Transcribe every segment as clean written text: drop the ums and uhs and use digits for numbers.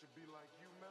should be like you, Mel.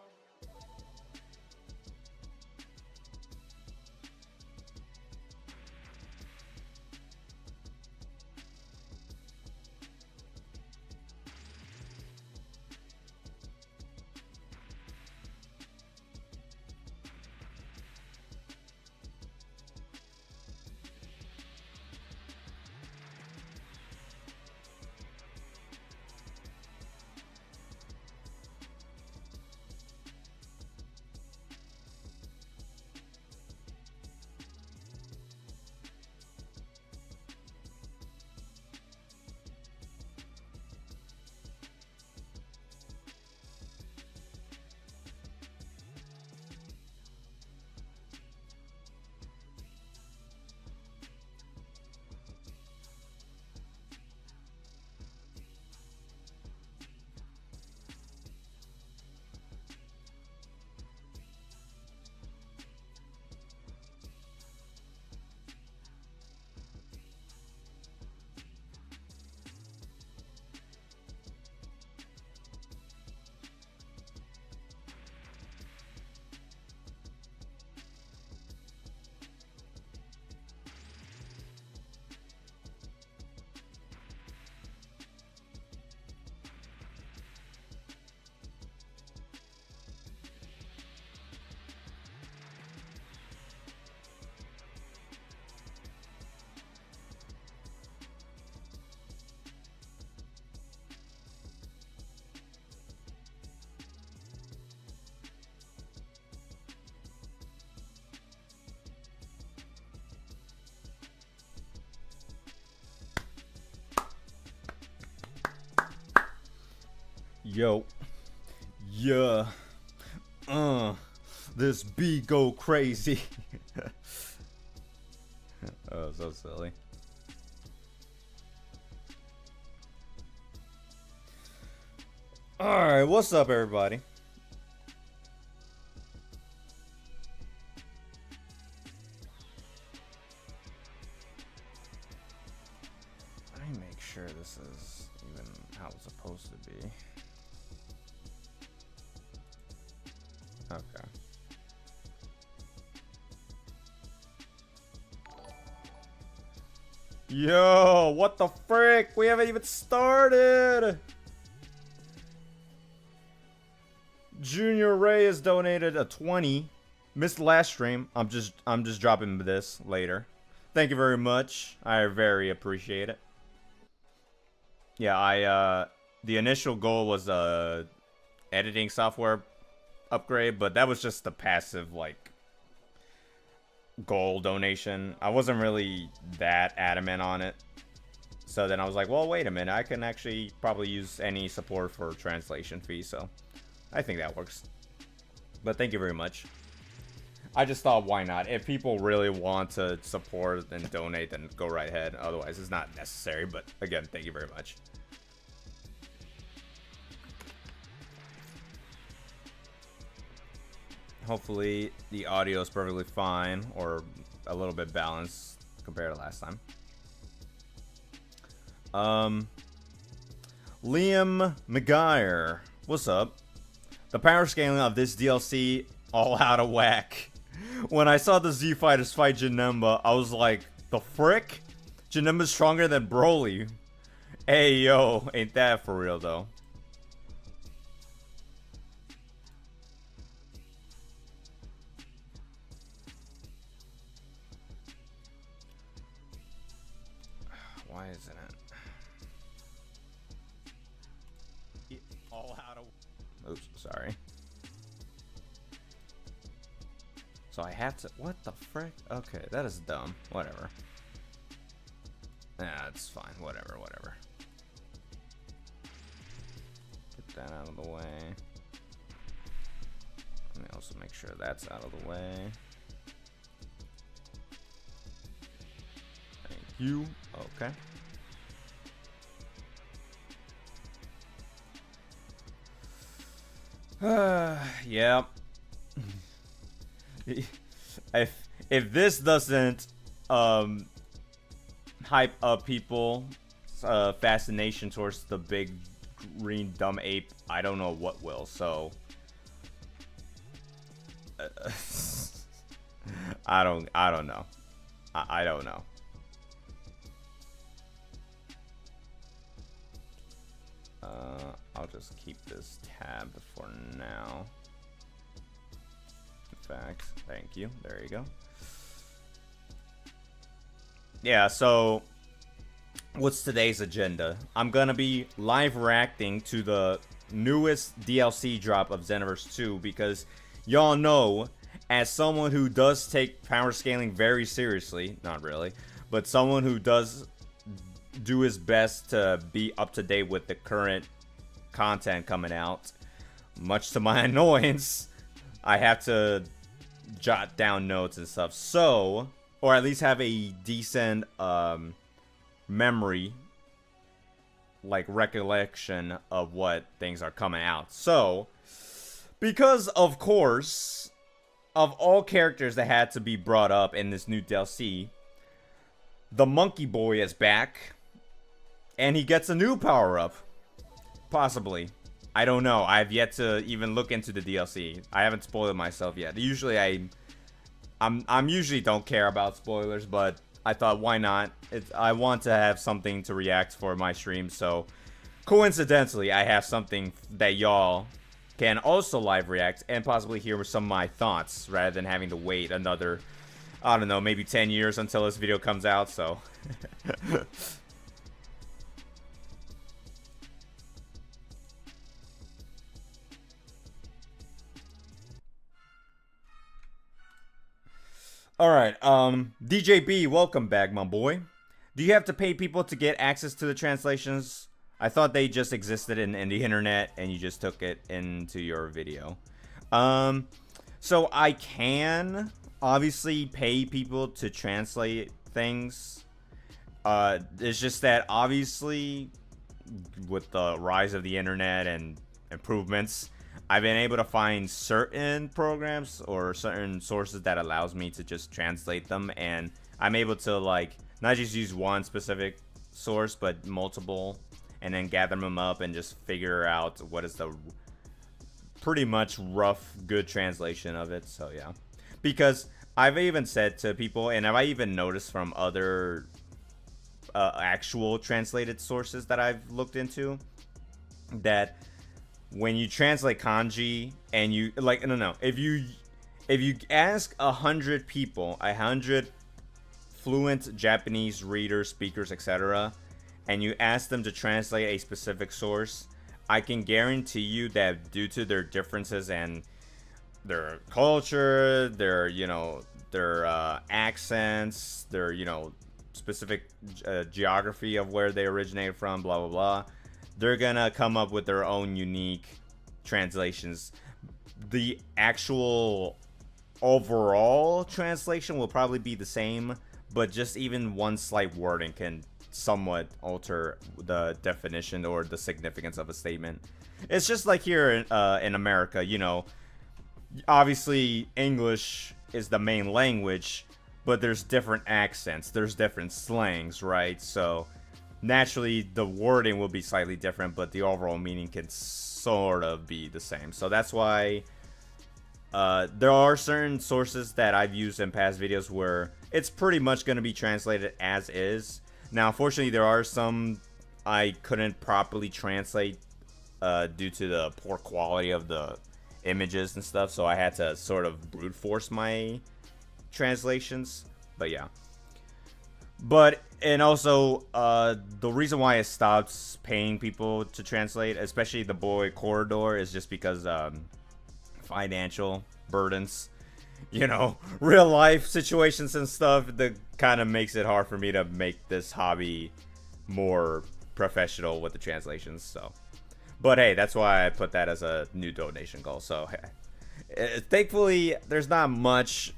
Yo. Yeah. This B go crazy. Oh, so silly. Alright, what's up, everybody? Let me make sure this is even how it's supposed to be. Okay. Yo, what the frick? We haven't even started. Junior Ray has donated a 20. Missed the last stream. I'm just dropping this later. Thank you very much. I very appreciate it. Yeah, the initial goal was editing software upgrade, but that was just the passive like goal donation. I wasn't really that adamant on it. So then I was like, well, wait a minute, I can actually probably use any support for translation fee, so I think that works. But thank you very much. I just thought, why not? If people really want to support and donate, then go right ahead. Otherwise, it's not necessary. But again, thank you very much. Hopefully the audio is perfectly fine or a little bit balanced compared to last time. Liam McGuire, what's up? The power scaling of this DLC all out of whack. When I saw the Z Fighters fight Janemba, I was like, the frick? Janemba's stronger than Broly. Hey yo, ain't that for real though? Why isn't it? All out of... Oops, sorry. So I have to... What the frick? Okay, that is dumb. Whatever. Nah, it's fine. Whatever. Get that out of the way. Let me also make sure that's out of the way. Thank you. Okay. Yep. If this doesn't hype up people fascination towards the big green dumb ape, I don't know what will. So I don't know. I don't know. I'll just keep this tabbed for now. In fact, thank you. There you go. Yeah, so what's today's agenda? I'm gonna be live reacting to the newest DLC drop of Xenoverse 2 because y'all know, as someone who does take power scaling very seriously, not really, but someone who does do his best to be up to date with the current content coming out, much to my annoyance, I have to jot down notes and stuff. So, or at least have a decent memory, like recollection of what things are coming out. So, because of course, of all characters that had to be brought up in this new DLC, the Monkey Boy is back, and he gets a new power-up. Possibly. I don't know. I've yet to even look into the DLC. I haven't spoiled myself yet. Usually I'm usually don't care about spoilers, but I thought, why not? I want to have something to react for my stream, so coincidentally, I have something that y'all can also live react and possibly hear some of my thoughts rather than having to wait another, I don't know, maybe 10 years until this video comes out, so Alright, DJB, welcome back, my boy. Do you have to pay people to get access to the translations? I thought they just existed in the internet and you just took it into your video. So I can obviously pay people to translate things. It's just that obviously with the rise of the internet and improvements, I've been able to find certain programs or certain sources that allows me to just translate them, and I'm able to like not just use one specific source but multiple, and then gather them up and just figure out what is the pretty much rough good translation of it. So yeah, because I've even said to people, and I even noticed from other actual translated sources that I've looked into, that when you translate kanji and you like, no, if you ask 100 people, 100 fluent Japanese readers, speakers, etc., and you ask them to translate a specific source, I can guarantee you that due to their differences and their culture, their accents, their specific geography of where they originated from, blah blah blah, they're gonna come up with their own unique translations. The actual overall translation will probably be the same, but just even one slight wording can somewhat alter the definition or the significance of a statement. It's just like here in America, obviously English is the main language, but there's different accents, there's different slangs, right? So naturally the wording will be slightly different, but the overall meaning can sort of be the same. So that's why there are certain sources that I've used in past videos where it's pretty much going to be translated as is. Now unfortunately there are some I couldn't properly translate due to the poor quality of the images and stuff, so I had to sort of brute force my translations. But yeah, and also the reason why I stopped paying people to translate, especially the boy Corridor, is just because financial burdens, real life situations and stuff, that kind of makes it hard for me to make this hobby more professional with the translations. So, but hey, that's why I put that as a new donation goal. So thankfully there's not much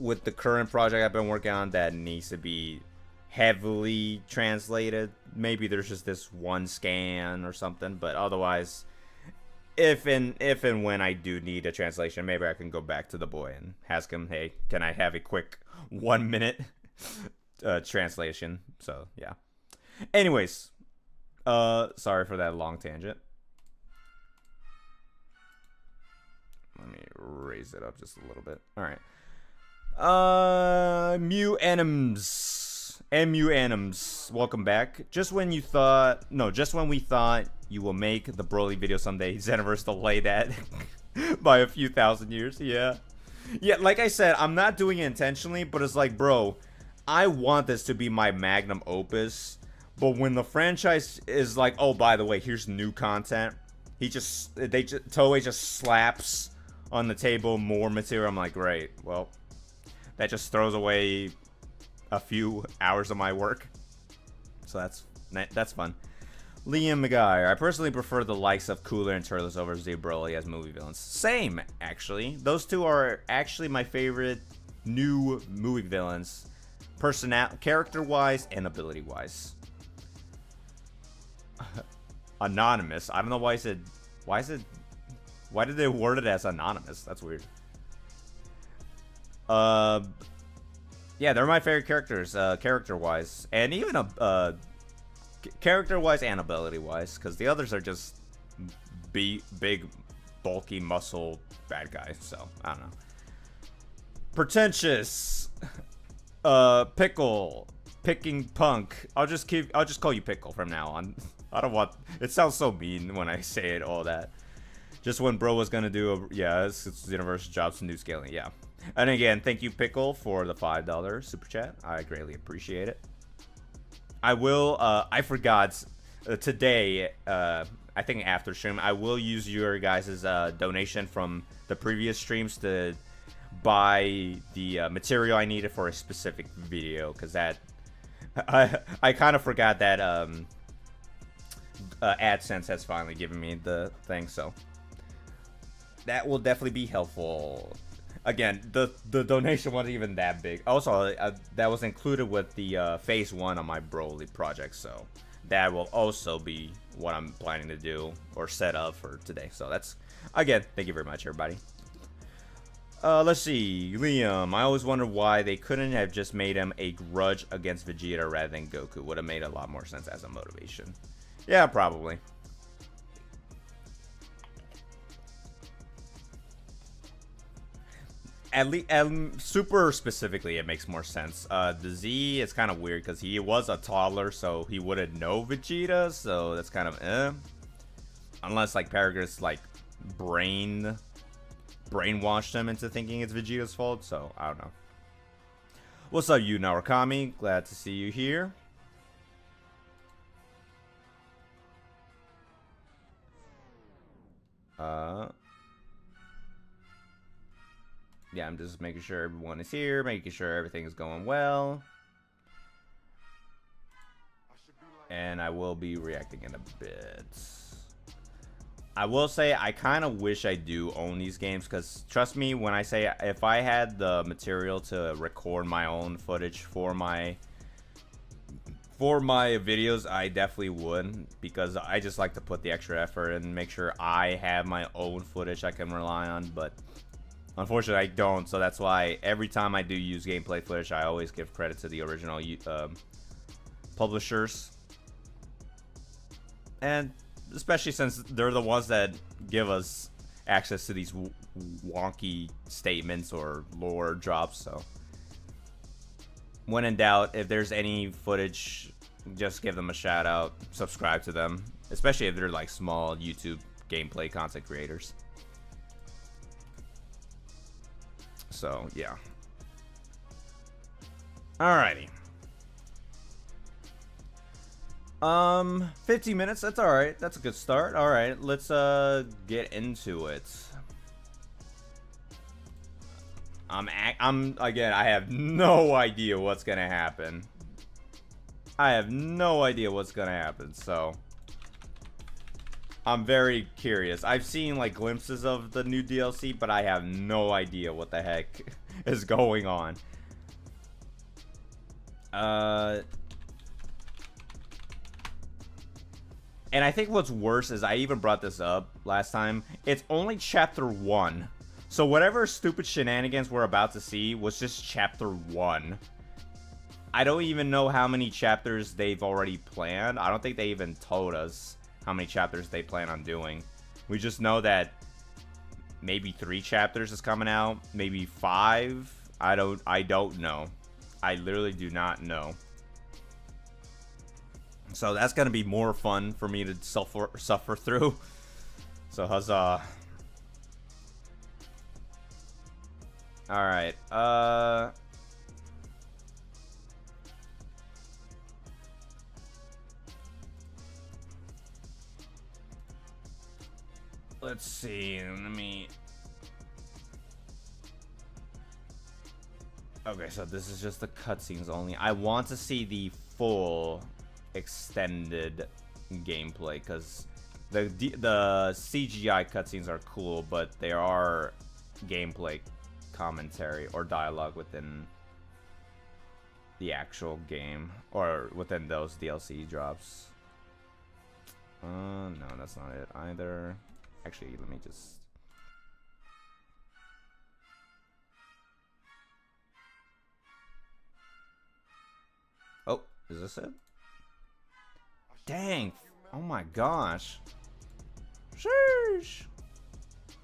with the current project I've been working on that needs to be heavily translated. Maybe there's just this one scan or something, but otherwise, if and when I do need a translation, maybe I can go back to the boy and ask him, hey, can I have a quick 1 minute translation? So yeah. Anyways, Sorry for that long tangent. Let me raise it up just a little bit. All right. Mew Anims. MU Anims. Welcome back. Just when we thought you will make the Broly video someday, Xenoverse delay that by a few thousand years. Yeah. Yeah, like I said, I'm not doing it intentionally, but it's like, bro, I want this to be my magnum opus. But when the franchise is like, oh, by the way, here's new content, Toei just slaps on the table more material. I'm like, great. Well, that just throws away a few hours of my work. So that's fun. Liam McGuire. I personally prefer the likes of Cooler and Turles over BROLY as movie villains. Same, actually. Those two are actually my favorite new movie villains, character-wise and ability-wise. Anonymous. I don't know why I said. Why did they word it as anonymous? That's weird. Yeah, they're my favorite characters, character-wise, and even character-wise and ability-wise, because the others are just big, bulky, muscle bad guys. So I don't know. Pretentious, Pickle, Picking Punk. I'll just call you Pickle from now on. I don't want. It sounds so mean when I say it. All that. Just when bro was gonna do it's Universal Jobs and new scaling. Yeah. And again, thank you Pickle for the $5 super chat. I greatly appreciate it. I will. I forgot today. I think after stream, I will use your guys' donation from the previous streams to buy the material I needed for a specific video, because that I kind of forgot that AdSense has finally given me the thing, so that will definitely be helpful. Again, the donation wasn't even that big. Also, that was included with the phase 1 of my Broly project, so that will also be what I'm planning to do or set up for today. So that's, again, thank you very much, everybody. Let's see, Liam. I always wondered why they couldn't have just made him a grudge against Vegeta rather than Goku. Would have made a lot more sense as a motivation. Yeah, probably. At least, super specifically, it makes more sense. The Z is kind of weird because he was a toddler, so he wouldn't know Vegeta, so that's kind of unless like Paragus like brainwashed him into thinking it's Vegeta's fault. So I don't know. What's up, you Narakami? Glad to see you here. Yeah, I'm just making sure everyone is here, making sure everything is going well. And I will be reacting in a bit. I will say I kind of wish I do own these games, because trust me when I say if I had the material to record my own footage for my videos, I definitely would, because I just like to put the extra effort and make sure I have my own footage I can rely on, but unfortunately I don't, so that's why every time I do use gameplay footage, I always give credit to the original publishers, and especially since they're the ones that give us access to these wonky statements or lore drops. So when in doubt, if there's any footage, just give them a shout out, subscribe to them, especially if they're like small YouTube gameplay content creators. So yeah. Alrighty. 15 minutes, that's alright. That's a good start. Alright, let's get into it. Again, I have no idea what's gonna happen. So I'm very curious. I've seen like glimpses of the new DLC, but I have no idea what the heck is going on. And I think what's worse is, I even brought this up last time, it's only chapter 1. So whatever stupid shenanigans we're about to see was just chapter 1. I don't even know how many chapters they've already planned. I don't think they even told us how many chapters they plan on doing. We just know that maybe 3 chapters is coming out, maybe 5. I don't know. I literally do not know. So that's gonna be more fun for me to suffer through. So huzzah. Alright, let's see, let me... Okay, so this is just the cutscenes only. I want to see the full extended gameplay, because the CGI cutscenes are cool, but there are gameplay commentary or dialogue within the actual game, or within those DLC drops. No, that's not it either. Actually, let me just... Oh, is this it? Dang! Oh my gosh! Sheesh!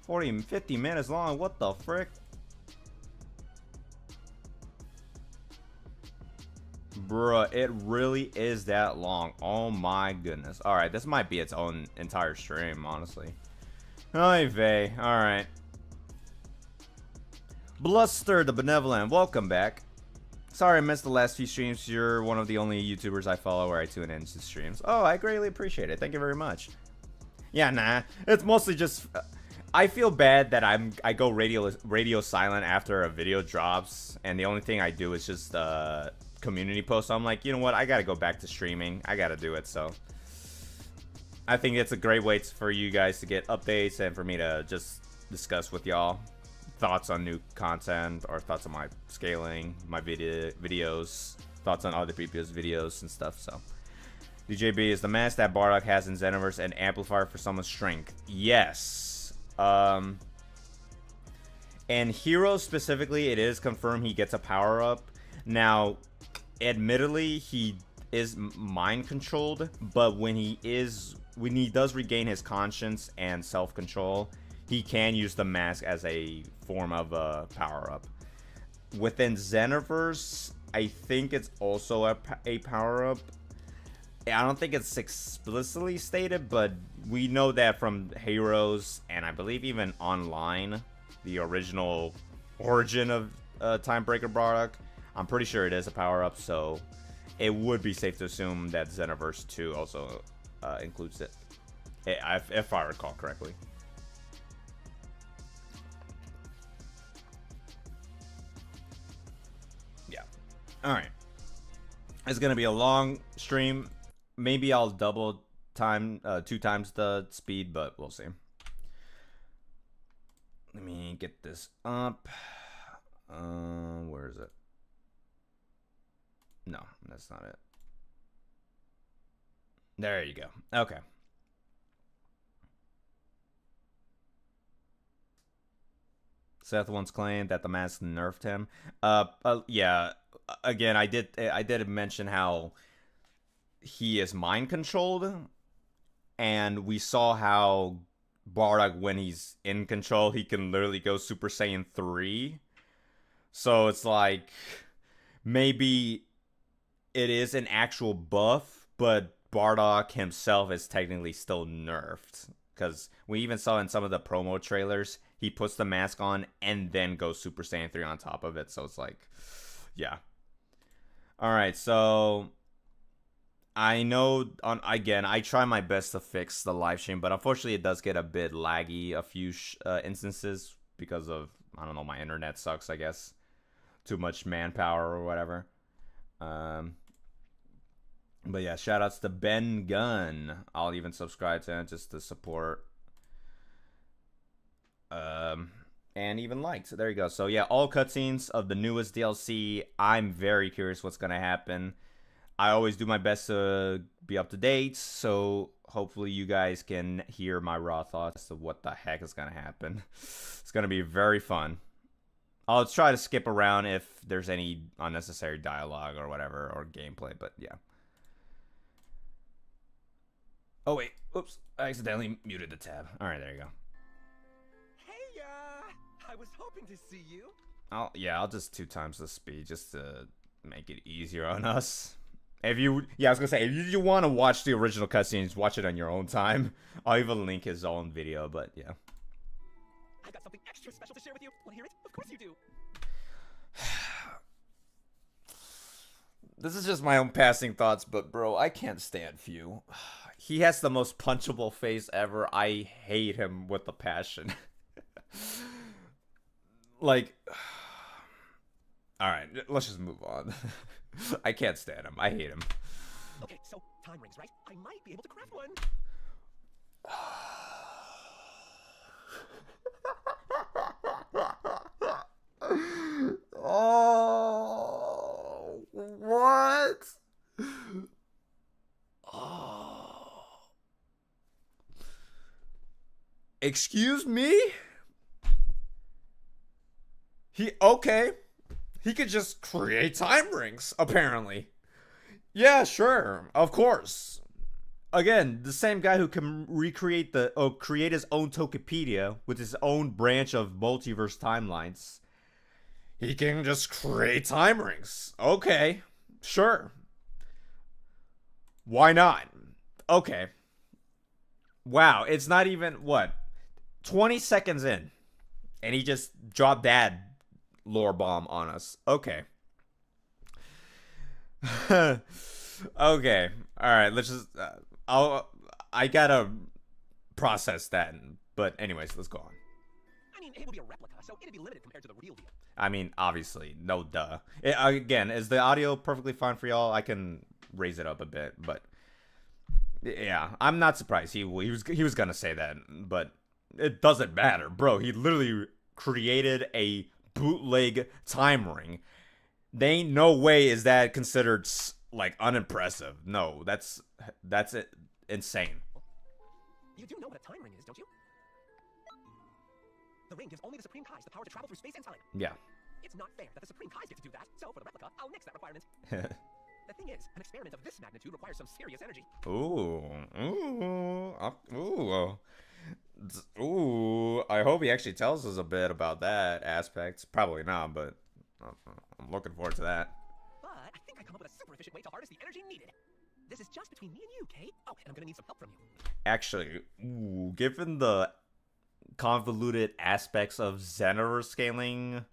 40 and 50 minutes long, what the frick? Bruh, it really is that long. Oh my goodness. Alright, this might be its own entire stream, honestly. Oy vey, alright. Bluster the Benevolent, welcome back. Sorry I missed the last few streams. You're one of the only YouTubers I follow where I tune into streams. Oh, I greatly appreciate it. Thank you very much. Yeah, nah. It's mostly just... I feel bad that I go radio silent after a video drops, and the only thing I do is just community posts. So I'm like, you know what? I gotta go back to streaming. I gotta do it, so... I think it's a great way for you guys to get updates and for me to just discuss with y'all thoughts on new content or thoughts on my scaling, my videos, thoughts on other people's videos and stuff. So DJB, is the mask that Bardock has in Xenoverse an amplifier for someone's strength? Yes. And Hero specifically, it is confirmed he gets a power up. Now, admittedly, he is mind controlled, but when he does regain his conscience and self-control, he can use the mask as a form of a power-up. Within Xenoverse, I think it's also a power-up. I don't think it's explicitly stated, but we know that from Heroes, and I believe even online, the original origin of Timebreaker Bardock, I'm pretty sure it is a power-up, so it would be safe to assume that Xenoverse 2 also includes it, if I recall correctly. Alright. It's gonna be a long stream. Maybe I'll double time, 2 times the speed, but we'll see. Let me get this up. Where is it? No, that's not it. There you go. Okay. Seth once claimed that the mask nerfed him. Yeah. Again, I did mention how he is mind controlled, and we saw how Bardock, when he's in control, he can literally go Super Saiyan 3. So it's like maybe it is an actual buff, but Bardock himself is technically still nerfed, because we even saw in some of the promo trailers he puts the mask on and then goes Super Saiyan 3 on top of it. So it's like, yeah. Alright, so I know, again, I try my best to fix the live stream, but unfortunately it does get a bit laggy a few instances because of, I don't know, my internet sucks, I guess. Too much manpower or whatever. But yeah, shoutouts to Ben Gunn. I'll even subscribe to him just to support. And even liked. So there you go. So yeah, all cutscenes of the newest DLC. I'm very curious what's gonna happen. I always do my best to be up to date, so hopefully you guys can hear my raw thoughts of what the heck is gonna happen. It's gonna be very fun. I'll try to skip around if there's any unnecessary dialogue or whatever, or gameplay, but yeah. Oh, wait. Oops. I accidentally muted the tab. Alright, there you go. Hey, I was hoping to see you. I'll just 2 times the speed just to make it easier on us. If you, yeah, I was gonna say, if you want to watch the original cutscenes, watch it on your own time. I'll even link his own video, but yeah. I've got something extra special to share with you. Want to hear it? Of course you do. This is just my own passing thoughts, but bro, I can't stand Few. He has the most punchable face ever. I hate him with a passion. Like, alright, let's just move on. I can't stand him. I hate him. Okay, so time rings, right? I might be able to craft one. Oh, what? Oh. Excuse me? Okay. He could just create time rings, apparently. Yeah, sure. Of course. Again, the same guy who can recreate create his own Tokopedia with his own branch of multiverse timelines. He can just create time rings. Okay. Sure. Why not? Okay. Wow, it's not even, what, 20 seconds in. And he just dropped that lore bomb on us. Okay. Okay. Alright, let's just, I gotta process that. But anyways, let's go on. I mean, it would be a replica, so it'd be limited compared to the real deal. I mean, obviously, no duh. Again, is the audio perfectly fine for y'all? I can raise it up a bit, but yeah, I'm not surprised. He was gonna say that, but it doesn't matter, bro. He literally created a bootleg time ring. There ain't no way is that considered like unimpressive. No, that's it, insane. You do know what a time ring is, don't you? The ring gives only the Supreme Kais the power to travel through space and time. Yeah. It's not fair that the Supreme Kais get to do that, so for the replica, I'll nix that requirement. The thing is, an experiment of this magnitude requires some serious energy. Ooh, I hope he actually tells us a bit about that aspect. Probably not, but I'm looking forward to that. But I think I come up with a super efficient way to harness the energy needed. This is just between me and you, Kate. Oh, and I'm gonna need some help from you. Actually, given the convoluted aspects of Xenoverse scaling,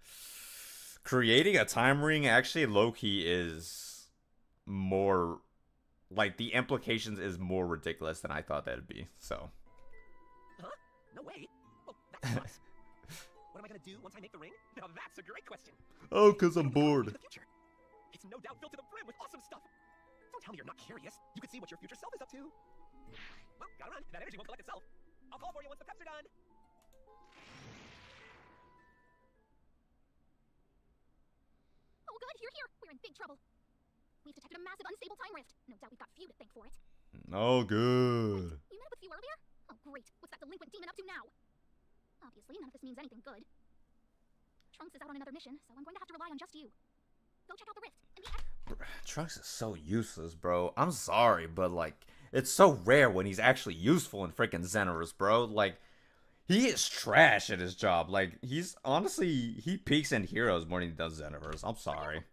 creating a time ring actually low-key is more, like, the implications is more ridiculous than I thought that'd be, so. Huh? No way. Well, that's nice. What am I gonna do once I make the ring? Now that's a great question. Oh, cause I'm bored. The future. It's no doubt filled to the brim with awesome stuff. Don't tell me you're not curious. You could see what your future self is up to. Well, gotta run. That energy won't collect itself. I'll call for you once the preps are done. Oh good, here. We're in big trouble. We've detected a massive unstable time rift. No doubt we've got Few to thank for it. Oh, good. Wait, you met up with Few earlier? Oh great, what's that delinquent demon up to now? Obviously, none of this means anything good. Trunks is out on another mission, so I'm going to have to rely on just you. Go check out the rift, and Trunks is so useless, bro. I'm sorry, but, like, it's so rare when he's actually useful in freaking Xenoverse, bro. Like, he is trash at his job. Like, he's, honestly, he peaks in Heroes more than he does Xenoverse. I'm sorry.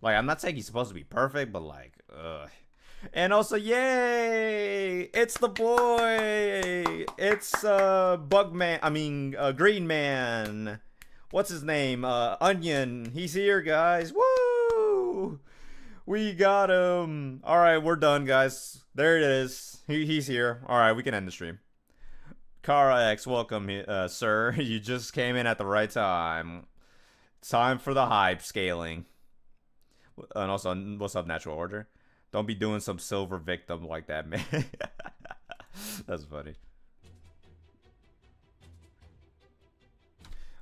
Like, I'm not saying he's supposed to be perfect, but, like, ugh. And also, yay! It's the boy! It's, Green Man. What's his name? Onion. He's here, guys. Woo! We got him. Alright, we're done, guys. There it is. He's here. Alright, we can end the stream. Kara X, welcome, sir. You just came in at the right time. Time for the hype scaling. And also, what's up, Natural Order? Don't be doing some silver victim like that, man. That's funny.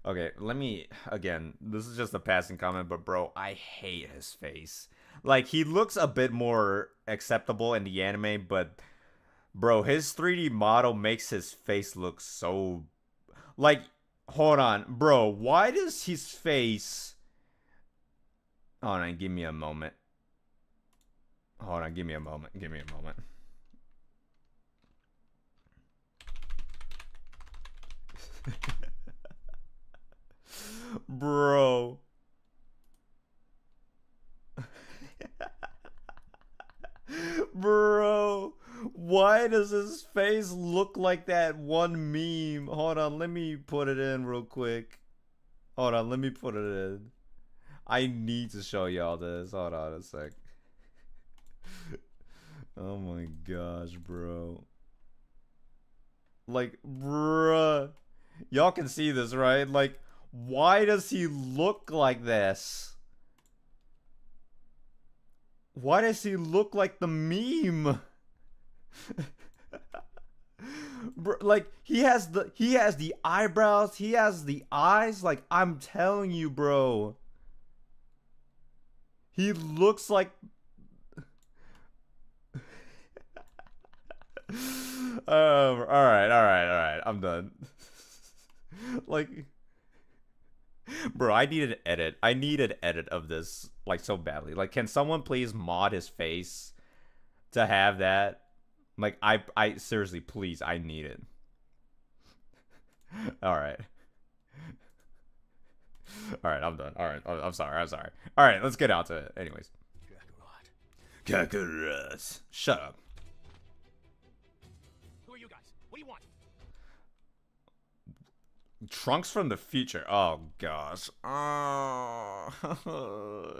Okay, let me, again, this is just a passing comment, but bro, I hate his face. Like, he looks a bit more acceptable in the anime, but bro, his 3D model makes his face look so, like, Hold on, bro. Why does his face... Hold on, give me a moment. Hold on, give me a moment. Give me a moment. Bro. Bro. Why does his face look like that one meme? Hold on, let me put it in real quick. Hold on, let me put it in. I need to show y'all this. Hold on a sec. Oh my gosh, bro. Like, bruh. Y'all can see this, right? Like, why does he look like this? Why does he look like the meme? Bro, like, he has the eyebrows, he has the eyes. Like, I'm telling you, bro. He looks like... Alright. I'm done. Like... Bro, I need an edit. I need an edit of this, like, so badly. Like, can someone please mod his face to have that? Like, I seriously, please, I need it. Alright. Alright, I'm done. Alright, I'm sorry. Alright, let's get out to it. Anyways. Kakarot. Shut up. Who are you guys? What do you want? Trunks from the future. Oh, gosh. Oh.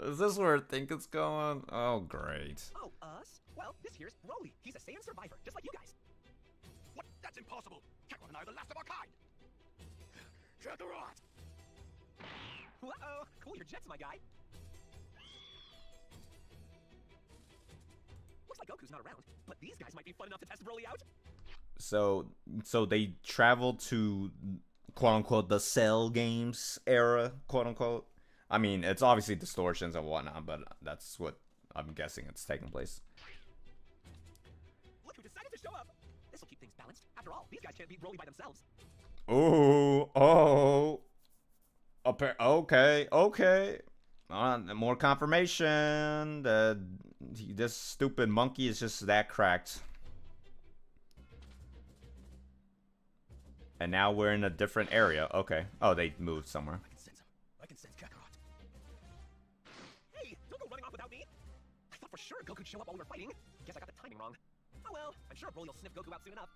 Is this where I think it's going? Oh, great. Oh, us? Well, this here's BROLY. He's a Saiyan survivor, just like you guys. What? That's impossible. Kakarot and I are the last of our kind. Kakarot! Uh-oh. Cool your jets, my guy. Looks like Goku's not around, but these guys might be fun enough to test BROLY out. So they traveled to, quote-unquote, the Cell games era, quote-unquote. I mean, it's obviously distortions and whatnot, but that's what I'm guessing it's taking place. Look who decided to show up. This will keep things balanced. After all, these guys can't beat BROLY by themselves. Ooh, oh. Okay. More confirmation that this stupid monkey is just that cracked. And now we're in a different area. Okay. Oh, they moved somewhere. I can sense him. I can sense Kakarot. Hey, don't go running off without me. I thought for sure Goku'd show up while we were fighting. Guess I got the timing wrong. Oh well, I'm sure BROLY will sniff Goku out soon enough.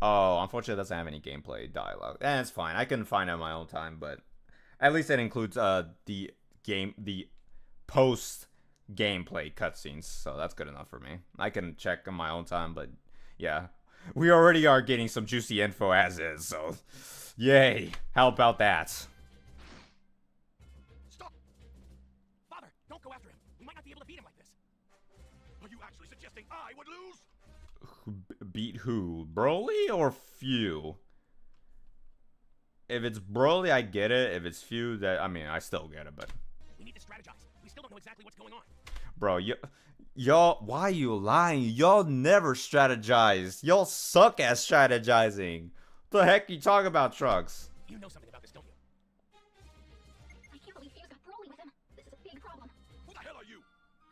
Oh, unfortunately, it doesn't have any gameplay dialogue. It's fine. I couldn't find it on my own time, but at least it includes the post gameplay cutscenes, so that's good enough for me. I can check on my own time, but yeah, we already are getting some juicy info as is, so yay! How about that? Stop! Father, don't go after him. We might not be able to beat him like this. Are you actually suggesting I would lose? Beat who? Broly or Few? If it's Broly, I get it. If it's Few, I mean, I still get it, but... We need to strategize. We still don't know exactly what's going on. Bro, y'all, why are you lying? Y'all never strategize. Y'all suck at strategizing. The heck you talking about, Trunks? You know something about this, don't you? I can't believe Fuse got BROLY with him. This is a big problem. Who the hell are you?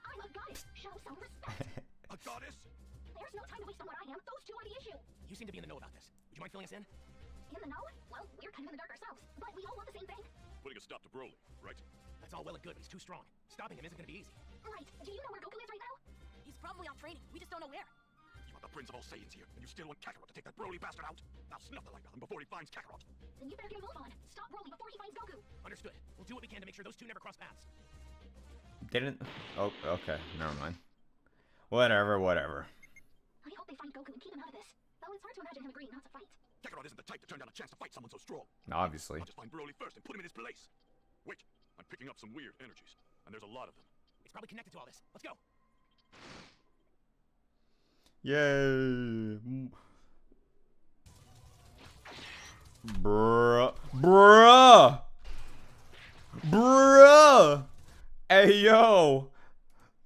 I'm a goddess. Show some respect. A goddess? There's no time to waste on what I am. Those two are the issue. You seem to be in the know about this. Would you mind filling us in? In the know? Well, we're kind of in the dark ourselves, but we all want the same thing. Putting a stop to BROLY, right? That's all well and good, but he's too strong. Stopping him isn't gonna be easy. Right. Do you know where Goku is right now? He's probably out training. We just don't know where. You have the Prince of all Saiyans here, and you still want Kakarot to take that BROLY bastard out? I'll snuff the life out of him before he finds Kakarot. Then you better get a move on. Stop BROLY before he finds Goku. Understood. We'll do what we can to make sure those two never cross paths. Didn't... Oh, okay. Never mind. Whatever. I hope they find Goku and keep him out of this. Though it's hard to imagine him agreeing not to fight. Kakarot isn't the type to turn down a chance to fight someone so strong. Obviously. I'll just find BROLY first and put him in his place. Wait, I'm picking up some weird energies, and there's a lot of them. It's probably connected to all this. Let's go. Yay. Bruh. Hey, yo.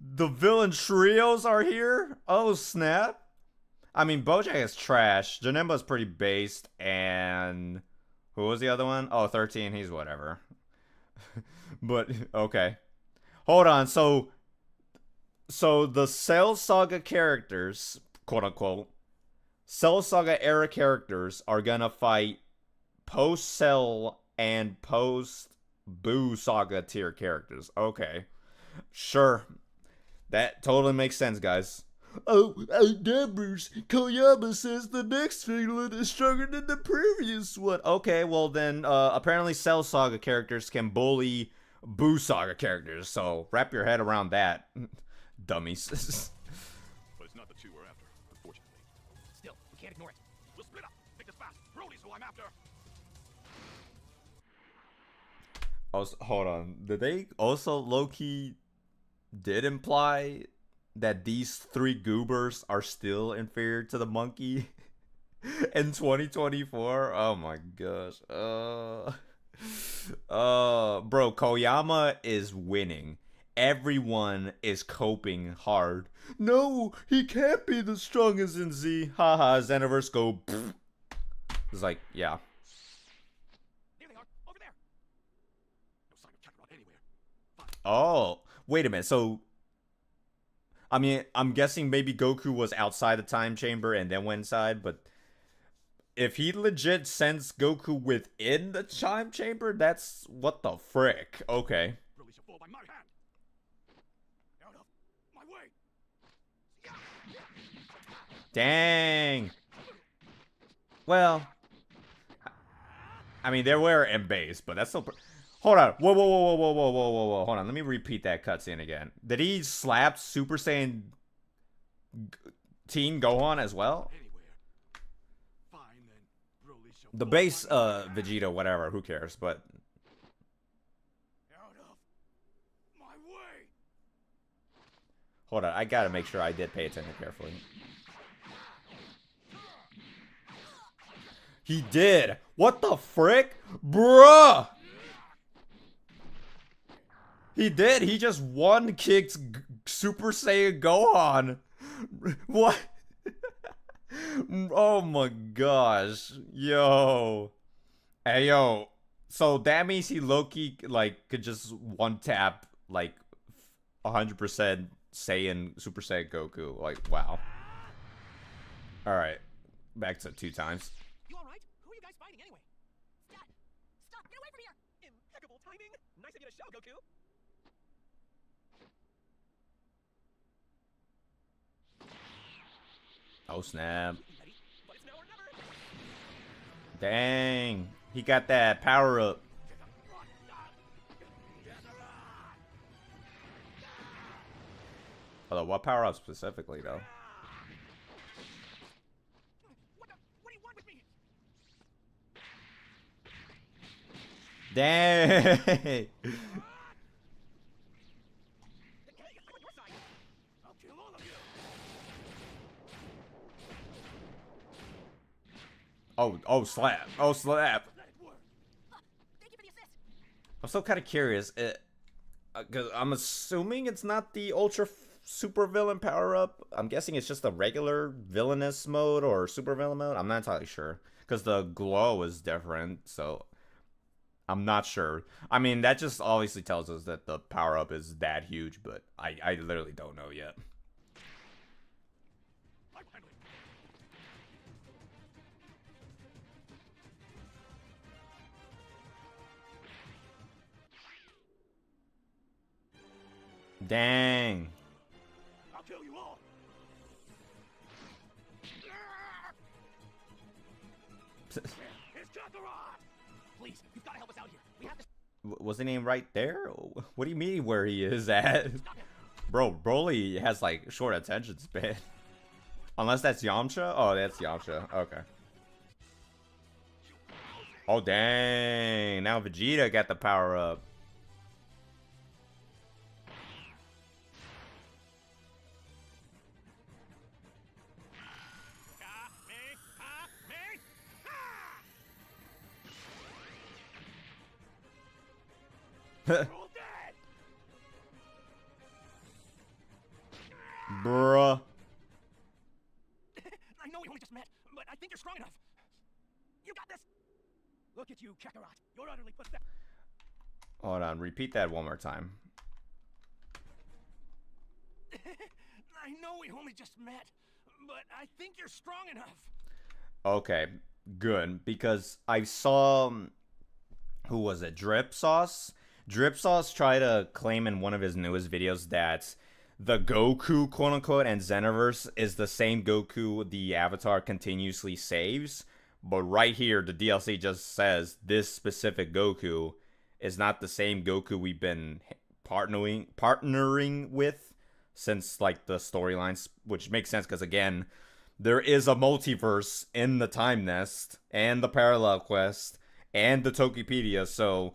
The villain trios are here? Oh, snap. I mean, Bojack is trash. Janemba's pretty based, and Who was the other one? Oh, 13. He's whatever. But okay. Hold on. So the Cell Saga characters, quote unquote, Cell Saga era characters are gonna fight post Cell and post Boo Saga tier characters. Okay. Sure. That totally makes sense, guys. Oh, numbers. Koyama says the next villain is stronger than the previous one. Okay, well then, apparently Cell Saga characters can bully Boo Saga characters, so wrap your head around that, dummies. But it's not the two we're after, unfortunately. Still, we can't ignore it. We'll split up. Make this fast. Broly's who I'm after. Also, hold on. Did they also low-key did imply that these three goobers are still inferior to the monkey in 2024? Oh my gosh. Bro, Koyama is winning. Everyone is coping hard. No, he can't be the strongest in Z. Haha, Xenoverse go. Pfft. It's like, yeah. There they are. Over there. No sign of Kakarot anywhere. Oh, wait a minute. So, I mean, I'm guessing maybe Goku was outside the time chamber and then went inside, but if he legit sends Goku within the time chamber, that's what the frick. Okay. Broly shall fall by my hand. Out of my way. Dang. Well, I mean, they were in base, but that's still. Hold on. Whoa, whoa, whoa, whoa, whoa, whoa, whoa, whoa, whoa. Hold on. Let me repeat that cutscene again. Did he slap Super Saiyan Teen Gohan as well? Anywhere. Fine then. Broly shall The fall base, by my hand. Vegeta, whatever. Who cares? But Out of my way. hold on. I gotta make sure I did pay attention carefully. He did. What the frick? Bruh! He did. He just one-kicked Super Saiyan Gohan. What? Oh my gosh. Yo. Hey, yo. So that means he low-key, like, could just one-tap, like, 100% Saiyan, Super Saiyan Goku. Like, wow. Alright. Back to 2 times. You alright? Who are you guys fighting anyway? Dad! Stop! Get away from here! Impeccable timing. Nice of you to show, Goku. Oh, snap. Ready? But it's now or never. Dang. He got that power-up. Although, what power-up specifically, though? What do you want with me? Dang. Hey, I'm on your side. I'll kill all of you. Oh, slap. Oh, slap. Let it work. Thank you for the assist! I'm still kind of curious. Because I'm assuming it's not the ultra super villain power up. I'm guessing it's just the regular villainous mode or super villain mode. I'm not entirely sure. Because the glow is different. So I'm not sure. I mean, that just obviously tells us that the power up is that huge. But I literally don't know yet. I'm handling. Dang. I'll kill you all. It's Kakarot. Please, you've got to help us out here. We have to Wasn't he right there? What do you mean where he is at? Bro, Broly has like short attention span. Unless that's Yamcha? Oh, that's Yamcha. Okay. Oh, dang. Now Vegeta got the power up. You're all dead. Bruh. I know we only just met, but I think you're strong enough. You got this. Look at you, Kakarot. You're utterly pathetic. Hold on, repeat that one more time. I know we only just met, but I think you're strong enough. Okay, good, because I saw, who was it, Drip Sauce? Drip Sauce tried to claim in one of his newest videos that the Goku, quote-unquote, and Xenoverse is the same Goku the Avatar continuously saves, but right here, the DLC just says this specific Goku is not the same Goku we've been partnering with since, like, the storylines, which makes sense, because, again, there is a multiverse in the Time Nest, and the Parallel Quest, and the Tokipedia, so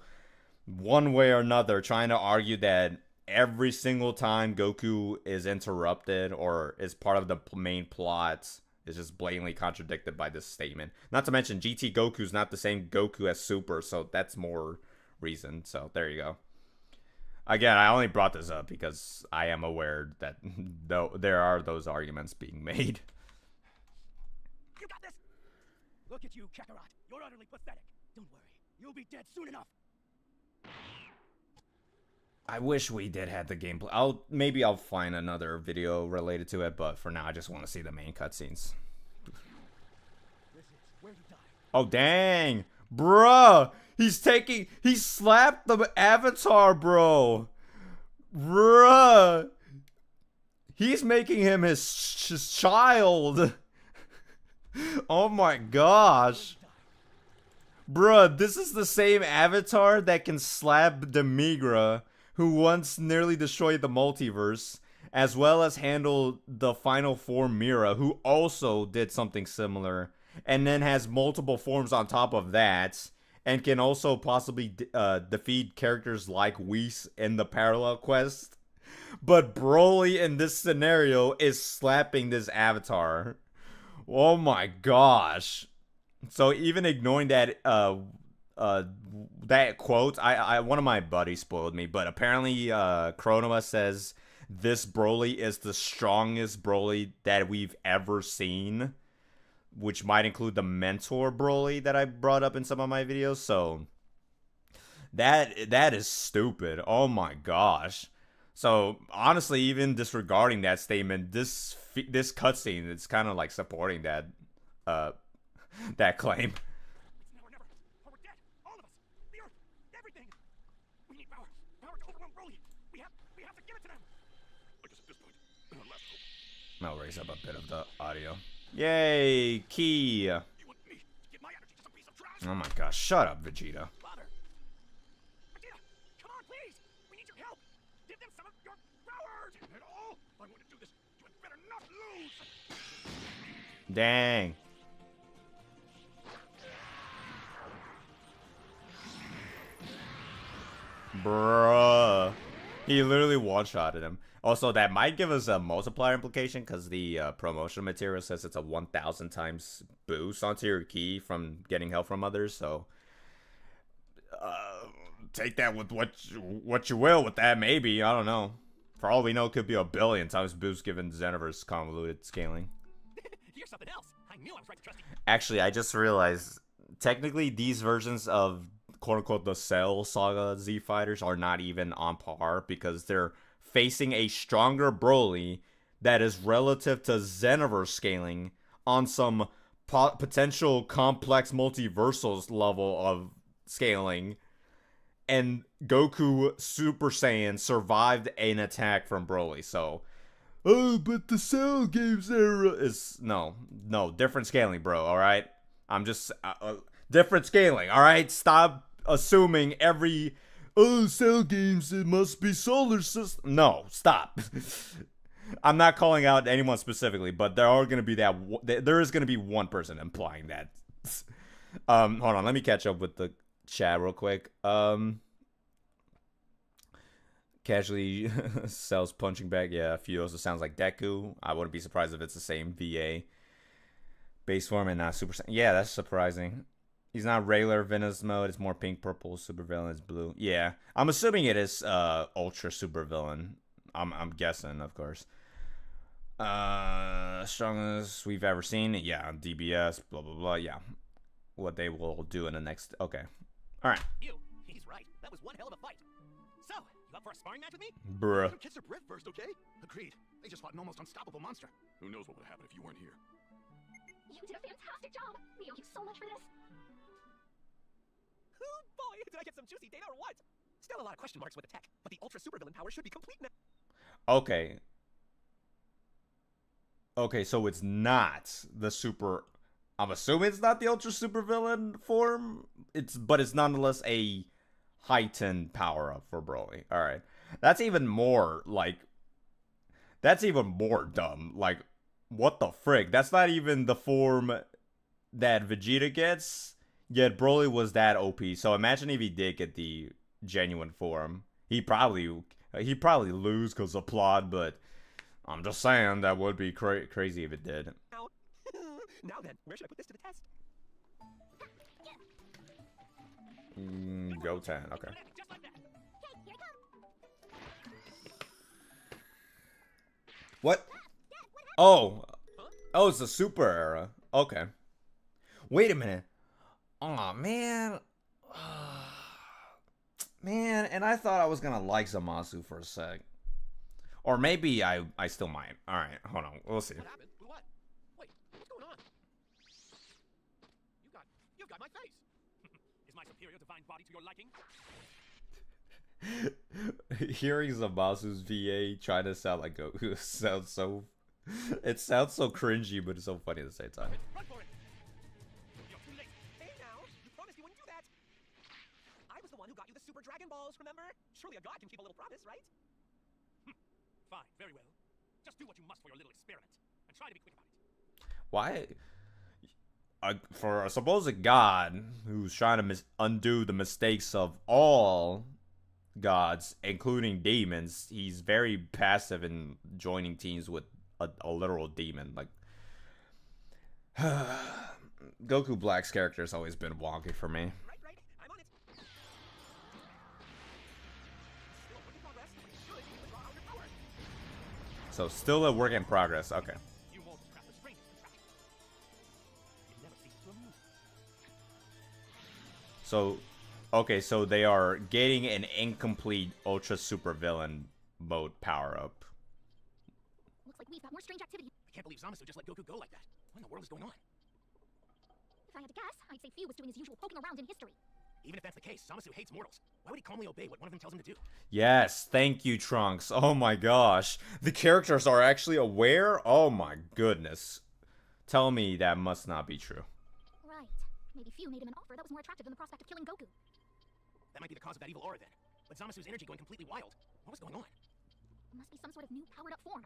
one way or another, trying to argue that every single time Goku is interrupted or is part of the main plot is just blatantly contradicted by this statement. Not to mention, GT Goku's not the same Goku as Super, so that's more reason, so there you go. Again, I only brought this up because I am aware that there are those arguments being made. You got this! Look at you, Kakarot. You're utterly pathetic. Don't worry. You'll be dead soon enough. I wish we did have the gameplay. Maybe I'll find another video related to it, but for now, I just want to see the main cutscenes. This is where you die. Oh, dang. Bruh. He slapped the Avatar, bro. Bruh. He's making him his child. Oh my gosh. Bruh, this is the same Avatar that can slap Demigra, who once nearly destroyed the multiverse, as well as handle the final form Mira, who also did something similar, and then has multiple forms on top of that, and can also possibly defeat characters like Whis in the Parallel Quest. But Broly in this scenario is slapping this Avatar. Oh my gosh. So even ignoring that that quote, I one of my buddies spoiled me, but apparently Chronoma says this Broly is the strongest Broly that we've ever seen, which might include the mentor Broly that I brought up in some of my videos. So that is stupid. Oh my gosh. So honestly, even disregarding that statement, this cutscene is kind of like supporting that that claim. It's now or never, or we're dead. All of us. The Earth. Everything. We need power. Power to overwhelm Broly. We have to give it to them. I guess at this point, our last hope. I'll raise up a bit of the audio. Yay, key. You want me to give my energy to some piece of trash? Oh my gosh, shut up, Vegeta. Father. Vegeta, come on, please. We need your help. Give them some of your power. At all. If I'm going to do this, you had better not lose. Dang. Bruh. He literally one-shotted him. Also, that might give us a multiplier implication because the promotion material says it's a 1,000 times boost onto your key from getting help from others. So, take that with what you will with that. Maybe, I don't know. For all we know, it could be a 1 billion times boost given Xenoverse convoluted scaling. Here's something else. I knew I was right to trust you. Actually, I just realized technically these versions of quote-unquote the Cell Saga Z fighters are not even on par because they're facing a stronger Broly that is relative to Xenoverse scaling on some potential complex multiversals level of scaling, and Goku Super Saiyan survived an attack from Broly. So, oh, but the Cell games era is no, different scaling, bro. All right, I'm just different scaling. All right, stop assuming every Cell games, it must be solar system. No, stop. I'm not calling out anyone specifically, but there is going to be one person implying that. Hold on, let me catch up with the chat real quick. Casually Cell's punching bag. Yeah, Furiosa sounds like Deku. I wouldn't be surprised if it's the same VA base form and not Super Saiyan. Yeah, that's surprising. He's not regular Venus mode. It's more pink, purple. Super villain is blue. Yeah, I'm assuming it is ultra super villain. I'm guessing, of course. Strongest we've ever seen. Yeah, DBS. Blah blah blah. Yeah. what they will do in the next. Okay, all right, He's right. That was one hell of a fight. So, you up for a sparring match with me? bruh. Catch their breath first, okay? Agreed. They just fought an almost unstoppable monster. Who knows what would happen if you weren't here? You did a fantastic job. We owe you so much for this. Oh boy, did I get some juicy data or what? Still a lot of question marks with the tech, but the ultra supervillain power should be complete now. Okay. Okay, so it's not the super. I'm assuming it's not the ultra supervillain form. But it's nonetheless a heightened power up for Broly. All right, that's even more like. That's even more dumb. Like, what the frick? That's not even the form that Vegeta gets. Yet Broly was that OP. So imagine if he did get the genuine form. He probably lose because of plot, but I'm just saying that would be crazy if it did. Now, now then, where should I put this to the test? Go 10. Okay. Just like that. Okay, here I come. What? Oh, it's the super era. Okay. Wait a minute. Oh man. Man, and I thought I was gonna like Zamasu for a sec. Or maybe I still might. Alright, hold on. We'll see. What happened? What? Wait, what's going on? You've got my face. Is my superior divine body to your liking? Hearing Zamasu's VA trying to sound like Goku sounds so. It sounds so cringy, but it's so funny at the same time. Run for it! You're too late. Hey now, you promised you wouldn't do that. I was the one who got you the Super Dragon Balls, remember? Surely a god can keep a little promise, right? Fine, very well. Just do what you must for your little experiment, and try to be quick about it. Why? For a supposed god who's trying to undo the mistakes of all gods, including demons, he's very passive in joining teams with a literal demon. Like, Goku Black's character has always been wonky for me. Right, I'm on it. Still a work in progress, but you should be able to draw out your power. So still a work in progress. Okay. You won't craft the strangest contraption. It never ceases to amuse me. So, okay, so they are getting an incomplete Ultra Super Villain mode power up. Looks like we've got more strange activity. I can't believe Zamasu just let Goku go like that. What in the world is going on? If I had to guess, I'd say Few was doing his usual poking around in history. Even if that's the case, Zamasu hates mortals. Why would he calmly obey what one of them tells him to do? Yes, thank you, Trunks. Oh my gosh. The characters are actually aware? Oh my goodness. Tell me that must not be true. Right. Maybe Few made him an offer that was more attractive than the prospect of killing Goku. That might be the cause of that evil aura then. But Zamasu's energy going completely wild. What was going on? Must be some sort of new powered-up form.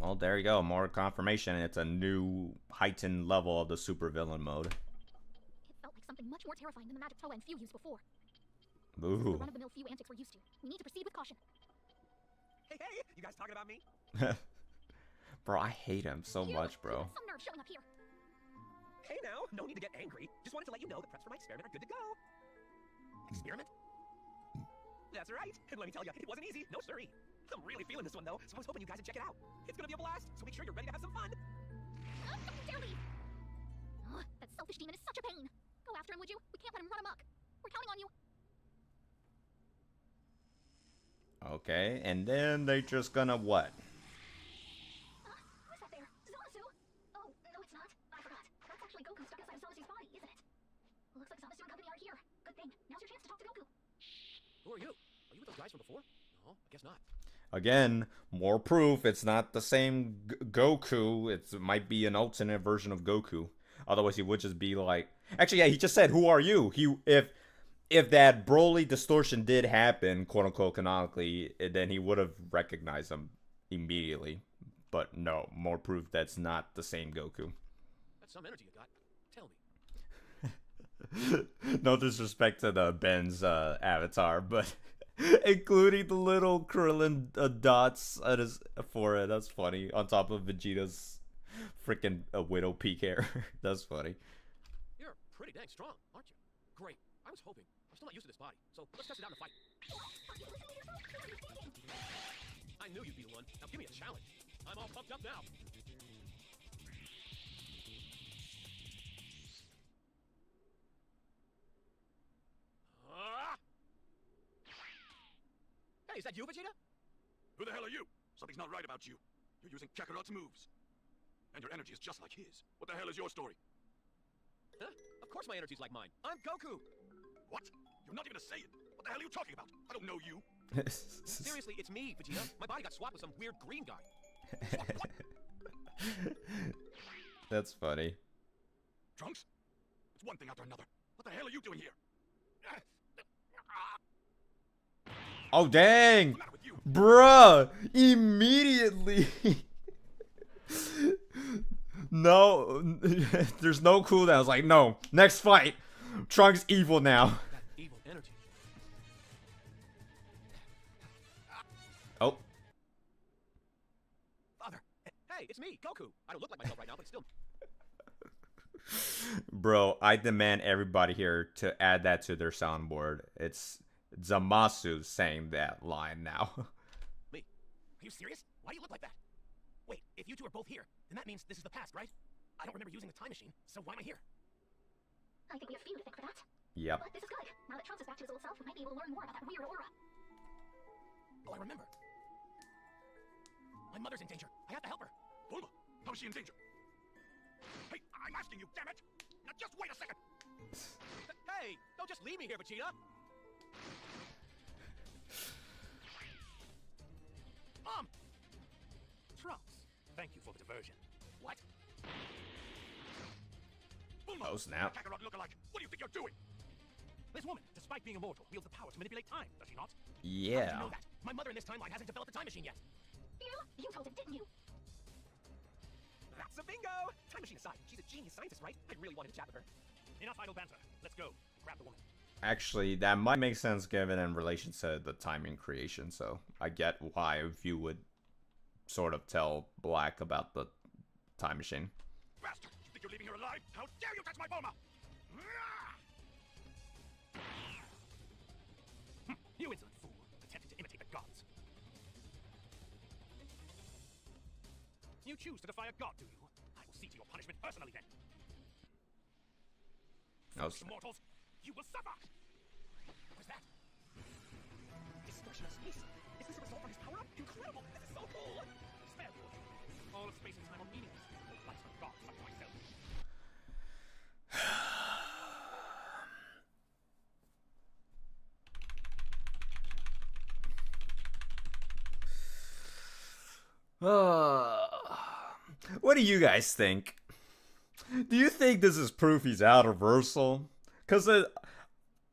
Well, there you go. More confirmation. It's a new heightened level of the super villain mode. It felt like something much more terrifying than the magic Toa and Few used before. The Ooh. run-of-the-mill Few antics we're used to. We need to proceed with caution. Hey, you guys talking about me? Bro, I hate him so much, bro. Some nerve showing up here. Hey now, no need to get angry. Just wanted to let you know the preps for my experiment are good to go. Experiment? That's right. And let me tell you, it wasn't easy. No siree. I'm really feeling this one though, so I was hoping you guys would check it out. It's gonna be a blast, so make sure you're ready to have some fun. Don't you dare leave! Ugh, that selfish demon is such a pain. Go after him, would you? We can't let him run amok. We're counting on you. Okay, and then they just gonna what? Who's that there? Zamasu? Oh, no it's not. I forgot. That's actually Goku stuck inside of Zamasu's body, isn't it? Looks like Zamasu and company are here. Good thing. Now's your chance to talk to Goku. Who are you? Are you with those guys from before? No, I guess not. Again, more proof it's not the same Goku. It might be an alternate version of Goku. Otherwise, he would just be like... Actually, yeah, he just said, who are you? If that Broly distortion did happen, quote-unquote, canonically, then he would have recognized him immediately. But no, more proof that's not the same Goku. That's some energy you got. Tell me. No disrespect to the Ben's avatar, but including the little Krillin dots at his forehead. That's funny. On top of Vegeta's freaking Widow Peak hair. That's funny. You're pretty dang strong, aren't you? Great. I was hoping. I'm still not used to this body, so let's test it out in a fight. I knew you'd be the one. Now give me a challenge. I'm all pumped up now. Is that you, Vegeta? Who the hell are you? Something's not right about you. You're using Kakarot's moves. And your energy is just like his. What the hell is your story? Huh? Of course my energy's like mine. I'm Goku. What? You're not even a Saiyan. What the hell are you talking about? I don't know you. Seriously, it's me, Vegeta. My body got swapped with some weird green guy. That's funny. Trunks? It's one thing after another. What the hell are you doing here? Oh, dang! What's the matter with you? Bruh! Immediately! No, there's no cooldown. It's like, no, next fight. Trunks evil now. That evil energy. Oh. Father. Hey, it's me, Goku. I don't look like myself right now, but still. Bro, I demand everybody here to add that to their soundboard. It's Zamasu saying that line now. Me? Are you serious? Why do you look like that? Wait, if you two are both here, then that means this is the past, right? I don't remember using the time machine, so why am I here? I think we have few to thank for that. Yep. But this is good. Now that Trunks is back to his old self, we might be able to learn more about that weird aura. Oh, I remember. My mother's in danger. I have to help her. Bulma, how is she in danger? Hey, I'm asking you, damn it! Now just wait a second! Hey, don't just leave me here, Vegeta. Mom! Trunks, thank you for the diversion. What? Bulma, Oh, snap. Kakarot lookalike, what do you think you're doing? This woman, despite being immortal, wields the power to manipulate time, does she not? How did Yeah. you know that? My mother in this timeline hasn't developed the time machine yet. You told him, didn't you? That's a bingo! Time machine aside, she's a genius scientist, right? I really wanted to chat with her. Enough idle banter. Let's go. Grab the woman. Actually, that might make sense given in relation to the timing creation, so I get why you would sort of tell Black about the time machine. Bastard! You think you're leaving her alive? How dare you touch my Bulma! You insolent fool, attempting to imitate the gods. You choose to defy a god, do you? I will see to your punishment personally then. Oh, Foolish mortals, you will suffer! What was that? Distortion of space. Is this a result from his power-up? Incredible! This is so cool! Spare the order. All of space and time are meaningless. The lights of God such myself. What do you guys think? Do you think this is proof he's out of reversal? Because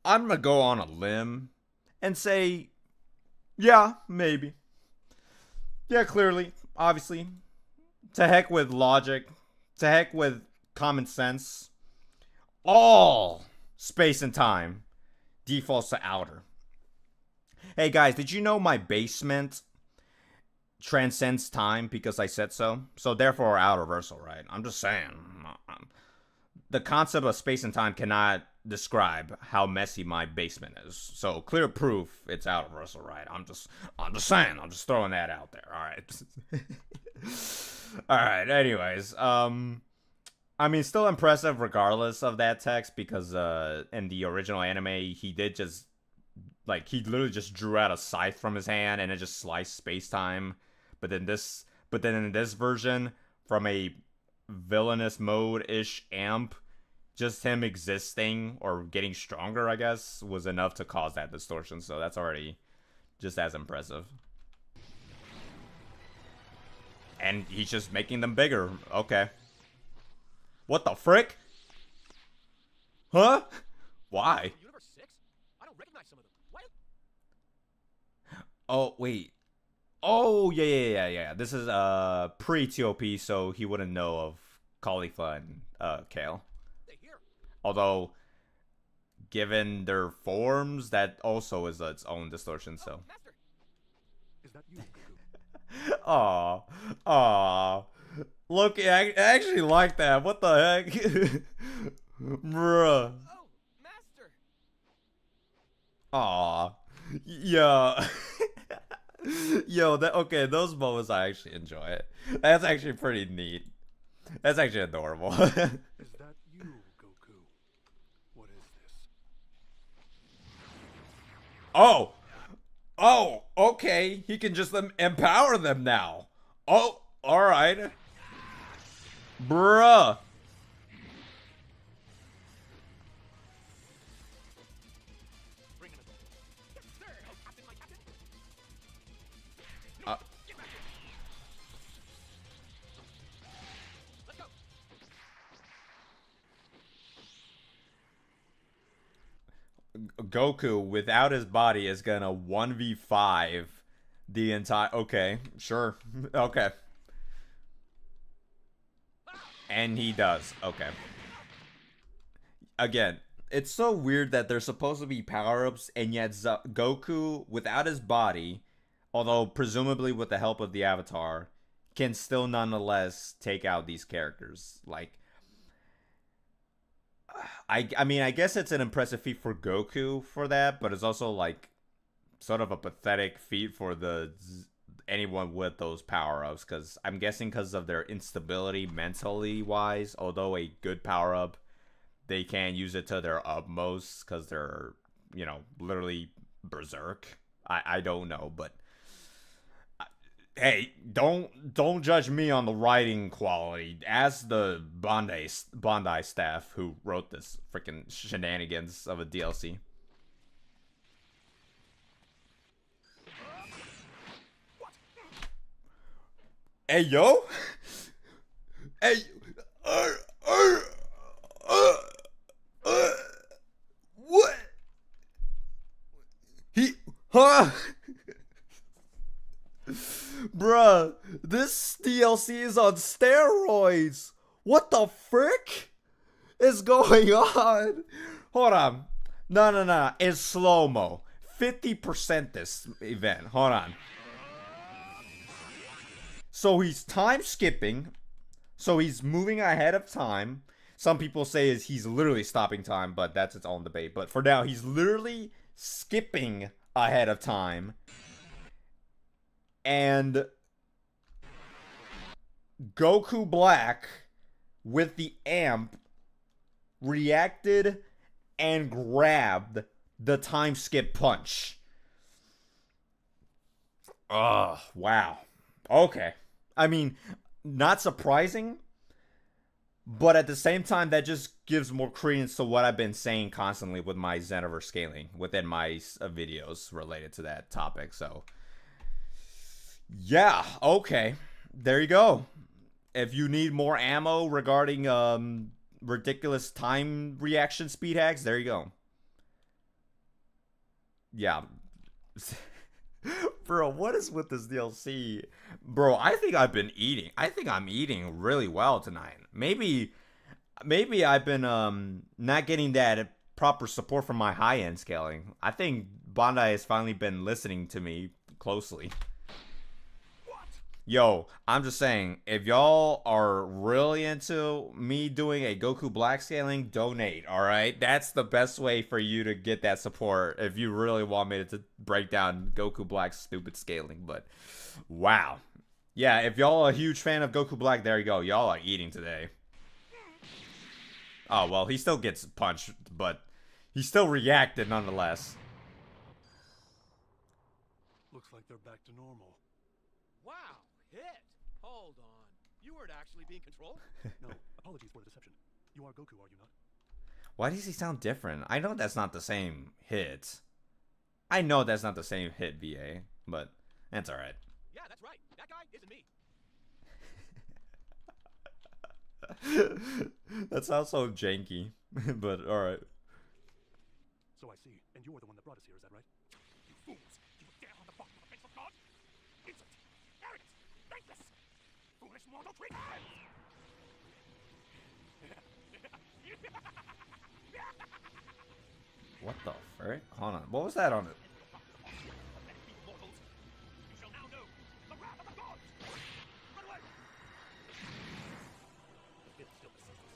I'm gonna go on a limb and say, yeah, maybe. Yeah, clearly, obviously. To heck with logic. To heck with common sense. All space and time defaults to outer. Hey guys, did you know my basement transcends time because I said so? So therefore out reversal, right? I'm just saying. The concept of space and time cannot describe how messy my basement is. So clear proof it's out reversal, right? I'm just saying. I'm just throwing that out there. All right. All right. Anyways, I mean, still impressive regardless of that text because in the original anime he did just like he literally just drew out a scythe from his hand and it just sliced space time. But then in this version, from a villainous mode-ish amp, just him existing or getting stronger, I guess, was enough to cause that distortion. So that's already just as impressive. And he's just making them bigger. Okay. What the frick? Huh? Why? Universe 6? I don't recognize some of them. What? Oh, wait. Oh, yeah. This is pre-TOP, so he wouldn't know of Caulifla and Kale. They here. Although, given their forms, that also is its own distortion, so. Oh, Master. Is that you, Aw. Goku? Aw. Look, I actually like that. What the heck? Bruh. Oh, Master. Aw. Yeah. Yo, okay, those moments I actually enjoy it. That's actually pretty neat. That's actually adorable. Is that you, Goku? What is this? Oh! Oh, okay. He can just empower them now. Oh, alright. Bruh. Bring him in. Yes, sir. Oh, Captain, my Captain. Uh, Get back here. Let's go. Goku, without his body, is gonna 1v5 the entire... Okay, sure. Okay. And he does. Okay. Again, it's so weird that there's supposed to be power-ups, and yet Goku, without his body, although presumably with the help of the Avatar, can still nonetheless take out these characters. Like, I mean, I guess it's an impressive feat for Goku for that, but it's also like sort of a pathetic feat for anyone with those power-ups, because I'm guessing because of their instability mentally wise, although a good power-up, they can't use it to their utmost because they're, you know, literally berserk. I don't know, but hey, don't judge me on the writing quality. Ask the Bondi staff who wrote this freaking shenanigans of a DLC. Hey, yo! Hey! What? Huh? Bruh, this DLC is on steroids! What the frick is going on? Hold on. No. It's slow-mo. 50% this event. Hold on. So he's time skipping. So he's moving ahead of time. Some people say he's literally stopping time, but that's its own debate. But for now, he's literally skipping ahead of time. And Goku Black, with the amp, reacted and grabbed the time skip punch. Oh, wow. Okay. I mean, not surprising, but at the same time, that just gives more credence to what I've been saying constantly with my Xenoverse scaling within my videos related to that topic. So, yeah, okay. There you go. If you need more ammo regarding ridiculous time reaction speed hacks, there you go. Yeah. Bro, what is with this DLC? Bro, I think I've been eating. I think I'm eating really well tonight. Maybe I've been not getting that proper support from my high-end scaling. I think Bondi has finally been listening to me closely. Yo, I'm just saying, if y'all are really into me doing a Goku Black scaling, donate, alright? That's the best way for you to get that support if you really want me to break down Goku Black's stupid scaling. But, wow. Yeah, if y'all are a huge fan of Goku Black, there you go. Y'all are eating today. Oh, well, he still gets punched, but he still reacted nonetheless. Looks like they're back to normal. Wow, hit! Hold on. You weren't actually being controlled? No, apologies for the deception. You are Goku, are you not? Why does he sound different? I know that's not the same hit. I know that's not the same hit, VA, but that's alright. Yeah, that's right. That guy isn't me. That sounds so janky, but alright. So I see. And you're the one that brought us here, is that right? You fools! You would dare harm the body of a faithful god? Insolent! Arrogant! Thankless! Foolish mortal trick! What the frick? Hold on. What was that on it? Mortals, you shall now know the wrath of the gods! Run away! The still persists.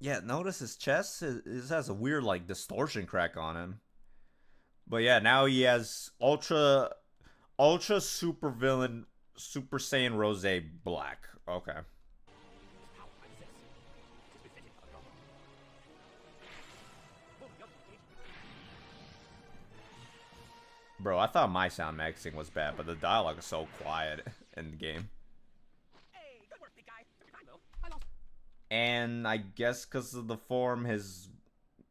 Yeah, notice his chest has a weird, like, distortion crack on him. But yeah, now he has Ultra Super Villain Super Saiyan Rose Black. Okay. Bro, I thought my sound mixing was bad, but the dialogue is so quiet in the game. Hey, good work, big guy. Took your time, though. I lost. And I guess because of the form, his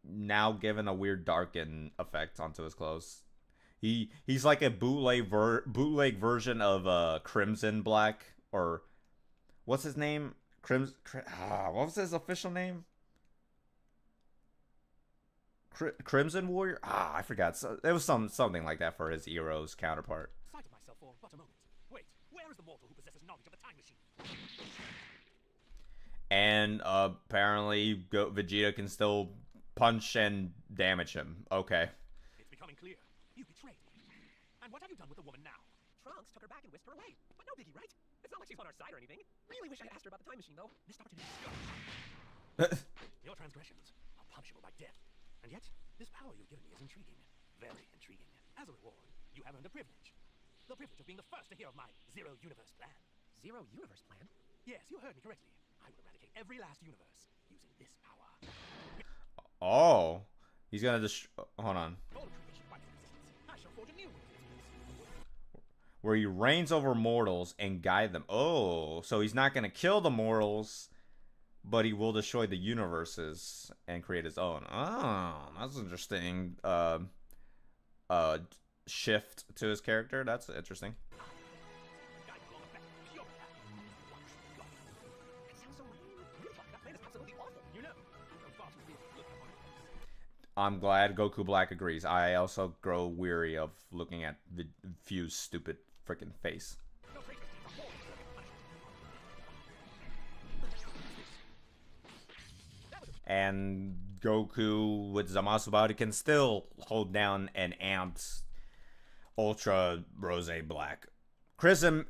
now given a weird darken effect onto his clothes. He's like a bootleg version of Crimson Black, or what's his name? What was his official name? Crimson Warrior? I forgot. So, it was something like that for his Heroes counterpart. Sighted myself for but a moment. Wait, where is the mortal who possesses knowledge of the time machine? And apparently Vegeta can still punch and damage him. Okay. It's becoming clear. You betrayed me. And what have you done with the woman now? Trunks took her back and whisked her away. But no biggie, right? It's not like she's on our side or anything. Really wish I had asked her about the time machine, though. Missed opportunity. Your transgressions are punishable by death. And yet, this power you've given me is intriguing. Very intriguing. As a reward, you have earned a privilege. The privilege of being the first to hear of my Zero Universe plan. Zero Universe plan? Yes, you heard me correctly. I will eradicate every last universe using this power. Oh. He's gonna hold on. All creation by existence. I shall forge a new existence. Where he reigns over mortals and guide them. Oh, so he's not gonna kill the mortals, but he will destroy the universes and create his own. Oh, that's interesting. Shift to his character. That's interesting. Guide along a path of pure power. Watch God. That sounds so lame. Really talking, that plan is absolutely awful. You know, I've grown far too weary to look upon it. I'm glad Goku Black agrees. I also grow weary of looking at the Fuse's stupid freaking face. No traitors keep our mortals punishment. And Goku with Zamasu body can still hold down an amped Ultra Rose Black. Crimson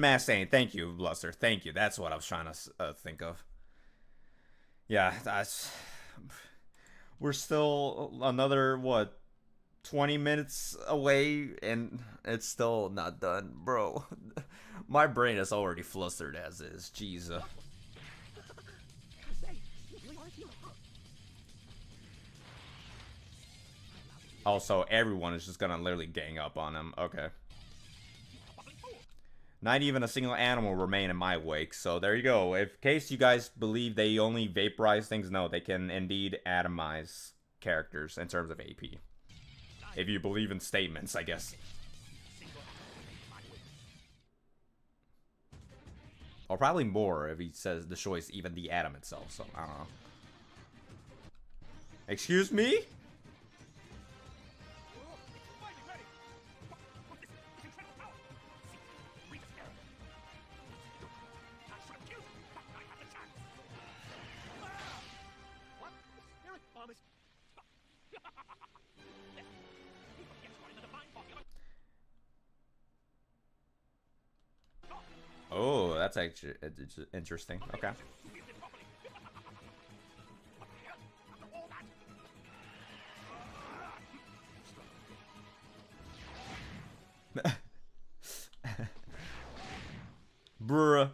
Mustang. Thank you, Luster. Thank you. That's what I was trying to think of. Yeah, that's... We're still another, what, 20 minutes away, and it's still not done. Bro, my brain is already flustered as is. Jeez. I gotta say, you really are a hero, huh? Also, everyone is just gonna literally gang up on him. Okay. Not even a single animal remain in my wake, so there you go. In case you guys believe they only vaporize things, no, they can indeed atomize characters in terms of AP. If you believe in statements, I guess. Or probably more if he says destroys even the atom itself, so I don't know. Excuse me? Oh, that's actually interesting. Okay. Bruh.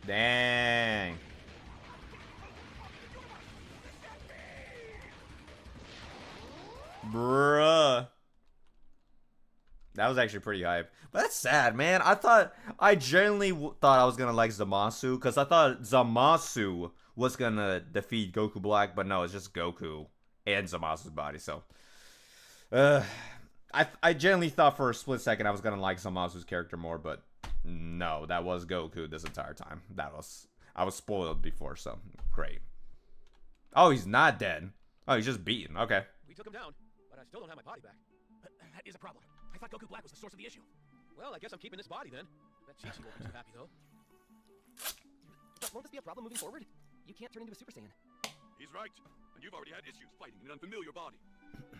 Dang. Bruh. That was actually pretty hype. But that's sad, man. I genuinely thought I was gonna like Zamasu, because I thought Zamasu was gonna defeat Goku Black, but no, it's just Goku and Zamasu's body, so. I genuinely thought for a split second I was gonna like Zamasu's character more, but no, that was Goku this entire time. I was spoiled before, so great. Oh, he's not dead. Oh, he's just beaten. Okay. We took him down, but I still don't have my body back. That is a problem. I thought Goku Black was the source of the issue. Well, I guess I'm keeping this body then. That Chi-Chi won't be too happy, though. But won't this be a problem moving forward? You can't turn into a Super Saiyan. He's right. And you've already had issues fighting in an unfamiliar body.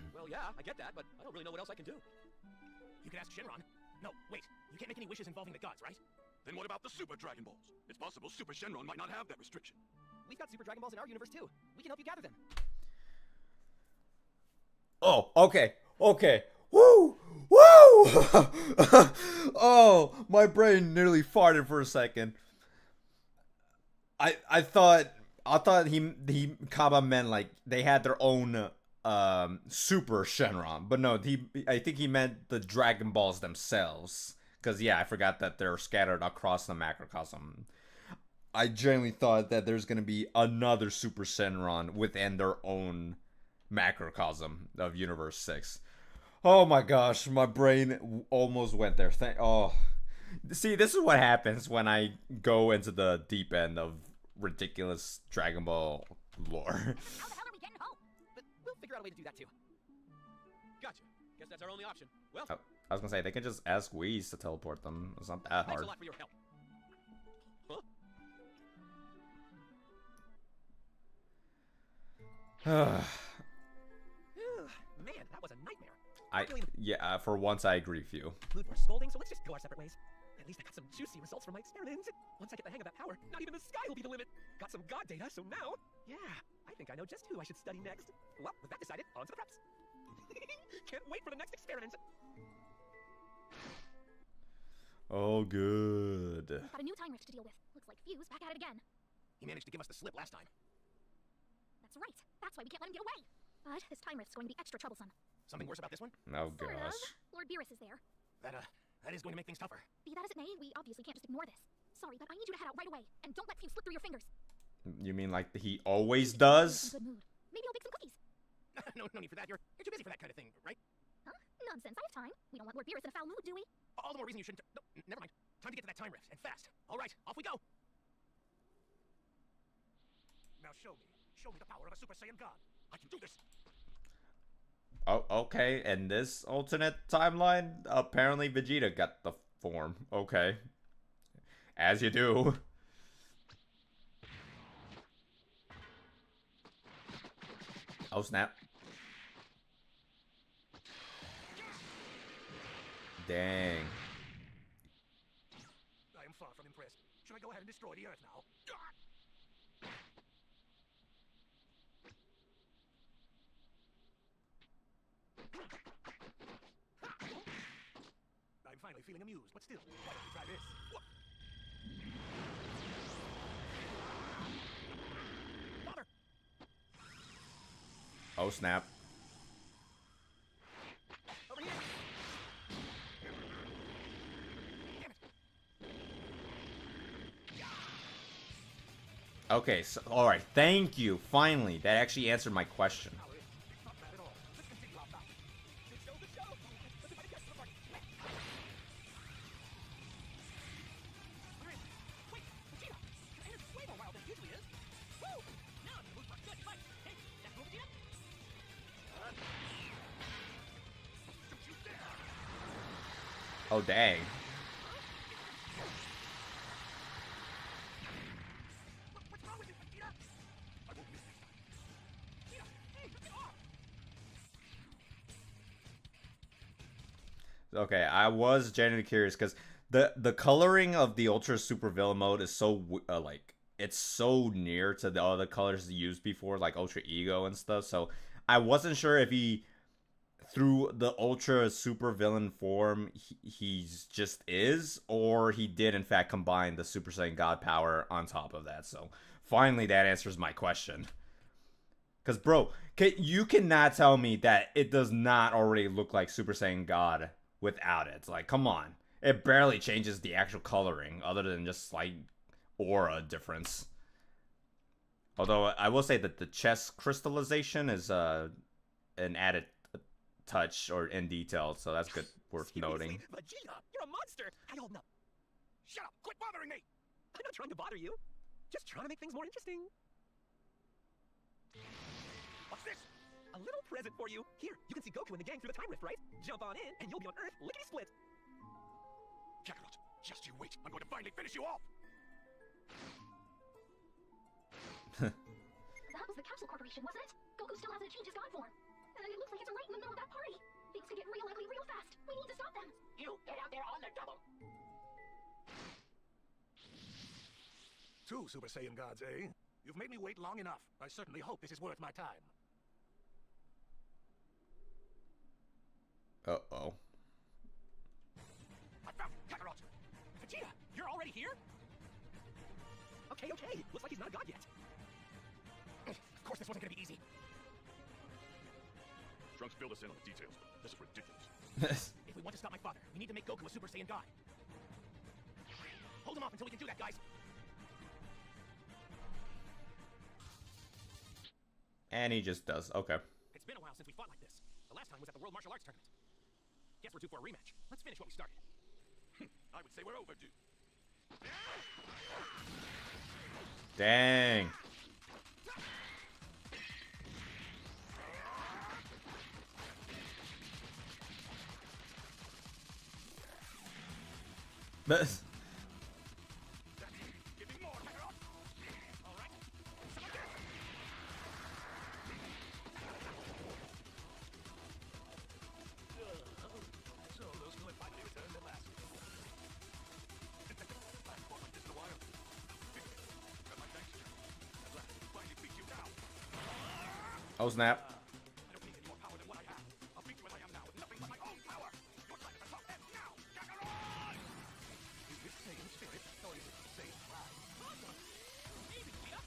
Well, yeah, I get that, but I don't really know what else I can do. You can ask Shenron. No, wait. You can't make any wishes involving the gods, right? Then what about the Super Dragon Balls? It's possible Super Shenron might not have that restriction. We've got Super Dragon Balls in our universe, too. We can help you gather them. Oh, okay. Okay. Woo! Woo! Oh, my brain nearly farted for a second. I thought he Kaba meant like they had their own super Shenron, but no, I think he meant the Dragon Balls themselves. Cause yeah, I forgot that they're scattered across the macrocosm. I genuinely thought that there's gonna be another Super Shenron within their own macrocosm of Universe 6. Oh my gosh, my brain almost went there. Oh, see, this is what happens when I go into the deep end of ridiculous Dragon Ball lore. How the hell are we getting home? But we'll figure out a way to do that too. Gotcha. Guess that's our only option. Well, I was gonna say, they can just ask Whis to teleport them. It's not that Thanks hard. a lot for your help. Huh? Man, that was a nightmare. Yeah, for once I agree with you. Mood for scolding, so let's just go our separate ways. At least I got some juicy results from my experiments. Once I get the hang of that power, not even the sky will be the limit. Got some god data, so now, yeah, I think I know just who I should study next. Well, with that decided, on to the preps. Can't wait for the next experiment. Oh, good. We've got a new time rift to deal with. Looks like Fuse back at it again. He managed to give us the slip last time. That's right. That's why we can't let him get away. But this time rift's going to be extra troublesome. Something worse about this one? Oh Sort of. gosh. Lord Beerus is there. That is going to make things tougher. Be that as it may, we obviously can't just ignore this. Sorry, but I need you to head out right away. And don't let Fuse slip through your fingers. You mean like he always does? In a good mood. Maybe I'll bake some cookies. No need for that. You're too busy for that kind of thing, right? Huh? Nonsense. I have time. We don't want Lord Beerus in a foul mood, do we? All the more reason you shouldn't. No, never mind. Time to get to that time rift, and fast. All right, off we go. now show me. Show me the power of a Super Saiyan God. I can do this. Oh, okay. In this alternate timeline, apparently Vegeta got the form. Okay. As you do. Oh, snap. Dang. I am far from impressed. Should I go ahead and destroy the Earth now? I'm finally feeling amused, but still, why don't we try this? Father! Oh, snap. Over here! Damn it! Okay, so, alright, thank you. Finally, that actually answered my question. Power is not bad at all. Let's continue our battle. Good show, good show! Let's invite a guest to the party. Wait, Vegeta! Your energy's way more wild than it usually is. Woo! Now you move for good fight. Hey, that cool, Vegeta? Don't you dare! Oh, dang. What's wrong with you, Vegeta? I won't miss this time. Vegeta, hey, get off! Okay, I was genuinely curious because the coloring of the Ultra Super Villain mode is so like it's so near to the other colors used before, like Ultra Ego and stuff. So I wasn't sure if he, through the Ultra Super Villain form, he's just is, or he did in fact combine the Super Saiyan God power on top of that. So finally, that answers my question. Because bro, you cannot tell me that it does not already look like Super Saiyan God without it. Like, come on. It barely changes the actual coloring other than just slight aura difference. Although I will say that the chest crystallization is an added touch or in detail, so that's good, worth noting. Vegeta, you're a monster! I hold up. Shut up! Quit bothering me! I'm not trying to bother you. Just trying to make things more interesting. What's this? A little present for you. Here, you can see Goku and the gang through the time rift, right? Jump on in, and you'll be on Earth lickety-split. Kakarot, just you wait. I'm going to finally finish you off. That was the Capsule Corporation, wasn't it? Goku still hasn't changed his god form. And it looks like it's right in the middle of that party. Things could get real ugly real fast. We need to stop them. You get out there on the double. Two Super Saiyan gods, eh? You've made me wait long enough. I certainly hope this is worth my time. Uh-oh. I found Vegeta, you're already here? Okay, okay. Looks like he's not a god yet. Of course this wasn't gonna be easy. Trunks filled us in on the details, but this is ridiculous. If we want to stop my father, we need to make Goku a Super Saiyan God. Hold him off until we can do that, guys. And he just does. Okay. It's been a while since we fought like this. The last time was at the World Martial Arts Tournament. Guess we're due for a rematch. Let's finish what we started. I would say we're overdue. Dang. This. Give me more, Kakarot! All right. Some of this. So those who had finally returned at last. I haven't fought like this in a while. Got my thanks. At last, finally beat you down. Oh snap. I don't need any more power than what I have. I'll beat you as I am now with nothing but my own power. Your time at the top ends now, Kakarot! Is this Saiyan spirit or is it Saiyan pride? Easy, Vegeta.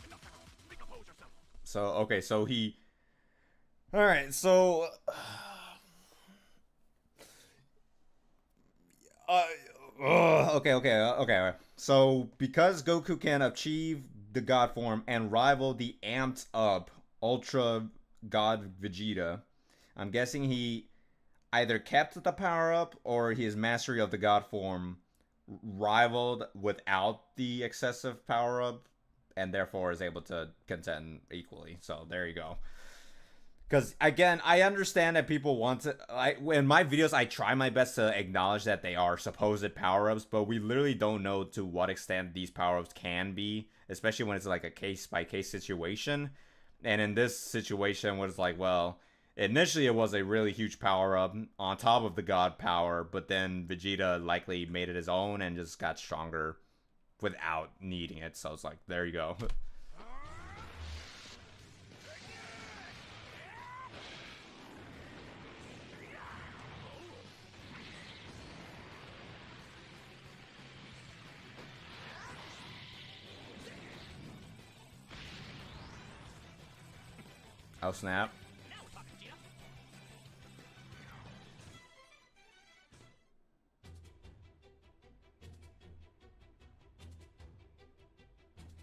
Enough, Kakarot. Recompose yourself. So okay, so he. All right, so. Okay. So because Goku can achieve the God form and rival the amped up Ultra God Vegeta, I'm guessing he either kept the power up or his mastery of the God form rivaled without the excessive power up, and therefore is able to contend equally. So there you go. Because, again, I understand that people want to... in my videos, I try my best to acknowledge that they are supposed power-ups, but we literally don't know to what extent these power-ups can be, especially when it's like a case-by-case situation. And in this situation, where it's like, well, initially it was a really huge power-up on top of the God power, but then Vegeta likely made it his own and just got stronger without needing it. So it's like, there you go. Oh snap. Now we're talking, Vegeta.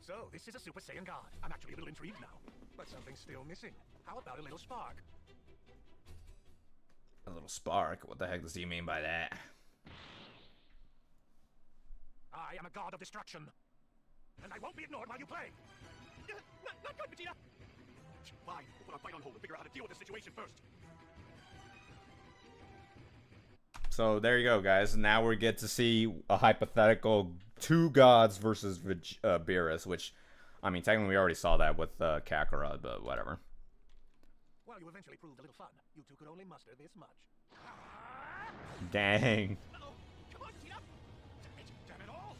So, this is a Super Saiyan God. I'm actually a little intrigued now. But something's still missing. How about a little spark? A little spark? What the heck does he mean by that? I am a god of destruction. And I won't be ignored while you play. Not good, Vegeta. Fine, we'll put our fight on hold and figure out how to deal with this situation first. So there you go, guys. Now we get to see a hypothetical two gods versus Beerus, which, I mean, technically we already saw that with Kakarot, but whatever. Well, you eventually proved a little fun. You two could only muster this much. Dang. Uh-oh. Come on, Vegeta. Damn it all!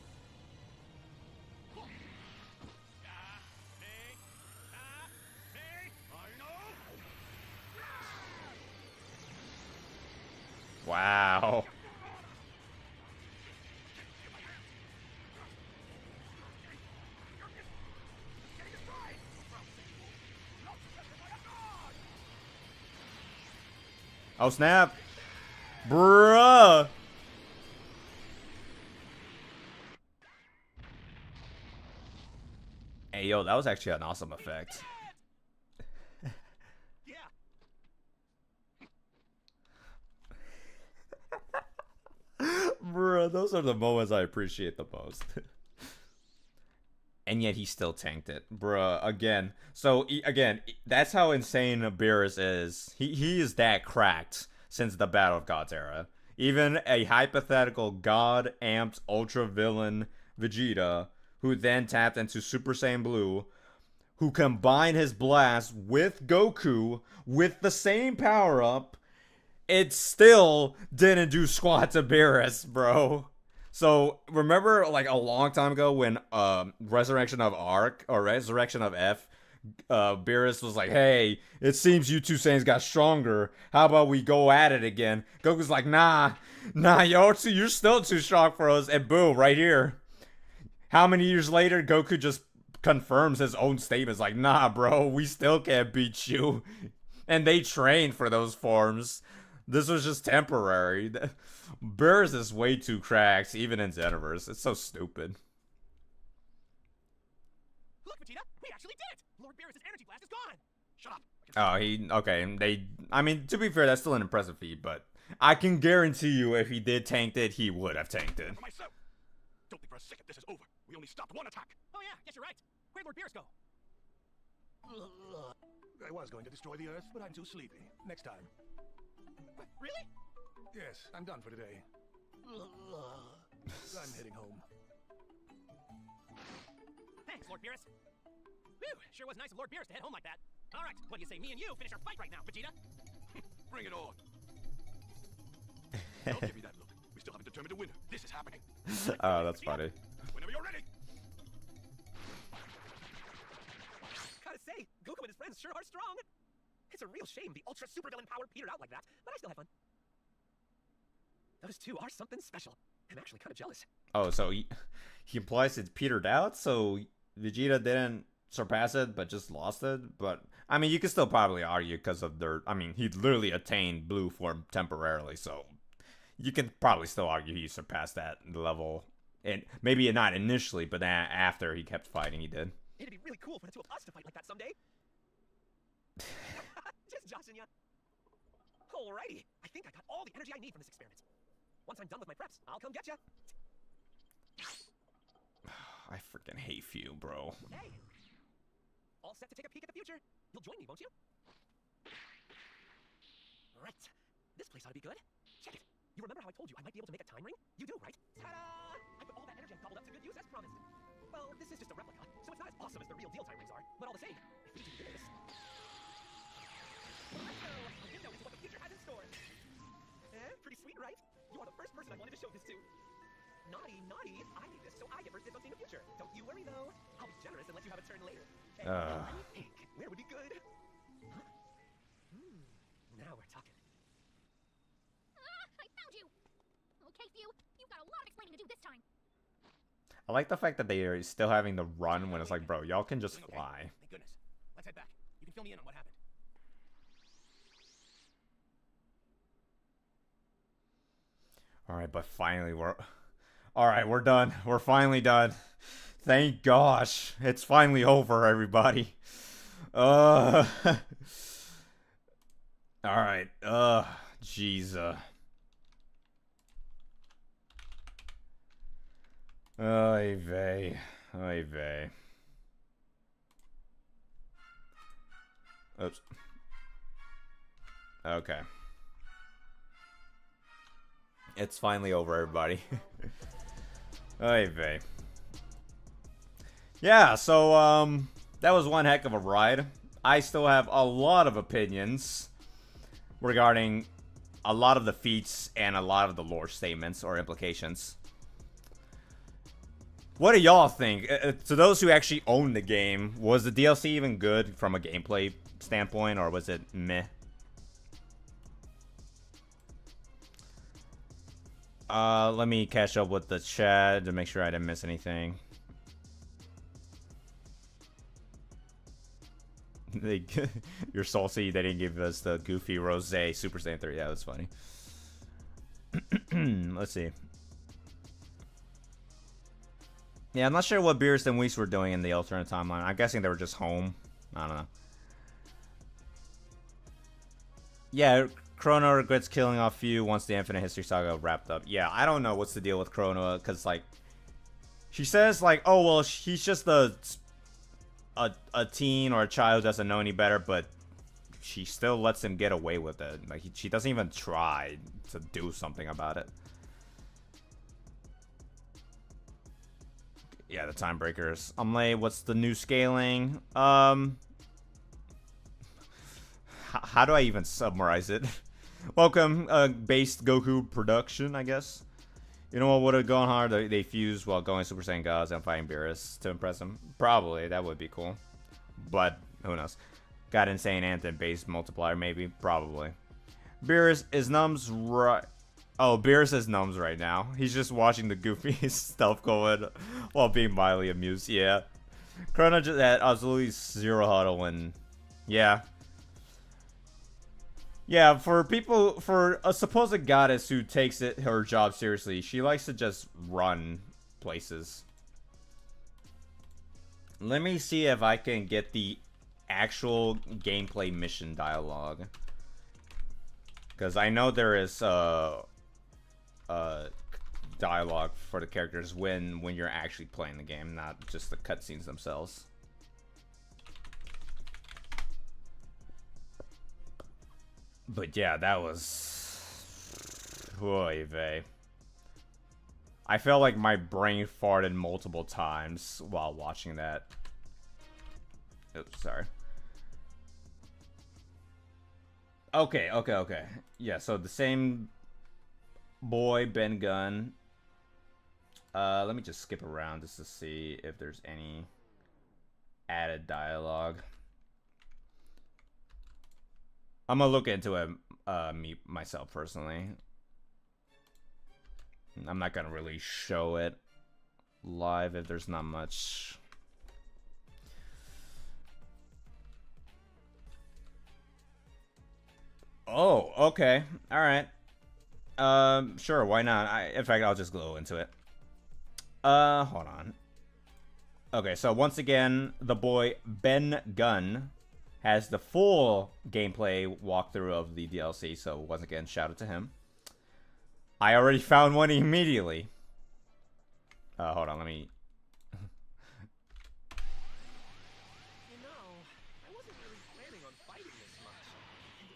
I know! Wow. Oh snap. Bruh. Hey yo, that was actually an awesome effect. Yeah. Bruh, those are the moments I appreciate the most. And yet he still tanked it. Bruh, again. So, again, that's how insane Beerus is. He is that cracked since the Battle of Gods era. Even a hypothetical god-amped ultra-villain Vegeta, who then tapped into Super Saiyan Blue, who combined his blast with Goku with the same power-up, it still didn't do squat to Beerus, bro. So, remember, like, a long time ago when Resurrection of Arc, or Resurrection of F, Beerus was like, hey, it seems you two Saiyans got stronger. How about we go at it again? Goku's like, nah, Nah, yo, you're still too strong for us. And boom, right here. How many years later, Goku just confirms his own statements like, nah, bro, we still can't beat you. And they trained for those forms. This was just temporary. Beerus is way too cracked, even in Xenoverse. It's so stupid. Look, Vegeta, we actually did it! Lord Beerus' energy blast is gone! Shut up. Okay, I mean, to be fair, that's still an impressive feat, but I can guarantee you if he did tank it, he would have tanked it. For myself. Don't think for a second this is over. We only stopped one attack. Oh yeah, guess you're right. Where'd Lord Beerus go? I was going to destroy the Earth, but I'm too sleepy. Next time. What, really? Yes, I'm done for today. I'm heading home. Thanks, Lord Beerus. Whew, sure was nice of Lord Beerus to head home like that. Alright, what do you say me and you finish our fight right now, Vegeta? Bring it on. Don't give me that look. We still haven't determined a winner. This is happening. Oh, that's funny. Whenever you're ready. Gotta say, Goku and his friends sure are strong. It's a real shame the ultra super villain power petered out like that, but I still had fun. Those two are something special. I'm actually kind of jealous. Oh, so he implies it petered out, so Vegeta didn't surpass it, but just lost it. But, I mean, you could still probably argue because of their... I mean, he literally attained blue form temporarily, so... You can probably still argue he surpassed that level. And maybe not initially, but after he kept fighting, he did. It'd be really cool for the two of us to fight like that someday. Just joshing ya. Alrighty, I think I got all the energy I need from this experiment. Once I'm done with my preps, I'll come get ya. I freaking hate you, bro. Hey, all set to take a peek at the future. You'll join me, won't you? Right, this place ought to be good. Check it. You remember how I told you I might be able to make a time ring? You do, right? Ta-da! I put all that energy I gobbled up to good use as promised. Well, this is just a replica, so it's not as awesome as the real deal time rings are. But all the same, if we do this... So, a window into what the future has in store. Pretty sweet, right? You are the first person I wanted to show this to. Naughty, naughty. I need this so I get first dibs on seeing the future. Don't you worry, though. I'll be generous and let you have a turn later. Hey, what do you think? Where would be good? Huh? Now we're talking. I found you! Okay, Few, you've got a lot of explaining to do this time. I like the fact that they are still having the run when it's like, bro, y'all can just fly. Thank goodness. Let's head back. You can fill me in on what happened. Alright, but finally Alright, we're done. We're finally done. Thank gosh. It's finally over, everybody. Alright. Jeez. Oy vey. Oy vey. Oops. Okay. It's finally over, everybody. Oy vey. Yeah, so, that was one heck of a ride. I still have a lot of opinions regarding a lot of the feats and a lot of the lore statements or implications. What do y'all think? To those who actually own the game, was the DLC even good from a gameplay standpoint, or was it meh? Let me catch up with the chat to make sure I didn't miss anything. You're salty they didn't give us the Goofy Rose Super Saiyan 3. Yeah, that's funny. Let's see. Yeah, I'm not sure what Beerus and Whis were doing in the alternate timeline. I'm guessing they were just home. I don't know. Yeah, Chrono regrets killing off Few once the Infinite History Saga wrapped up. Yeah, I don't know what's the deal with Chrono, because, like, she says, like, oh, well, he's just a teen or a child who doesn't know any better, but she still lets him get away with it. Like, she doesn't even try to do something about it. Yeah, the Time Breakers. What's the new scaling? How do I even summarize it? Welcome, based Goku production, I guess. You know what would have gone hard? They fused while going Super Saiyan Gods and fighting Beerus to impress him. Probably, that would be cool. But, who knows. Got Insane Anthem based multiplier, maybe. Probably. Beerus, is Numbs right? Oh, Beer says Numbs right now. He's just watching the goofy stuff going while being mildly amused. Yeah. Chrono just had absolutely zero huddle and yeah. Yeah, for people, for a supposed goddess who takes her job seriously, she likes to just run places. Let me see if I can get the actual gameplay mission dialogue. Because I know there is dialogue for the characters when you're actually playing the game, not just the cutscenes themselves. But yeah, that was... Oy vey. I felt like my brain farted multiple times while watching that. Oops, sorry. Okay. Yeah, so the same boy, Ben Gunn. Let me just skip around just to see if there's any added dialogue. I'm gonna look into it myself personally. I'm not gonna really show it live if there's not much. Oh, okay. Alright. Sure, why not? In fact, I'll just go into it. Hold on. Okay, so once again, the boy Ben Gunn has the full gameplay walkthrough of the DLC, so once again, shout out to him. I already found one immediately. Hold on, let me... You know, I wasn't really planning on fighting this much.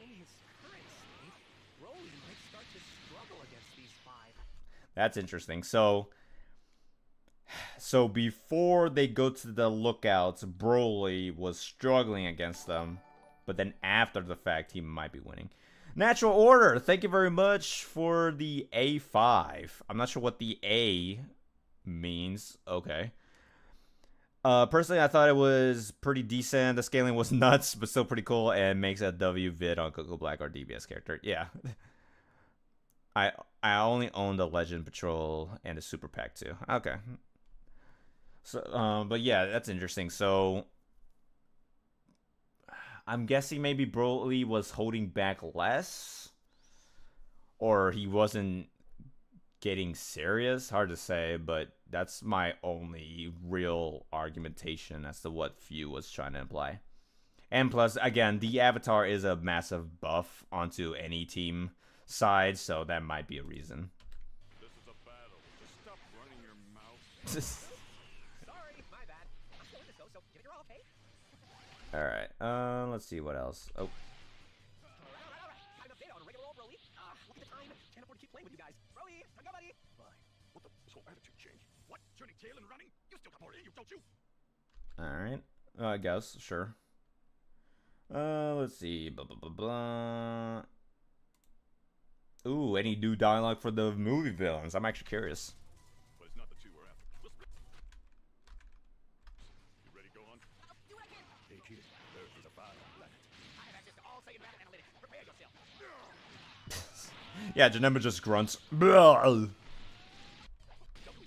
And in his current state, BROLY might start to struggle against these 5. That's interesting. So before they go to the lookouts, Broly was struggling against them. But then after the fact, he might be winning. Natural Order, thank you very much for the A5. I'm not sure what the A means. Okay. Personally, I thought it was pretty decent. The scaling was nuts, but still pretty cool. And makes a W vid on Goku Black, our DBS character. Yeah. I only own the Legend Patrol and the Super Pack too. Okay. So, but yeah, that's interesting. So, I'm guessing maybe Broly was holding back less, or he wasn't getting serious. Hard to say, but that's my only real argumentation as to what Few was trying to imply. And plus, again, the Avatar is a massive buff onto any team side, so that might be a reason. This is a battle. Just stop running your mouth. Sorry, my bad. I'm still in this though, so give it your all, okay? Alright, let's see what else. Oh. Alright. Time to update on regular old BROLY. Look at the time. Can't afford to keep playing with you guys. BROLY, time go, buddy. Fine. What the? This whole attitude change? What? Turning tail and running? You still got more in you, don't you? Alright. I guess, sure. Let's see. Blah, blah, blah, blah. Ooh, any new dialogue for the movie villains? I'm actually curious. But it's not the 2 we're after. You ready, Gohan? I'll do what I can. Hey, kid. Earth is a final planet. I have access to all Saiyan data analytics. Prepare yourself. Yeah, Janemba just grunts. Blah. Goku's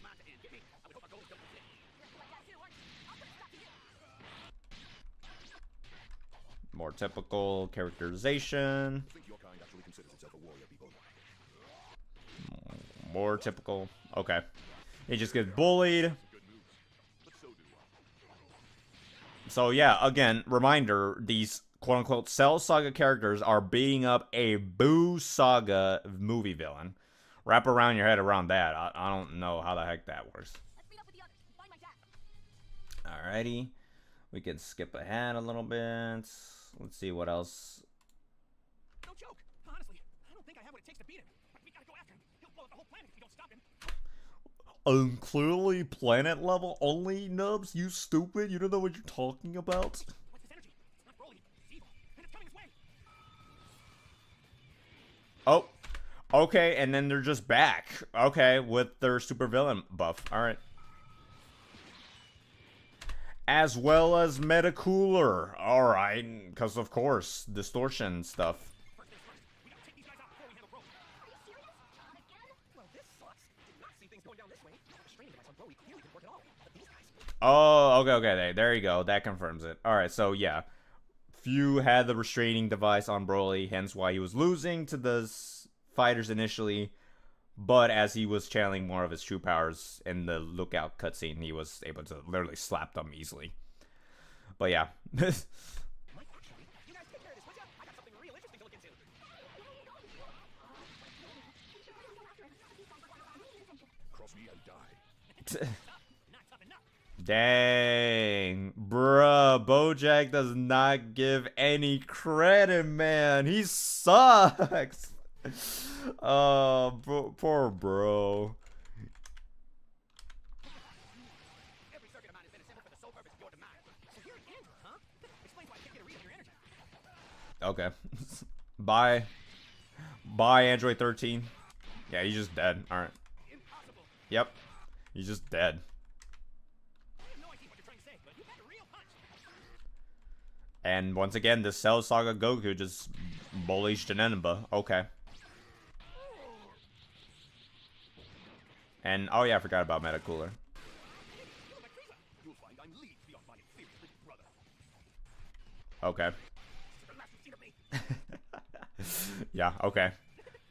mine to end. Get me. I would hope our goals don't conflict. You're like that too, aren't you? I'll put a stop to you. More typical characterization. I think your kind actually considers itself a warrior, people. More typical. Okay. He just gets bullied. Good moves. But so do I. So yeah, again, reminder, these quote-unquote Cell Saga characters are beating up a Boo Saga movie villain. Wrap around your head around that. I don't know how the heck that works. Let's meet up with the others. Find my dad. Alrighty. We can skip ahead a little bit. Let's see what else. No joke. Honestly, I don't think I have what it takes to beat him. But we gotta go after him. He'll blow up the whole planet if we don't stop him. Clearly planet level only, Nubs? You stupid? You don't know what you're talking about? What's this energy? It's not BROLY. It's evil. And it's coming his way. Oh. Okay, and then they're just back. Okay, with their supervillain buff. Alright. As well as Metacooler. Alright, because of course, distortion stuff. First things first. We gotta take these guys out before we handle BROLY. Are you serious? see things going down this way. The restraining device on BROLY clearly didn't work at all. But these guys. Oh, okay. There you go. That confirms it. All right, so yeah, Few had the restraining device on Broly, hence why he was losing to the fighters initially. But as he was channeling more of his true powers in the Lookout cutscene, he was able to literally slap them easily. But yeah. Mike, actually, you guys take care of this, would ya? I got something real interesting to look into. Cross me and die. Not tough enough. Dang. Bruh, Bojack does not give any credit, man. He sucks. Oh, poor bro. Every circuit of mine has been assembled for the sole purpose of your demise. So you're an android, huh? Explains why I can't get a read on your energy. Okay. Bye. Bye, Android 13. Yeah, he's just dead. Alright. Impossible. Yep. He's just dead. I have no idea what you're trying to say, but you had a real punch. And once again, the Cell Saga Goku just bullies Janemba. Okay. And, oh yeah, I forgot about Metacooler. You'll find I'm leagues beyond my inferior little brother. Okay. The last you've seen of me. Yeah, okay.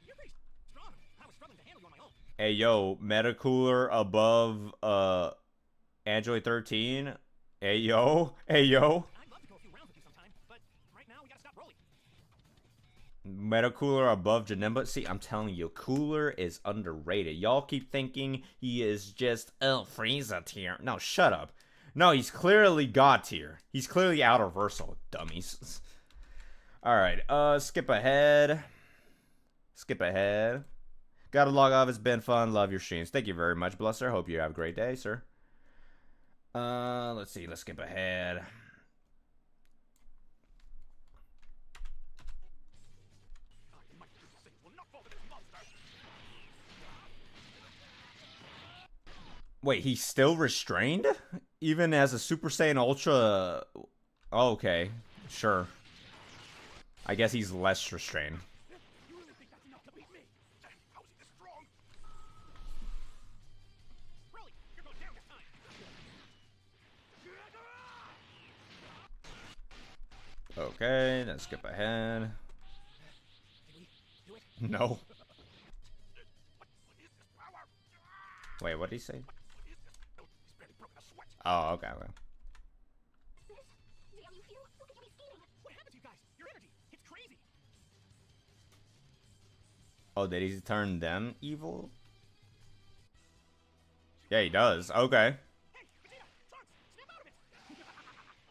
You're pretty strong. I was struggling to handle you on my own. Hey, yo, Metacooler above, Android 13. Hey, yo. Hey, yo. I'd love to go a few rounds with you sometime, but right now we gotta stop BROLY. Metacooler above Janemba. See, I'm telling you, Cooler is underrated. Y'all keep thinking he is just, Frieza tier. No, shut up. No, he's clearly God tier. He's clearly out of reversal, dummies. Alright, skip ahead. Skip ahead. Gotta log off. It's been fun. Love your streams. Thank you very much, Blesser. Hope you have a great day, sir. Let's see. Let's skip ahead. Wait, he's still restrained? Even as a Super Saiyan Ultra... Oh, okay, sure. I guess he's less restrained. You really think that's enough to beat me? How is he this strong? BROLY, you're going down this time. Okay, let's skip ahead. Did we do it? No. What is this power? Wait, what did he say? What is this? Oh, he's barely broken a sweat. Oh, okay, okay. Damn you, Few. Look at you be scheming. What happened to you guys? Your energy. It's crazy. Oh, did he turn them evil? Yeah, he does. Okay. Hey, Vegeta! Trunks! Snap out of it!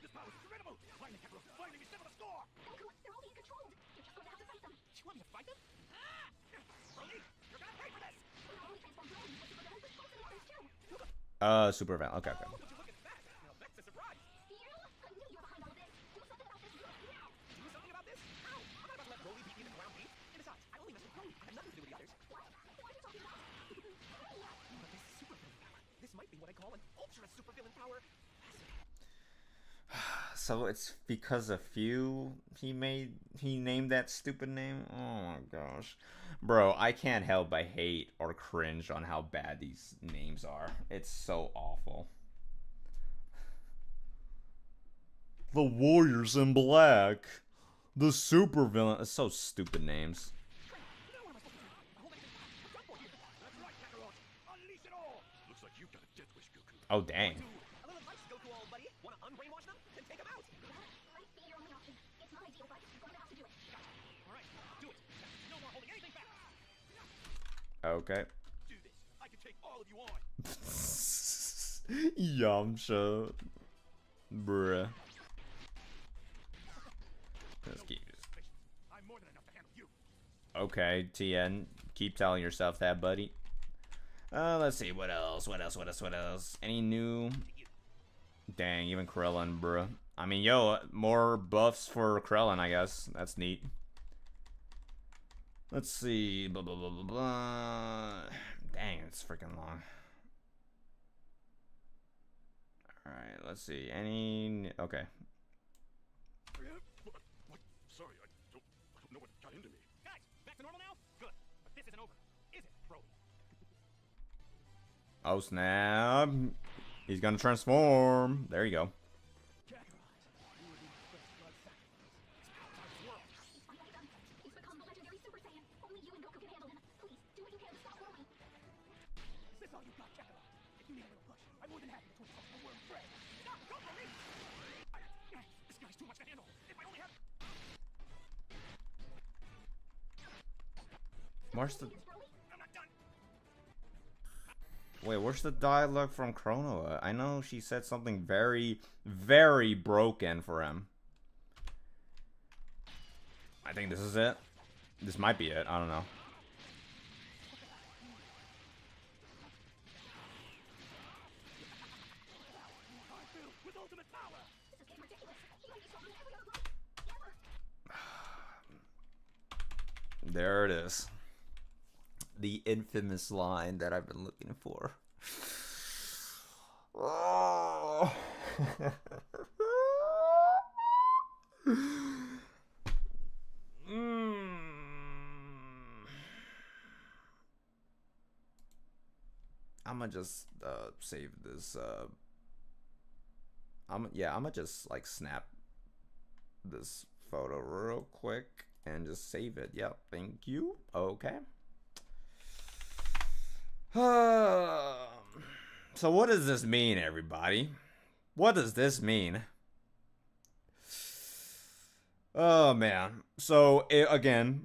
This power is incredible. Finally, Kakarot, finally, we settled the score. Goku, they're all being controlled. You're just going to have to fight them. You want me to fight them? Ah! BROLY, you're gonna pay for this! We're not only transformed Broly, but Super Villains with closer than others too. Super event. Okay, okay. Oh, would you look at that? Now that's a surprise. Few, I knew you were behind all of this. Do something about this now. Do something about this? How? I'm not about to let BROLY beat me to ground beat. And besides, I only mess with BROLY. I have nothing to do with the others. What? What are you talking about? But this super villain power. This might be what I call an ultra super villain power. So it's because of Few he named that stupid name? Oh my gosh. Bro, I can't help but hate or cringe on how bad these names are. It's so awful. The Warriors in Black. The super villain. It's so stupid names. That's right, Kakarot. Unleash it all. Looks like you've got a death wish, Goku. Oh, dang. A little advice, Goku, old buddy. Wanna unbrainwash them? Then take them out. Might be your only option. It's not ideal, but you're going to have to do it. All right, do it. No more holding anything back. Okay. Do this. I can take all of you on. Yamcha. Bruh. Let's keep this. I'm more than enough to handle you. Okay, TN. Keep telling yourself that, buddy. Let's see. What else? What else? Any new... Dang, even Krillin, bruh. I mean, yo, more buffs for Krillin, I guess. That's neat. Let's see. Blah, blah, blah, blah, blah. Dang, it's freaking long. Alright, let's see. Any... Okay. What? Sorry, I don't know what got into me. Guys, back to normal now? Good. But this isn't over. Is it, BROLY? Oh, snap. He's gonna transform. There you go. He's become the legendary Super Saiyan. Only you and Goku can handle him. Please, do what you can to stop Broly. Is this all you got, Kakarot? If you need a little push, I'm more than happy to twist off the worm thread. Stop! Don't let me! This guy's too much to handle. If I only had... Where's the... I'm not done! Wait, where's the dialogue from Chrono? I know she said something very, very broken for him. I think this is it. This might be it. I don't know. With ultimate power! This is getting ridiculous. He might be stronger than every other Broly. There it is. The infamous line that I've been looking for. Oh. I'm gonna just save this. I'm gonna just like snap this photo real quick and just save it. Yep, thank you. Okay. So what does this mean, everybody? What does this mean? Oh man. So again,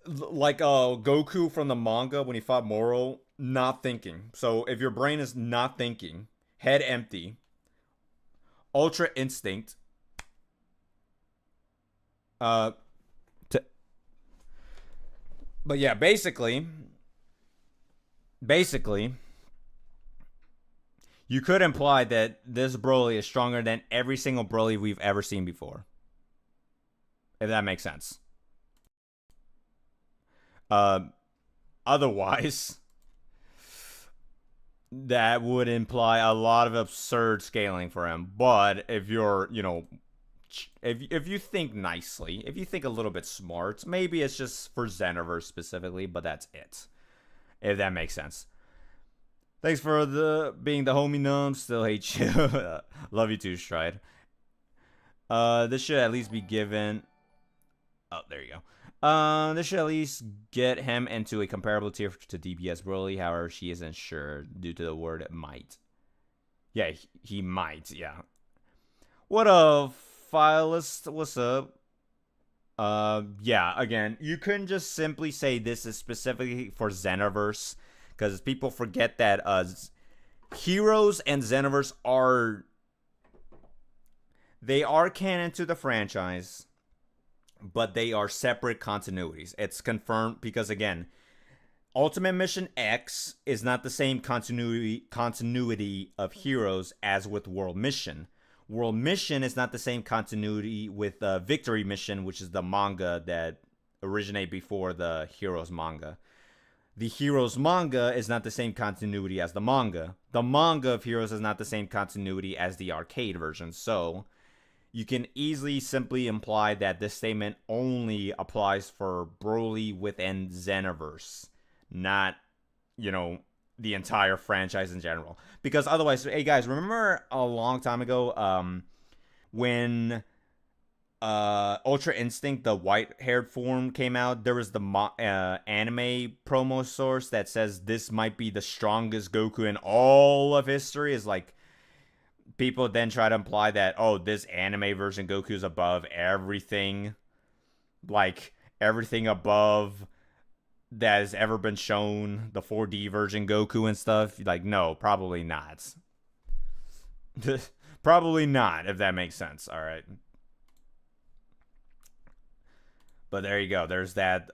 like Goku from the manga when he fought Moro, not thinking. So if your brain is not thinking, head empty, Ultra Instinct, but yeah, basically, you could imply that this Broly is stronger than every single Broly we've ever seen before. If that makes sense. Otherwise, that would imply a lot of absurd scaling for him. But if you're, you know, if you think nicely, if you think a little bit smart, maybe it's just for Xenoverse specifically, but that's it. If that makes sense. Thanks for being the homie Numbs. Still hate you. Love you too, Stride. This should at least be given. Oh, there you go. This should at least get him into a comparable tier to DPS Broly. However, she isn't sure due to the word might. Yeah, he might. Yeah. What up, Filist? What's up? Yeah. Again, you couldn't just simply say this is specifically for Xenoverse, because people forget that Heroes and Xenoverse are canon to the franchise, but they are separate continuities. It's confirmed because, again, Ultimate Mission X is not the same continuity of Heroes as with World Mission. World Mission is not the same continuity with Victory Mission, which is the manga that originated before the Heroes manga. The Heroes manga is not the same continuity as the manga. The manga of Heroes is not the same continuity as the arcade version. So you can easily simply imply that this statement only applies for Broly within Xenoverse, not, you know, the entire franchise in general. Because otherwise, hey guys, remember a long time ago when Ultra Instinct, the white-haired form, came out? There was the anime promo source that says this might be the strongest Goku in all of history. Is like, people then try to imply that, oh, this anime version Goku is above everything. Like, everything above that has ever been shown, the 4D version Goku and stuff. Like, no, probably not. Probably not, if that makes sense. All right. But there you go. There's that.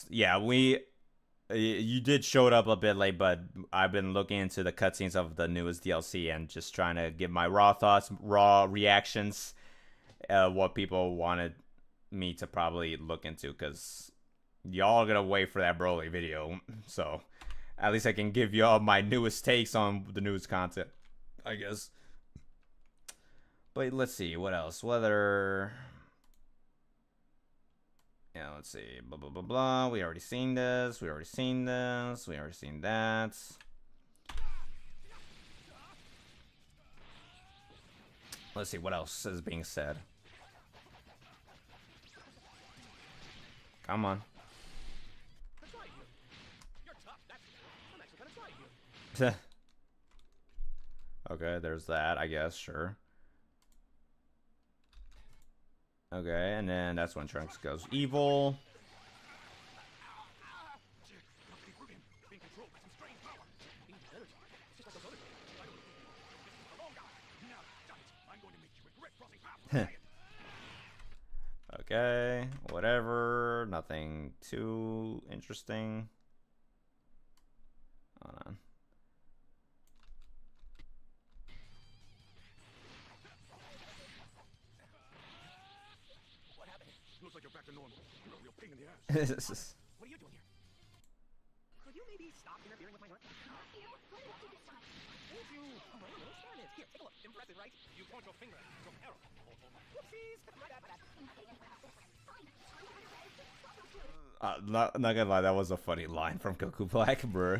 Yeah, you did show it up a bit late, but I've been looking into the cutscenes of the newest DLC and just trying to give my raw thoughts, raw reactions, what people wanted me to probably look into, because y'all are gonna wait for that Broly video. So at least I can give y'all my newest takes on the newest content, I guess. But let's see what else. Whether. Yeah, let's see. Blah, blah, blah, blah. We already seen this. We already seen this. We already seen that. Let's see what else is being said. Come on. I'm trying you. You're tough, that's I'm actually kind of trying you. Okay, there's that, I guess, sure. Okay, and then that's when Trunks goes evil. Being controlled by some strange power. Being energy. It's just like those other guys. I don't know. This is the wrong guy. Now, got it. I'm going to make you regret crossing paths. Say it. Okay, whatever. Nothing too interesting. Hold on. What happened? Looks like you're back to normal. You're a real pain in the ass. What are you doing here? Could you maybe stop interfering with my work? What did I do this time? Told you. Oh, my little experiment. Here, take a look. Impressive, right? You point your finger at your arrow. Whoopsies. My bad, my bad. Not gonna lie, that was a funny line from Goku Black, bro.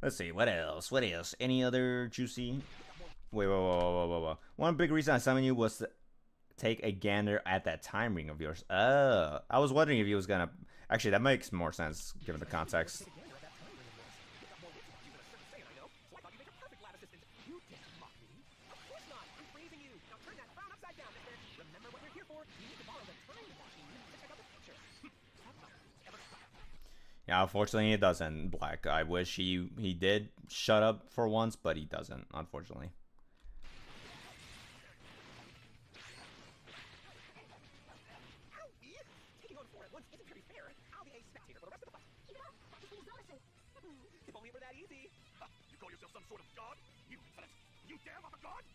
Let's see, what else? What else? Any other juicy? Wait. One big reason I summoned you was to take a gander at that time ring of yours. Oh, I was wondering if he was gonna. Actually, that makes more sense given the context. Take a gander at that time ring of yours. You got more wits about you than a certain Saiyan I know, so I thought you'd make a perfect lab assistant. You didn't mock me. Of course not. I'm praising you. Now turn that frown upside down, mister. Remember what we're here for. You need to borrow the time machine to check out the future. Yeah, unfortunately, it doesn't. Black. I wish he did shut up for once, but he doesn't. Unfortunately. Owie! Taking on four at once isn't very fair. I'll be a spectator for the rest of the fight. Keep it up. That just means notices. If only it were that easy. You call yourself some sort of god? You insolent! You dare mock a god?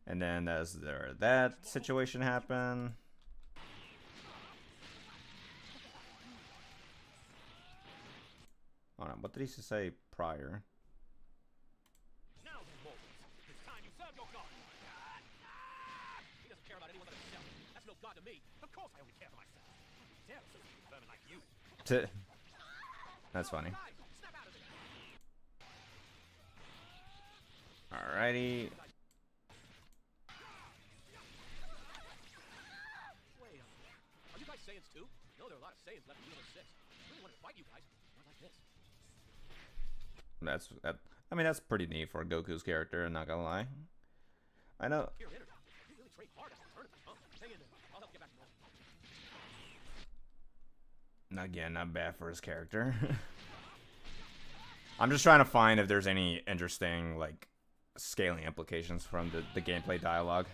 And then as that situation happened. Hold on, what did he say prior? Now then, mortals, it's time you serve your god. He doesn't care about anyone but himself. That's no god to me. Of course I only care for myself. Dare so determined like you. That's funny. Guys, snap out of it. Alrighty. Wait, are you guys Saiyans too? No, there are a lot of Saiyans left in Universe 6. I really wanted to fight you guys. Not like this. I mean, that's pretty neat for Goku's character, I'm not gonna lie. I know. Pure energy. You really trained hard after the tournament, huh? Hang in there. I'll help you get back to normal. Again, not bad for his character. I'm just trying to find if there's any interesting, like, scaling implications from the gameplay dialogue.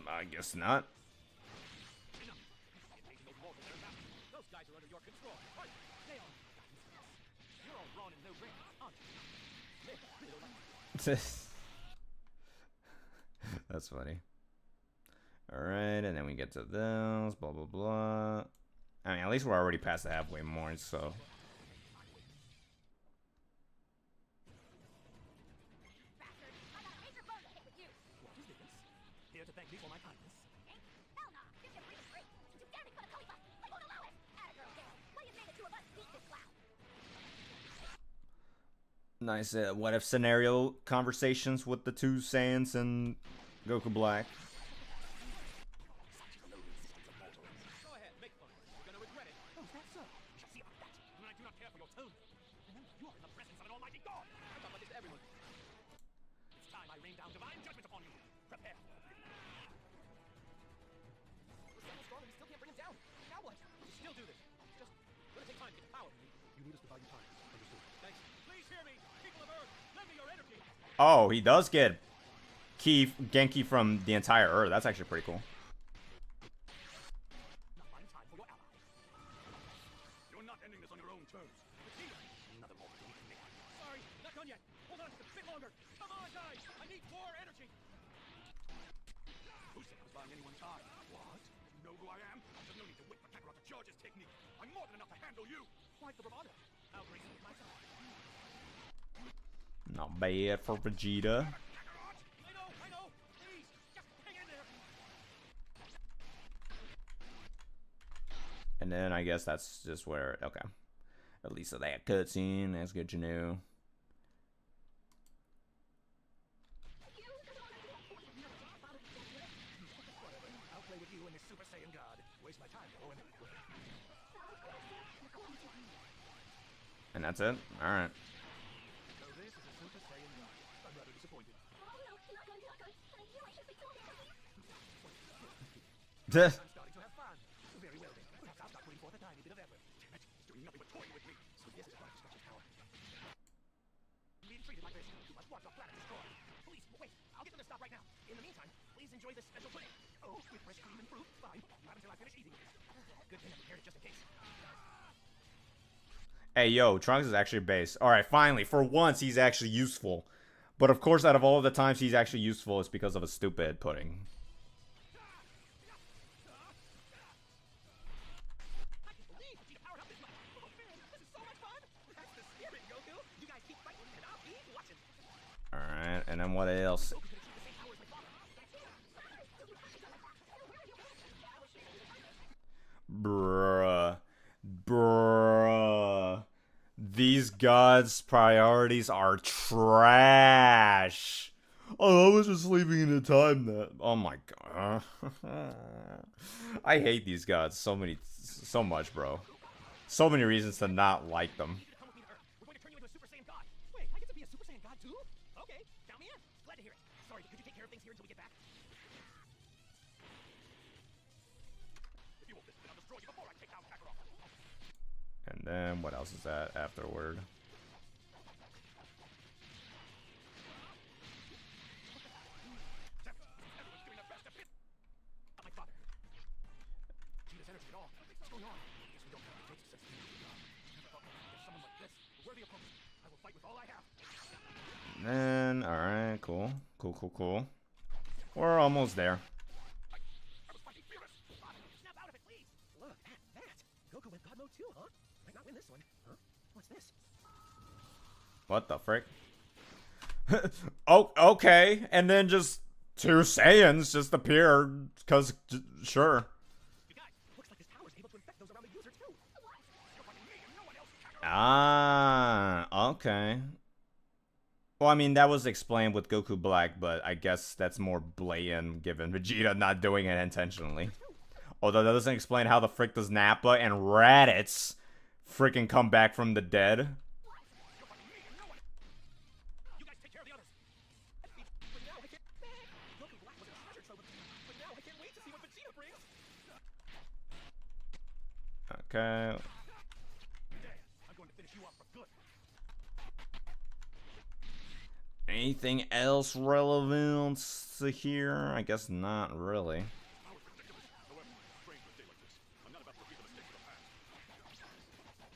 I guess not. Those guys are under your control. Right. They are. You're all drawn in no ring, aren't you? That's funny. Alright, and then we get to those, blah blah blah. I mean, at least we're already past the halfway mark, so. Bastard. I got a major bone to pick with you. What is this? Here to thank me for my kindness. Hell nah. Give him freedom break. Since you dare make fun of Khalifa, I won't allow it. Atta girl, Gale. What do you say the two of us beat this clown? Nice what if scenario conversations with the two Saiyans and Goku Black. Go ahead, make fun. You're gonna regret it. Oh, is that so? We shall see about that. And I do not care for your tone. Remember, you are in the presence of an almighty god. I talk about this to everyone. It's time I rain down divine judgment upon you. Prepare. We're so strong and we still can't bring him down. Now what? We can still do this. Just gonna take time to get the power. You need us to buy you time. Understood. Thanks. Please hear me, people of Earth. Lend me your energy. Oh, he does get Genki from the entire Earth. That's actually pretty cool. Now find time for your ally. You're not ending this on your own terms. Another moment we can make. Sorry, not done yet. Hold on just a bit longer. Come on, guys. I need more energy. Who said I was buying anyone time? What? You know who I am? There's no need to wait for Kakarot to charge his technique. I'm more than enough to handle you. Why the bravado? I'll grace it with myself. Not bad for Vegeta. I know. Please, just hang in there. And then I guess that's just where, okay. At least of that cutscene. That's good to know. I'll play with you and this Super Saiyan God. Waste my time, Owen. And that's it? Alright. So this is a Super Saiyan God. I'm rather disappointed. Oh no, not good, not good. I knew I should be told that. I'm starting to have fun. Very well then. Perhaps I'll start putting forth a tiny bit of effort. Damn it, he's doing nothing but toying with me. So this is why I start his power. Being treated like this, you must want the planet destroyed. Please, wait. I'll get them to stop right now. In the meantime, please enjoy this special pudding. Oh, with fresh cream and fruit. Fine. Not until I finish eating it. Good thing I prepared it just in case. Hey, yo, Trunks is actually base. Alright, finally. For once, he's actually useful. But of course, out of all of the times he's actually useful, it's because of a stupid pudding. I can't believe Vegeta powered up this much. Oh man, this is so much fun. That's the spirit, Goku. You guys keep fighting and I'll keep watching. Alright, and then what else? Goku could achieve the same power as my father. Bruh. Bruh. These gods' priorities are trash. Oh, I was just leaving in a time that. Oh my god. I hate these gods so much, bro. So many reasons to not like them. Come with me to Earth. We're going to turn you into a Super Saiyan God. Wait, I get to be a Super Saiyan God too? Okay, count me in. Glad to hear it. Sorry, but could you take care of things here until we get back? If you won't listen, then I'll destroy you before I take down Kakarot. And then what else is that afterward? Everyone's doing their best to pit. Not my father. Vegeta's energy at all. What's going on? Guess we don't have what it takes to set the God. Never thought I'd get someone like this. A worthy opponent. I will fight with all I have. And then, alright, cool. Cool. We're almost there. I was fighting fearless. Snap out of it, please. Look at that. Goku went God mode too, huh? Might not win this one. Huh? What's this? What the frick? Oh, okay. And then just two Saiyans just appear, cause sure. You guys, looks like this power is able to infect those around the user too. You're fighting me and no one else, Kakarot. Ah, okay. Well, I mean, that was explained with Goku Black, but I guess that's more blatant given Vegeta not doing it intentionally. Although that doesn't explain how the frick does Nappa and Raditz freaking come back from the dead. You're fighting me and no one. You guys take care of the others. But now I can't. Goku Black was a treasure trove, but now I can't wait to see what Vegeta brings. Okay. There. I'm going to finish you off for good. Anything else relevant to here? I guess not really. Power's ridiculous. However, strange with a day like this. I'm not about to repeat the mistakes of the past.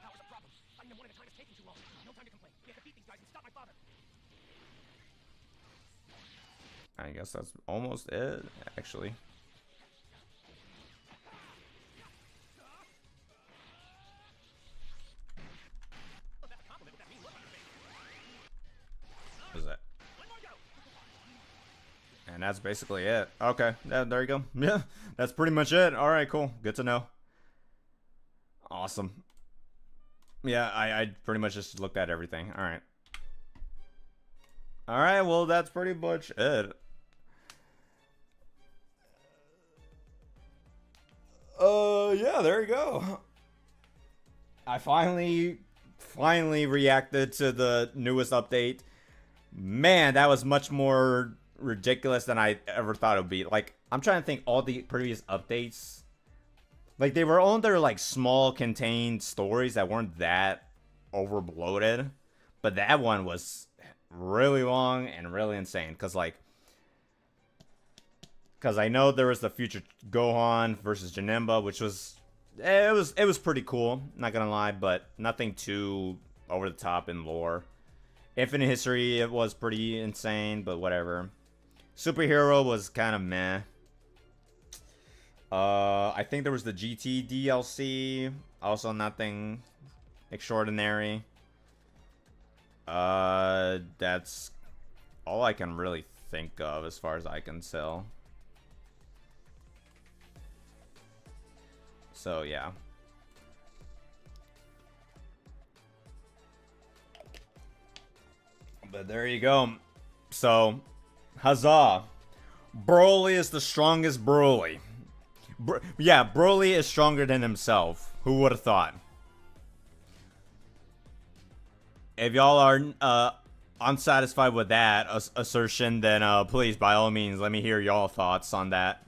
Power's a problem. Fighting them one at a time is taking too long. No time to complain. We have to beat these guys and stop my father. I guess that's almost it, actually. Oh, that's a compliment with that mean look on your face. What is that? One more go. And that's basically it. Okay, there you go. Yeah, that's pretty much it. Alright, cool. Good to know. Awesome. Yeah, I pretty much just looked at everything. Alright. Alright, well, that's pretty much it. Yeah, there you go. I finally reacted to the newest update. Man, that was much more ridiculous than I ever thought it would be. Like, I'm trying to think all the previous updates. Like, they were on their, like, small, contained stories that weren't that overbloated. But that one was really long and really insane. Because I know there was the future Gohan versus Janemba, which was... It was pretty cool, not gonna lie, but nothing too over the top in lore. Infinite History, it was pretty insane, but whatever. Superhero was kind of meh. I think there was the GT DLC, also nothing extraordinary. That's all I can really think of as far as I can tell. So yeah. But there you go. So, huzzah. Broly is the strongest Broly. Yeah, Broly is stronger than himself. Who would have thought? If y'all are unsatisfied with that assertion, then please, by all means, let me hear y'all thoughts on that.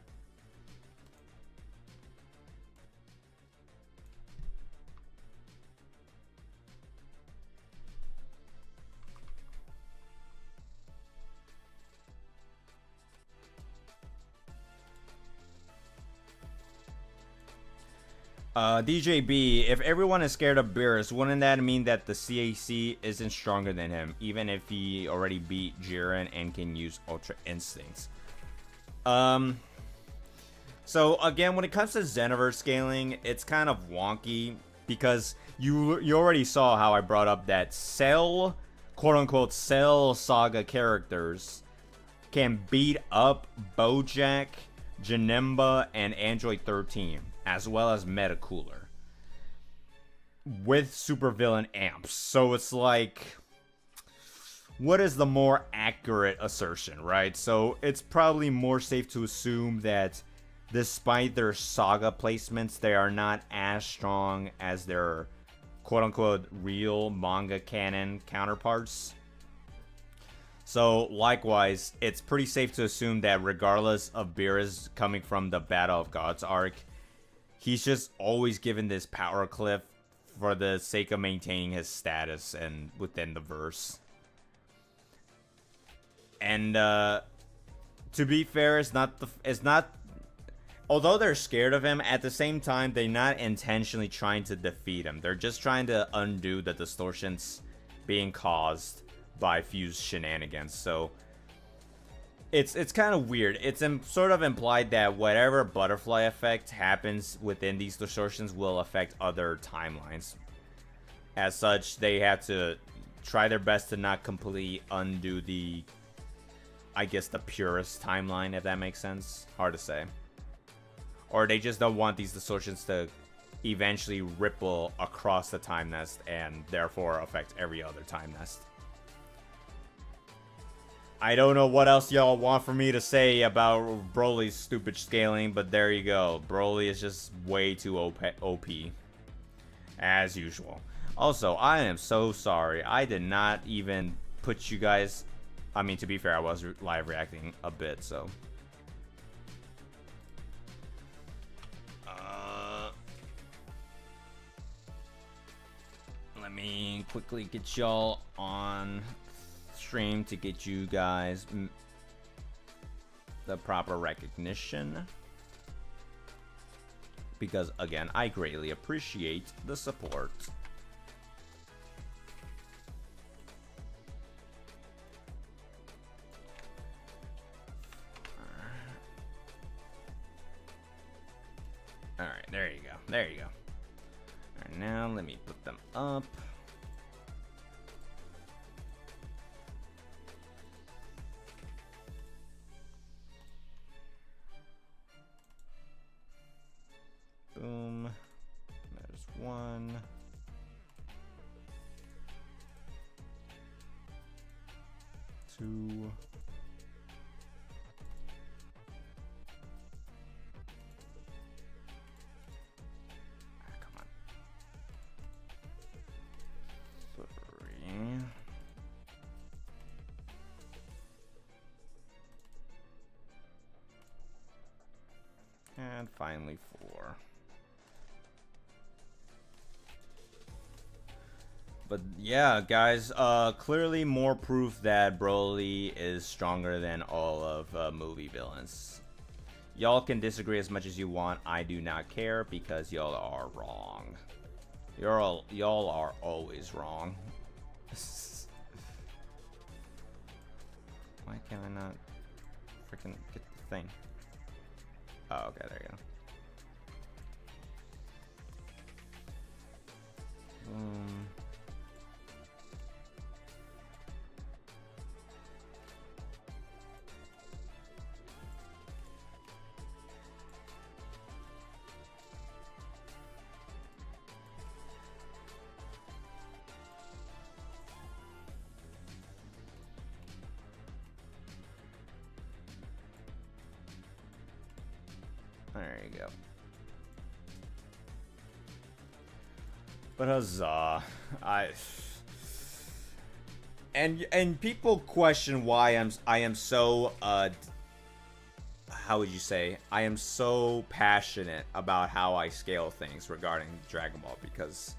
DJB, if everyone is scared of Beerus, wouldn't that mean that the CAC isn't stronger than him, even if he already beat Jiren and can use Ultra Instincts? So again, when it comes to Xenoverse scaling, it's kind of wonky because you already saw how I brought up that Cell, quote-unquote, Cell Saga characters can beat up Bojack, Janemba, and Android 13. As well as Metacooler with supervillain amps. So it's like, what is the more accurate assertion, right? So it's probably more safe to assume that despite their saga placements, they are not as strong as their quote-unquote real manga canon counterparts. So likewise, it's pretty safe to assume that regardless of Beerus coming from the Battle of Gods arc, he's just always given this power cliff for the sake of maintaining his status and within the verse. And to be fair, it's not. Although they're scared of him, at the same time they're not intentionally trying to defeat him. They're just trying to undo the distortions being caused by Fuse shenanigans. So it's kind of weird. It's sort of implied that whatever butterfly effect happens within these distortions will affect other timelines. As such, they have to try their best to not completely undo the, I guess, the purest timeline, if that makes sense. Hard to say. Or they just don't want these distortions to eventually ripple across the time nest and therefore affect every other time nest. I don't know what else y'all want for me to say about Broly's stupid scaling, but there you go. Broly is just way too OP. As usual. Also, I am so sorry. I did not even put you guys... I mean, to be fair, I was live reacting a bit, so... Let me quickly get y'all on stream to get you guys the proper recognition, because again, I greatly appreciate the support. Alright, there you go. There you go. Alright, now let me put them up. Boom. There's one. Two. Come on. Three. And finally 4. But yeah, guys, clearly more proof that Broly is stronger than all of movie villains. Y'all can disagree as much as you want. I do not care because y'all are wrong. Y'all are always wrong. Why can I not freaking get the thing? Oh, okay, there you go. There you go. But huzzah. And people question why I am so how would you say? I am so passionate about how I scale things regarding Dragon Ball, because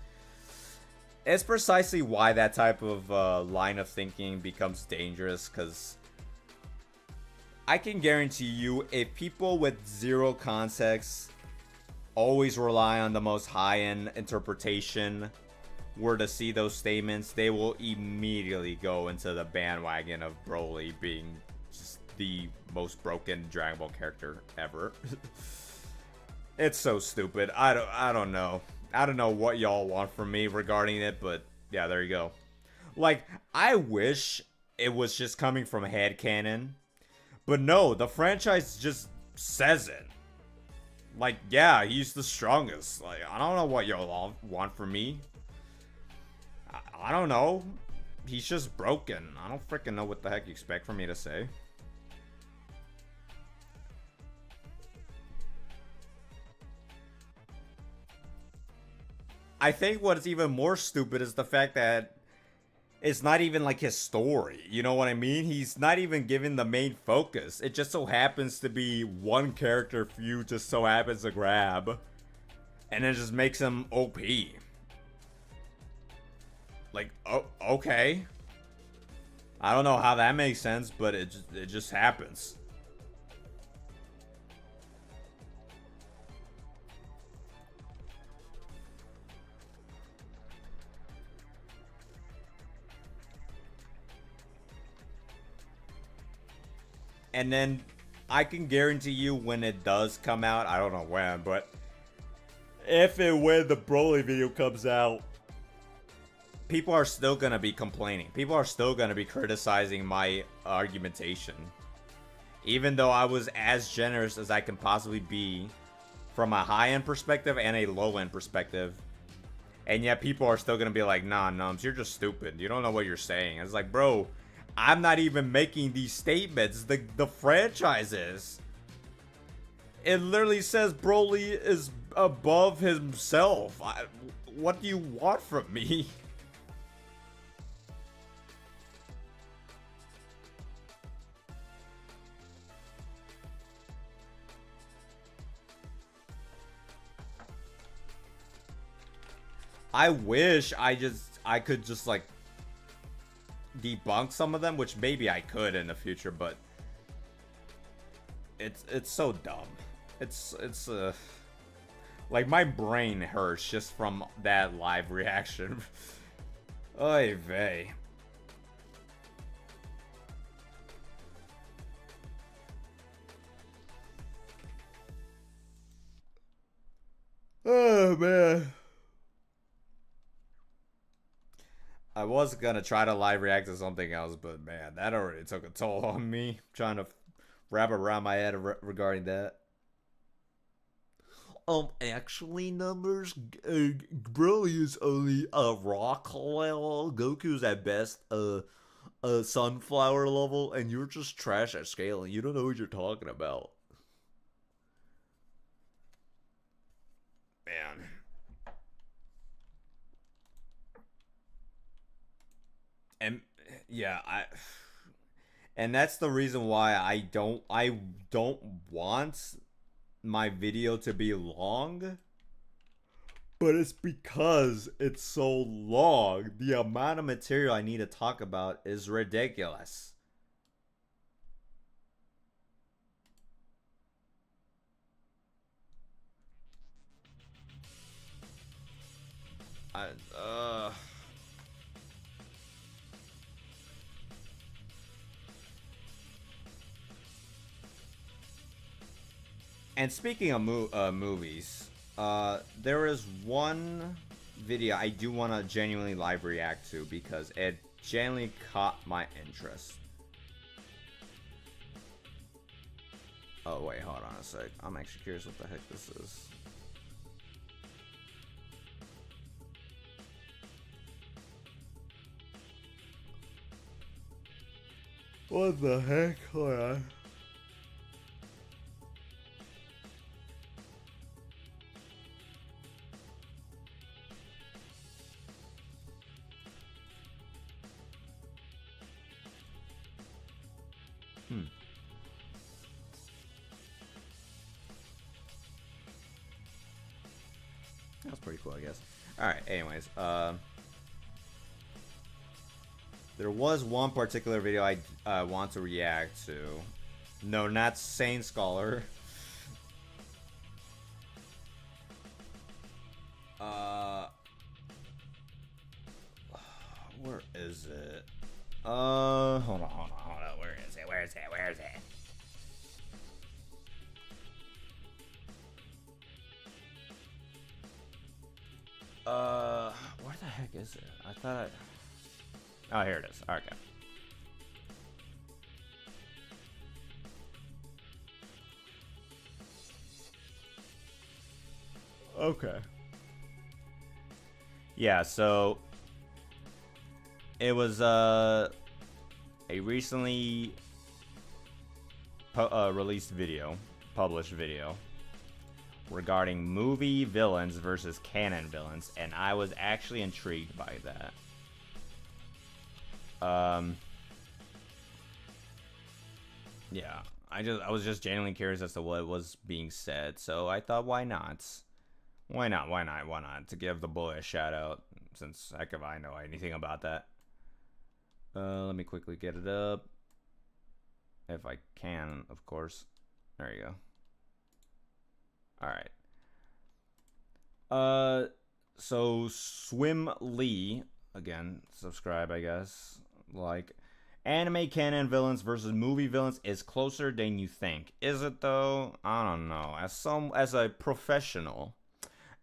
it's precisely why that type of line of thinking becomes dangerous, because I can guarantee you, if people with zero context always rely on the most high-end interpretation were to see those statements, they will immediately go into the bandwagon of Broly being just the most broken Dragon Ball character ever. It's so stupid. I don't know. I don't know what y'all want from me regarding it, but yeah, there you go. Like, I wish it was just coming from headcanon, but no, the franchise just says it. Like, yeah, he's the strongest. Like, I don't know what y'all want from me. I don't know. He's just broken. I don't freaking know what the heck you expect from me to say. I think what's even more stupid is the fact that it's not even like his story. You know what I mean? He's not even given the main focus. It just so happens to be one character few just so happens to grab. And it just makes him OP. Like, oh, okay. I don't know how that makes sense, but it just happens. And then I can guarantee you when it does come out, I don't know when, but if and when the Broly video comes out, people are still going to be complaining. People are still going to be criticizing my argumentation. Even though I was as generous as I can possibly be from a high-end perspective and a low-end perspective. And yet people are still going to be like, nah, Numbs, you're just stupid. You don't know what you're saying. It's like, bro, I'm not even making these statements. The franchise is. It literally says Broly is above himself. What do you want from me? I wish I could just like debunk some of them, which maybe I could in the future, but it's so dumb. It's like my brain hurts just from that live reaction. Oy vey. Oh man. I was gonna try to live react to something else, but man, that already took a toll on me. Trying to wrap around my head regarding that. Actually, Numbers, Broly is only a rock level. Goku's at best a sunflower level, and you're just trash at scaling. You don't know what you're talking about. Man. And yeah, and that's the reason why I don't want my video to be long, but it's because it's so long. The amount of material I need to talk about is ridiculous. And speaking of movies, there is one video I do want to genuinely live react to because it genuinely caught my interest. Oh wait, hold on a sec. I'm actually curious what the heck this is. What the heck? Hold on. That was pretty cool, I guess. Alright, anyways. There was one particular video I want to react to. No, not Sane Scholar. Where is it? Hold on. Where is it? Where is it? Where the heck is it? I thought Oh, here it is. Okay. Okay. Yeah, so it was a recently released video, published video regarding movie villains versus canon villains, and I was actually intrigued by that. Yeah, I was just genuinely curious as to what was being said, so I thought, why not? Why not? To give the boy a shout out, since heck if I know anything about that. Let me quickly get it up. If I can, of course. There you go. Alright. So Swim Lee, again, subscribe, I guess. Like, anime canon villains versus movie villains is closer than you think. Is it though? I don't know. As a professional,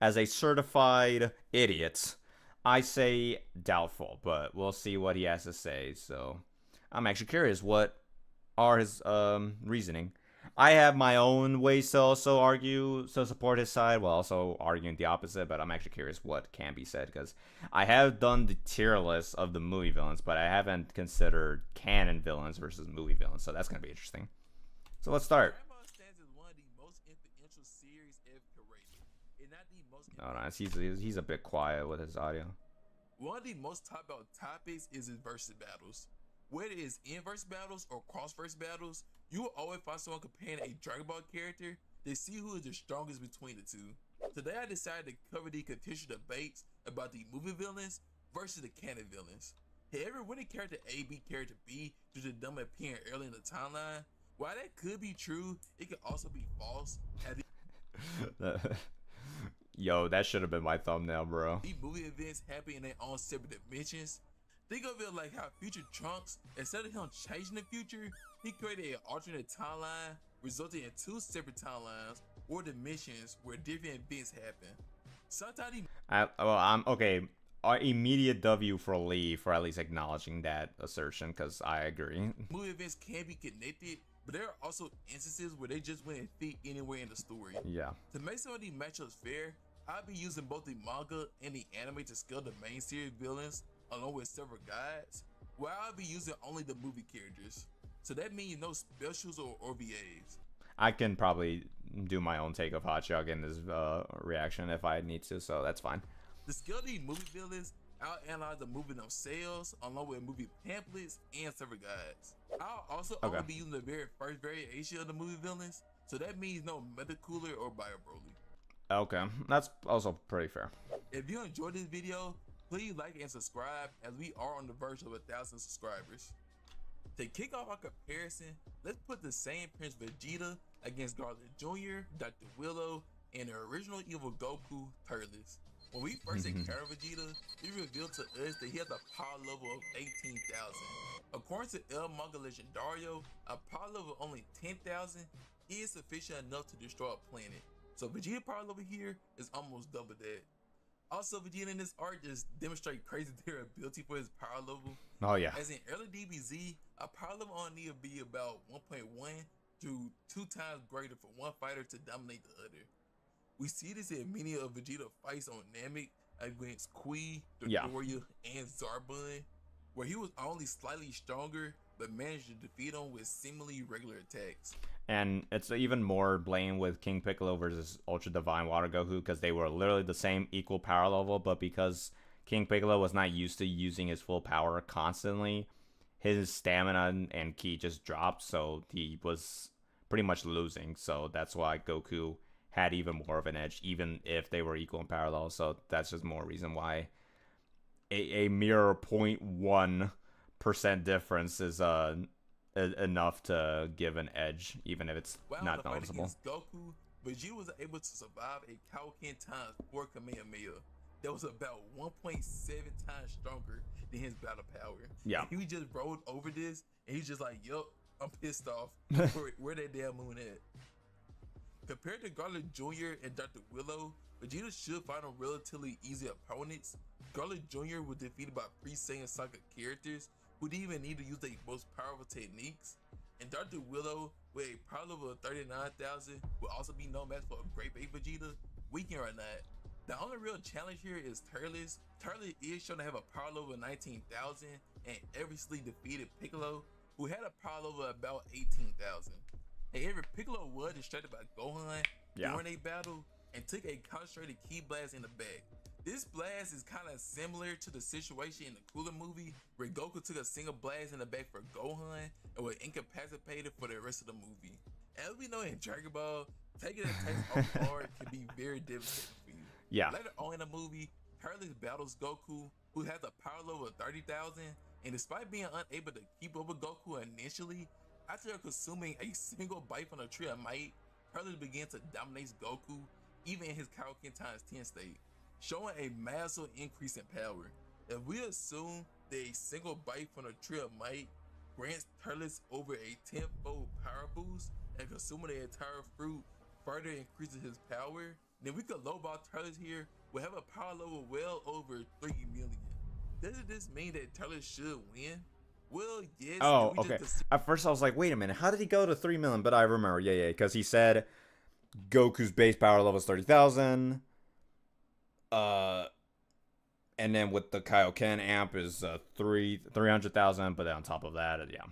as a certified idiot, I say doubtful, but we'll see what he has to say. So I'm actually curious, what are his reasoning? I have my own ways to also argue, to support his side, while also arguing the opposite, but I'm actually curious what can be said, because I have done the tier list of the movie villains, but I haven't considered canon villains versus movie villains, so that's going to be interesting. So let's start. Oh, no, he's a bit quiet with his audio. One of the most talked about topics is his versus battles. Whether it's inverse battles or cross-verse battles, you will always find someone comparing a Dragon Ball character to see who is the strongest between the two. Today I decided to cover the contentious debates about the movie villains versus the canon villains. However, when the character A beat character B due to them appearing early in the timeline, while that could be true, it could also be false. Yo, that should have been my thumbnail, bro. These movie events happen in their own separate dimensions. Think of it like how future Trunks, instead of him changing the future, he created an alternate timeline, resulting in two separate timelines or dimensions where different events happen. Sometimes I'm okay. Our immediate W for Lee for at least acknowledging that assertion, because I agree. Movie events can be connected, but there are also instances where they just wouldn't fit anywhere in the story. Yeah. To make some of these matchups fair, I'll be using both the manga and the anime to scale the main series villains, along with several guides, while I'll be using only the movie characters. So that means no specials or OVAs. I can probably do my own take of Hotchog in this reaction if I need to, so that's fine. To scale these movie villains, I'll analyze the movie themselves, along with movie pamphlets and several guides. I'll also only be using the very first variation of the movie villains, so that means no Metacooler or BROLY. Okay, that's also pretty fair. If you enjoyed this video, please like and subscribe, as we are on the verge of 1,000 subscribers. To kick off our comparison, let's put the same Prince Vegeta against Garlic Jr., Dr. Willow, and the original evil Goku, Turles. When we first encountered Vegeta, he revealed to us that he has a power level of 18,000. According to El Manga Legendario, a power level of only 10,000 is sufficient enough to destroy a planet. So Vegeta power level here is almost double that. Also, Vegeta in this art just demonstrate crazy durability for his power level. Oh yeah. As in early DBZ, a power level only need to be about 1.1 to 2 times greater for one fighter to dominate the other. We see this in many of Vegeta fights on Namek against Kui, Dodoria, and Zarbon, where he was only slightly stronger but managed to defeat him with seemingly regular attacks. And it's even more blatant with King Piccolo versus Ultra Divine Water Goku, because they were literally the same equal power level, but because King Piccolo was not used to using his full power constantly, his stamina and ki just dropped, so he was pretty much losing. So that's why Goku had even more of an edge, even if they were equal and parallel. So that's just more reason why a mere 0.1% difference is enough to give an edge, even if it's While in not the fight noticeable. against Goku, Vegeta was able to survive a Kaioken times 4 Kamehameha that was about 1.7 times stronger than his battle power. Yeah. And he just rolled over this, and he's just like, yup, I'm pissed off. Where that damn moon at? Compared to Garlic Jr. and Dr. Willow, Vegeta should find them relatively easy opponents. Garlic Jr. was defeated by pre-Saiyan Saga characters who didn't even need to use their most powerful techniques. And Dr. Willow, with a power level of 39,000, will also be no match for a Great Ape Vegeta, weaken or not. The only real challenge here is Turles. Turles is shown to have a power level of 19,000 and effortlessly defeated Piccolo, who had a power level of about 18,000. However, Piccolo was distracted by Gohan during a battle and took a concentrated ki blast in the back. This blast is kind of similar to the situation in the Cooler movie where Goku took a single blast in the back for Gohan and was incapacitated for the rest of the movie. As we know in Dragon Ball, taking attacks off guard can be very devastating for you. Yeah. Later on in the movie, Turles battles Goku, who has a power level of 30,000, and despite being unable to keep up with Goku initially, after consuming a single bite from the Tree of Might, Turles begins to dominate Goku, even in his Kaioken times 10 state, showing a massive increase in power. If we assume that a single bite from the Tree of Might grants Turles over a 10-fold power boost, and consuming the entire fruit further increases his power, then we could lowball Turles here will have a power level well over 3 million. Doesn't this mean that Turles should win? Well, yes. Oh, okay. At first I was like, wait a minute, how did he go to 3 million? But I remember, yeah, because he said Goku's base power level is 30,000. And then with the Kaioken amp is 300,000, but then on top of that, yeah.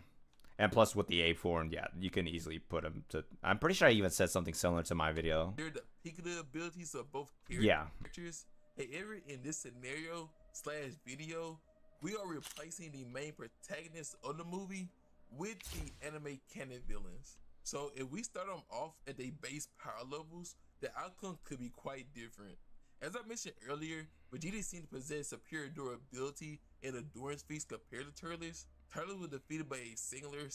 And plus with the ape form, yeah, you can easily put him to. I'm pretty sure I even said something similar to my video. They're the peak of the abilities of both Yeah. characters. However, in this scenario / video, we are replacing the main protagonist of the movie with the anime canon villains. So if we start them off at their base power levels, the outcome could be quite different. As I mentioned earlier, Vegeta seemed to possess superior durability and endurance feats compared to Turles. Turles was defeated by a similar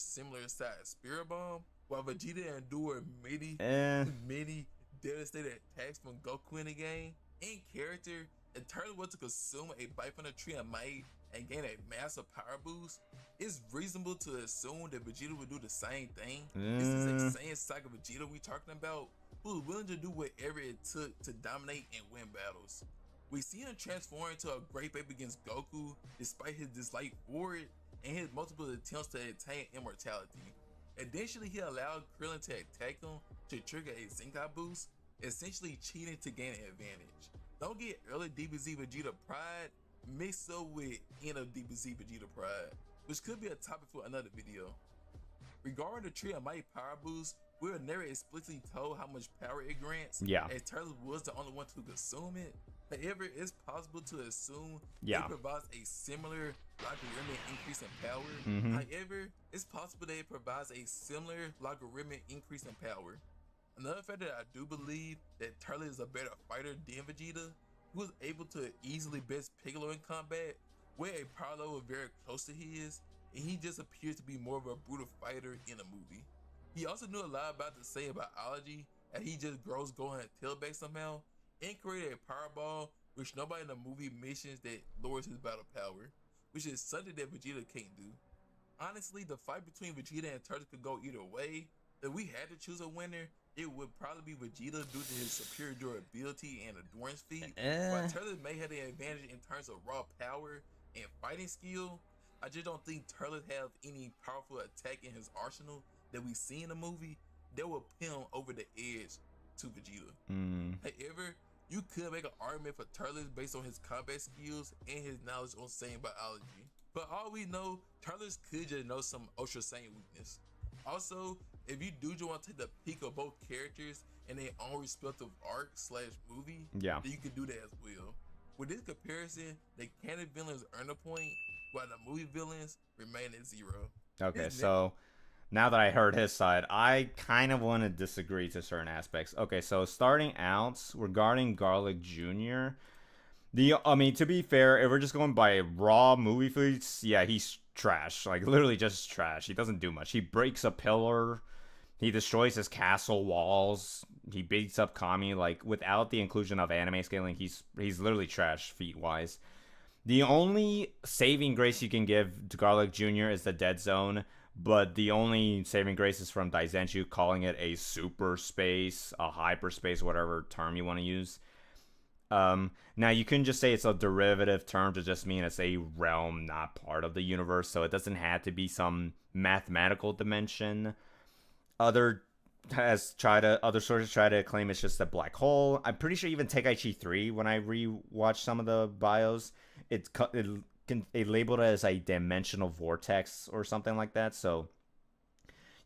sized Spirit Bomb, while Vegeta endured many devastating attacks from Goku in the game. In character, if Turles was to consume a bite from the Tree of Might and gain a massive power boost, it's reasonable to assume that Vegeta would do the same thing. This is a Saiyan Saga Vegeta we talking about, who was willing to do whatever it took to dominate and win battles. We see him transform into a Great Ape against Goku despite his dislike for it and his multiple attempts to attain immortality. Additionally, he allowed Krillin to attack him to trigger a Zenkai boost, essentially cheating to gain an advantage. Don't get early DBZ Vegeta pride mixed up with end of DBZ Vegeta pride, which could be a topic for another video. Regarding the Tree of Might power boost, we were never explicitly told how much power it grants, as Turles was the only one to consume it. However, it's possible to assume it provides a similar logarithmic increase in power. However, it's possible that it provides a similar logarithmic increase in power. Another fact that I do believe that Turles is a better fighter than Vegeta, who was able to easily best Piccolo in combat, with a power level very close to his, and he just appears to be more of a brutal fighter in the movie. He also knew a lot about the Saiyan biology, and he just grows Gohan's tail back somehow, and created a power ball, which nobody in the movie mentions that lowers his battle power, which is something that Vegeta can't do. Honestly, the fight between Vegeta and Turles could go either way. If we had to choose a winner, it would probably be Vegeta due to his superior durability and endurance feat, while Turles may have the advantage in terms of raw power and fighting skill. I just don't think Turles have any powerful attack in his arsenal that we see in the movie that will pin him over the edge to Vegeta. However, you could make an argument for Turles based on his combat skills and his knowledge on Saiyan biology. But all we know, Turles could just know some Ultra Saiyan weakness. Also, if you do just want to take the peak of both characters in their own respective arc / movie, then you can do that as well. With this comparison, the canon villains earn a point, while the movie villains remain at 0. Okay, so now that I heard his side, I kind of want to disagree to certain aspects. Okay, so starting out regarding Garlic Jr. I mean, to be fair, if we're just going by raw movie feats, yeah, he's trash. Like literally just trash. He doesn't do much. He breaks a pillar. He destroys his castle walls. He beats up Kami. Like without the inclusion of anime scaling, he's literally trash feat wise. The only saving grace you can give to Garlic Jr. is the dead zone, but the only saving grace is from Daizenshuu calling it a super space, a hyperspace, whatever term you want to use. Now you can just say it's a derivative term to just mean it's a realm not part of the universe, so it doesn't have to be some mathematical dimension. Other sources try to claim it's just a black hole. I'm pretty sure even Tenkaichi 3, when I rewatched some of the bios, it labeled it as a dimensional vortex or something like that. So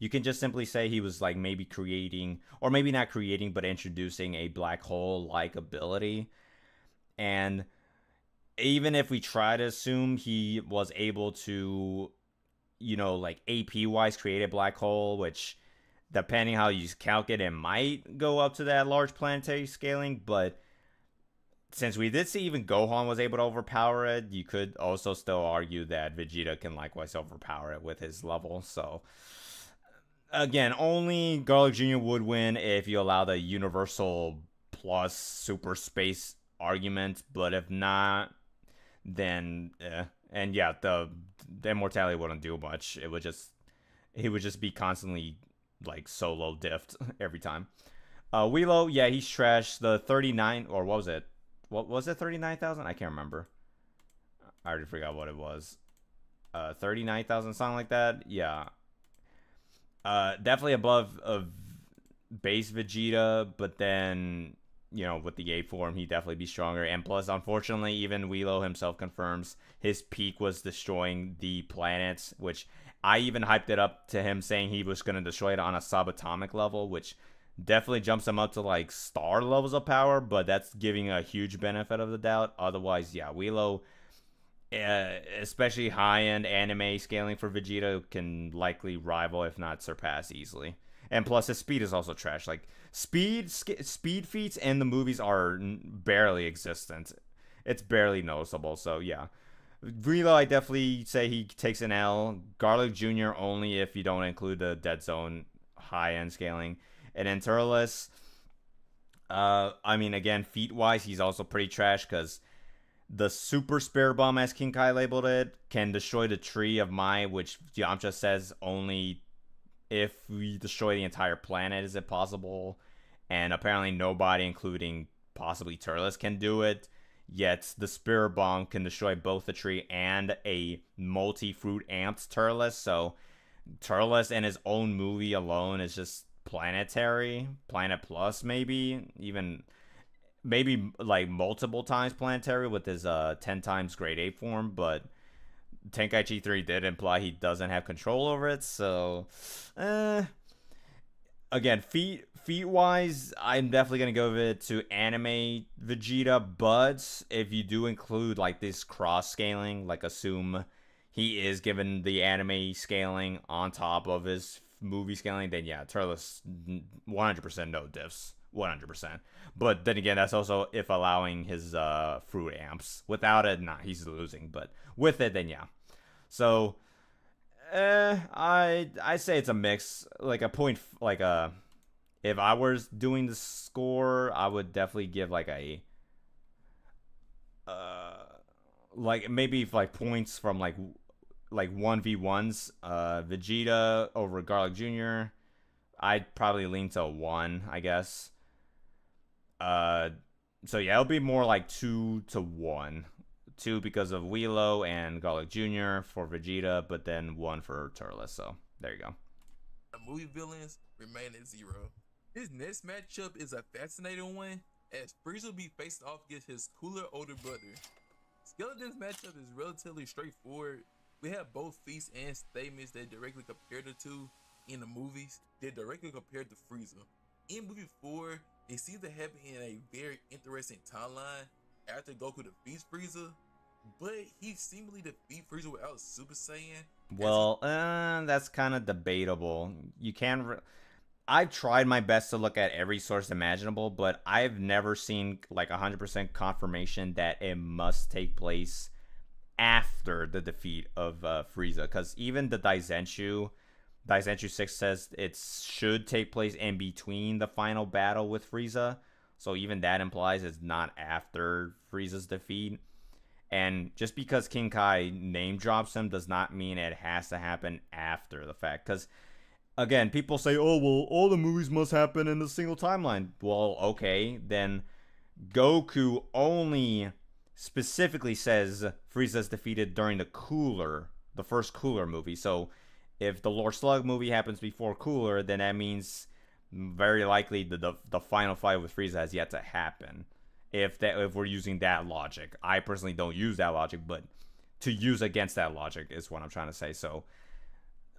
you can just simply say he was like maybe creating, or maybe not creating, but introducing a black hole like ability. And even if we try to assume he was able to, like AP wise create a black hole, which depending how you calculate it might go up to that large planetary scaling, but since we did see even Gohan was able to overpower it, you could also still argue that Vegeta can likewise overpower it with his level. So again, only Garlic Jr. would win if you allow the universal plus super space argument, but if not, then and yeah, the immortality wouldn't do much. He would just be constantly like solo diffed every time. Wheelo, yeah, he's trash. The 39, or what was it? What was it? 39,000? I can't remember. I already forgot what it was. 39,000, something like that. Yeah. Definitely above of base Vegeta, but then with the A form, he'd definitely be stronger. And plus, unfortunately, even Wheelo himself confirms his peak was destroying the planets, which I even hyped it up to him saying he was going to destroy it on a subatomic level, which definitely jumps him up to like star levels of power, but that's giving a huge benefit of the doubt. Otherwise, yeah, Wheelo, especially high-end anime scaling for Vegeta, can likely rival, if not surpass easily. And plus, his speed is also trash. Like, speed feats in the movies are barely existent. It's barely noticeable, so yeah. Wheelo, I definitely say he takes an L. Garlic Jr. only if you don't include the Dead Zone high-end scaling. And then Turles, I mean, again, feat-wise, he's also pretty trash because the Super Spirit Bomb, as King Kai labeled it, can destroy the Tree of Mai, which Yamcha says only if we destroy the entire planet is it possible. And apparently nobody, including possibly Turles, can do it. Yet the Spirit Bomb can destroy both the tree and a multi-fruit amped Turles. So Turles in his own movie alone is just planetary, planet plus maybe, even maybe like multiple times planetary with his 10 times grade 8 form, but Tenkaichi 3 did imply he doesn't have control over it, so again, feat wise, I'm definitely gonna go with it to anime Vegeta, but if you do include like this cross scaling, like assume he is given the anime scaling on top of his movie scaling, then yeah, Turles 100% no diffs, 100%. But then again, that's also if allowing his fruit amps. Without it, nah, he's losing. But with it, then yeah. So I say it's a mix. Like a point, like a, if I was doing the score, I would definitely give like a like maybe like points from like 1v1s, Vegeta over Garlic Jr. I'd probably lean to 1, I guess. So yeah, it'll be more like 2-1. 2 because of Wheelo and Garlic Jr. for Vegeta, but then 1 for Turles. So there you go. The movie villains remain at 0. This next matchup is a fascinating one, as Frieza will be facing off against his cooler older brother. Skeleton's matchup is relatively straightforward. We have both feats and statements that directly compare the two in the movies. They're directly compared to Frieza. In movie 4, it seems to happen in a very interesting timeline after Goku defeats Frieza, but he seemingly defeats Frieza without Super Saiyan. Well, that's kind of debatable. You can. I've tried my best to look at every source imaginable, but I've never seen like 100% confirmation that it must take place after the defeat of Frieza. Because even the Daizenshu 6 says it should take place in between the final battle with Frieza. So even that implies it's not after Frieza's defeat. And just because King Kai name drops him does not mean it has to happen after the fact. Because, again, people say, oh, well, all the movies must happen in a single timeline. Well, okay, then Goku only specifically says Frieza's defeated during the first Cooler movie. So if the Lord Slug movie happens before Cooler, then that means very likely the final fight with Frieza has yet to happen. If we're using that logic. I personally don't use that logic, but to use against that logic is what I'm trying to say. So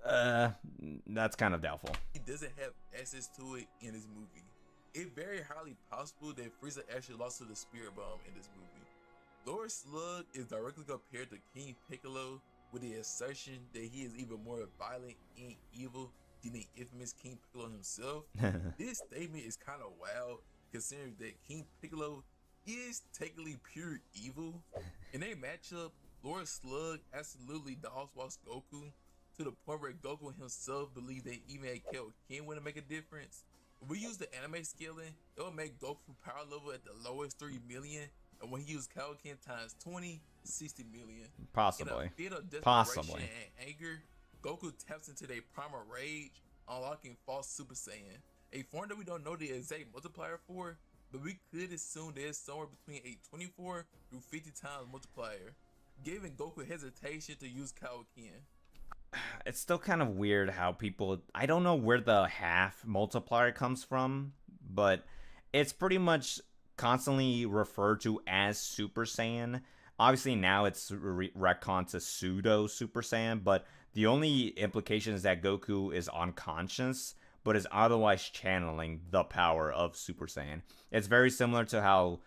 that's kind of doubtful. He doesn't have access to it in this movie. It's very highly possible that Frieza actually lost to the Spirit Bomb in this movie. Lord Slug is directly compared to King Piccolo with the assertion that he is even more violent and evil than the infamous King Piccolo himself. This statement is kind of wild considering that King Piccolo is technically pure evil. In a matchup, Lord Slug absolutely dog-walks Goku to the point where Goku himself believes that even a Kaioken wouldn't make a difference. If we use the anime scaling, it will make Goku power level at the lowest 3 million, and when he uses Kaioken times 20, 60 million. Possibly. In a fit of desperation Possibly. and anger, Goku taps into their primal rage, unlocking false Super Saiyan, a form that we don't know the exact multiplier for, but we could assume there's somewhere between a 24 through 50 times multiplier, giving Goku hesitation to use Kaioken. It's still kind of weird how people, I don't know where the half multiplier comes from, but it's pretty much constantly referred to as Super Saiyan. Obviously now it's retconned to pseudo Super Saiyan, but the only implication is that Goku is unconscious, but is otherwise channeling the power of Super Saiyan. It's very similar to how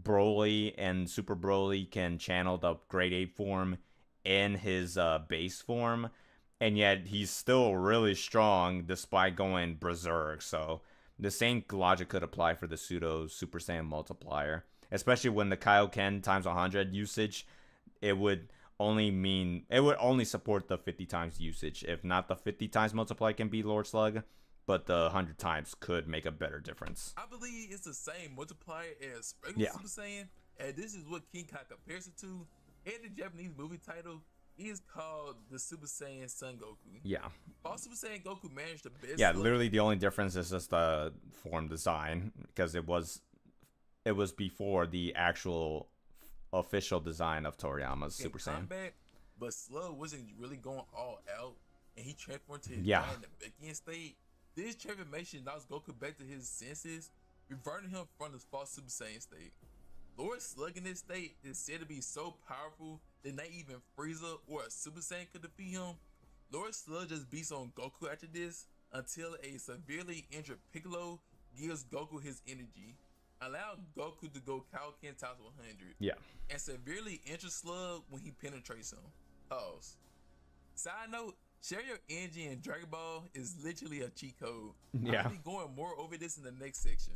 Broly and Super Broly can channel the Grade 8 form in his base form, and yet he's still really strong despite going berserk. So the same logic could apply for the pseudo Super Saiyan multiplier, especially when the Kaioken times 100 usage, it would only support the 50 times usage. If not, the 50 times multiplier can be Lord Slug, but the 100 times could make a better difference. I believe it's the same multiplier as regular Yeah. Super Saiyan, and this is what King Kai compares it to. In the Japanese movie title, he is called the Super Saiyan Son Goku. Yeah. While Super Saiyan Goku managed the best. Yeah, literally the only difference is just the form design, because it was before the actual official design of Toriyama's Super Saiyan. Combat, but Slug wasn't really going all out, and he transformed to his Yeah. Namekian state. This transformation knocks Goku back to his senses, reverting him from his false Super Saiyan state. Lord Slug in this state is said to be so powerful that not even Frieza or a Super Saiyan could defeat him. Lord Slug just beats on Goku after this until a severely injured Piccolo gives Goku his energy, allowing Goku to go Kaioken times 100. Yeah. And severely injured Slug when he penetrates him. Pause. Side note, share your energy in Dragon Ball is literally a cheat code. Yeah. I'll be going more over this in the next section.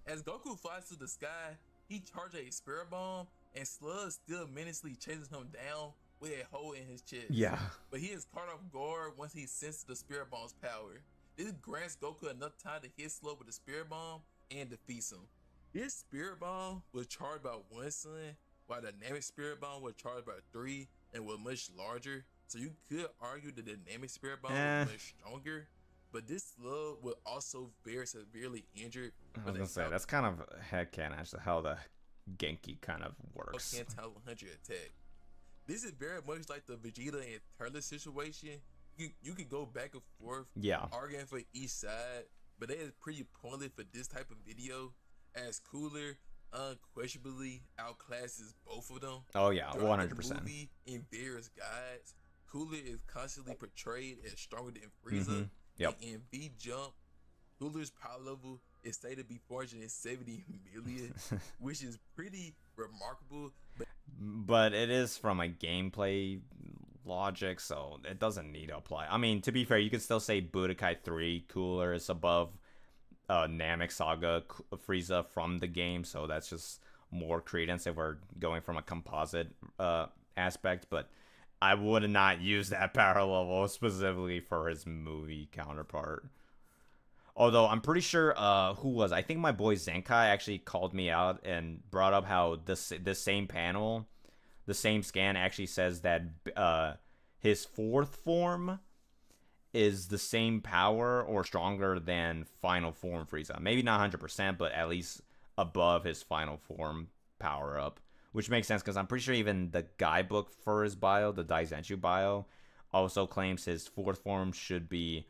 As Goku flies through the sky, he charges a Spirit Bomb, and Slug still menacingly chases him down with a hole in his chest. Yeah. But he is caught off guard once he senses the Spirit Bomb's power. This grants Goku enough time to hit Slug with the Spirit Bomb and defeats him. This Spirit Bomb was charged by one sun, while the Dynamic Spirit Bomb was charged by 3 and was much larger. So you could argue the Dynamic Spirit Bomb was much stronger, but this Slug was also very severely injured. I was gonna say, that's kind of headcanon as to how the Genki kind of works. Kaioken times 100 attack. This is very much like the Vegeta and Turles situation. You can go back and forth, Yeah. arguing for each side, but that is pretty pointless for this type of video, as Cooler unquestionably outclasses both of them. Oh yeah, Throughout the 100%. movie, in various guides, Cooler is constantly portrayed as stronger than Frieza. Yep. And in V Jump, Cooler's power level is stated to be 470 million, which is pretty remarkable. But it is from a gameplay logic, so it doesn't need to apply. I mean, to be fair, you could still say Budokai 3 Cooler is above Namek Saga Frieza from the game, so that's just more credence if we're going from a composite aspect, but I would not use that power level specifically for his movie counterpart. Although I'm pretty sure, who was? I think my boy Zenkai actually called me out and brought up how the same panel, the same scan actually says that his fourth form is the same power or stronger than final form Frieza. Maybe not 100%, but at least above his final form power up. Which makes sense because I'm pretty sure even the guidebook for his bio, the Daizenshuu bio, also claims his fourth form should be...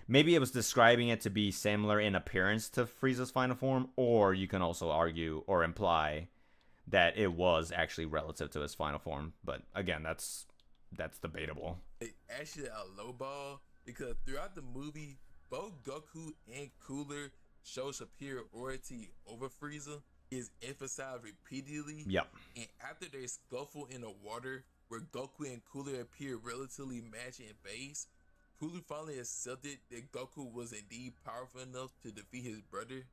Maybe it was describing it to be similar in appearance to Frieza's final form, or you can also argue or imply that it was actually relative to his final form. But again, that's debatable. Actually a low ball because throughout the movie, both Goku and Cooler show superiority over Frieza is emphasized repeatedly. Yep. And after they scuffle in the water where Goku and Cooler appear relatively matched in base, Cooler finally accepted that Goku was indeed powerful enough to defeat his brother,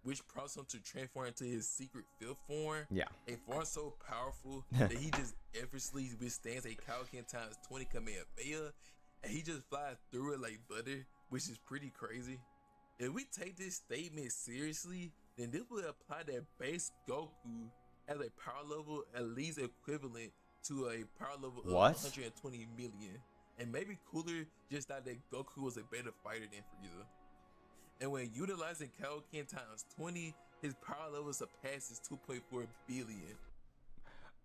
which prompts him to transform into his secret fifth form. Yeah. A form so powerful that he just effortlessly withstands a Kaioken times 20 Kamehameha, and he just flies through it like butter, which is pretty crazy. If we take this statement seriously, then this would apply that base Goku has a power level at least equivalent to a power level of 120 million. And maybe Cooler just thought that Goku was a better fighter than Frieza. And when utilizing Kaioken times 20, his power level surpasses 2.4 billion.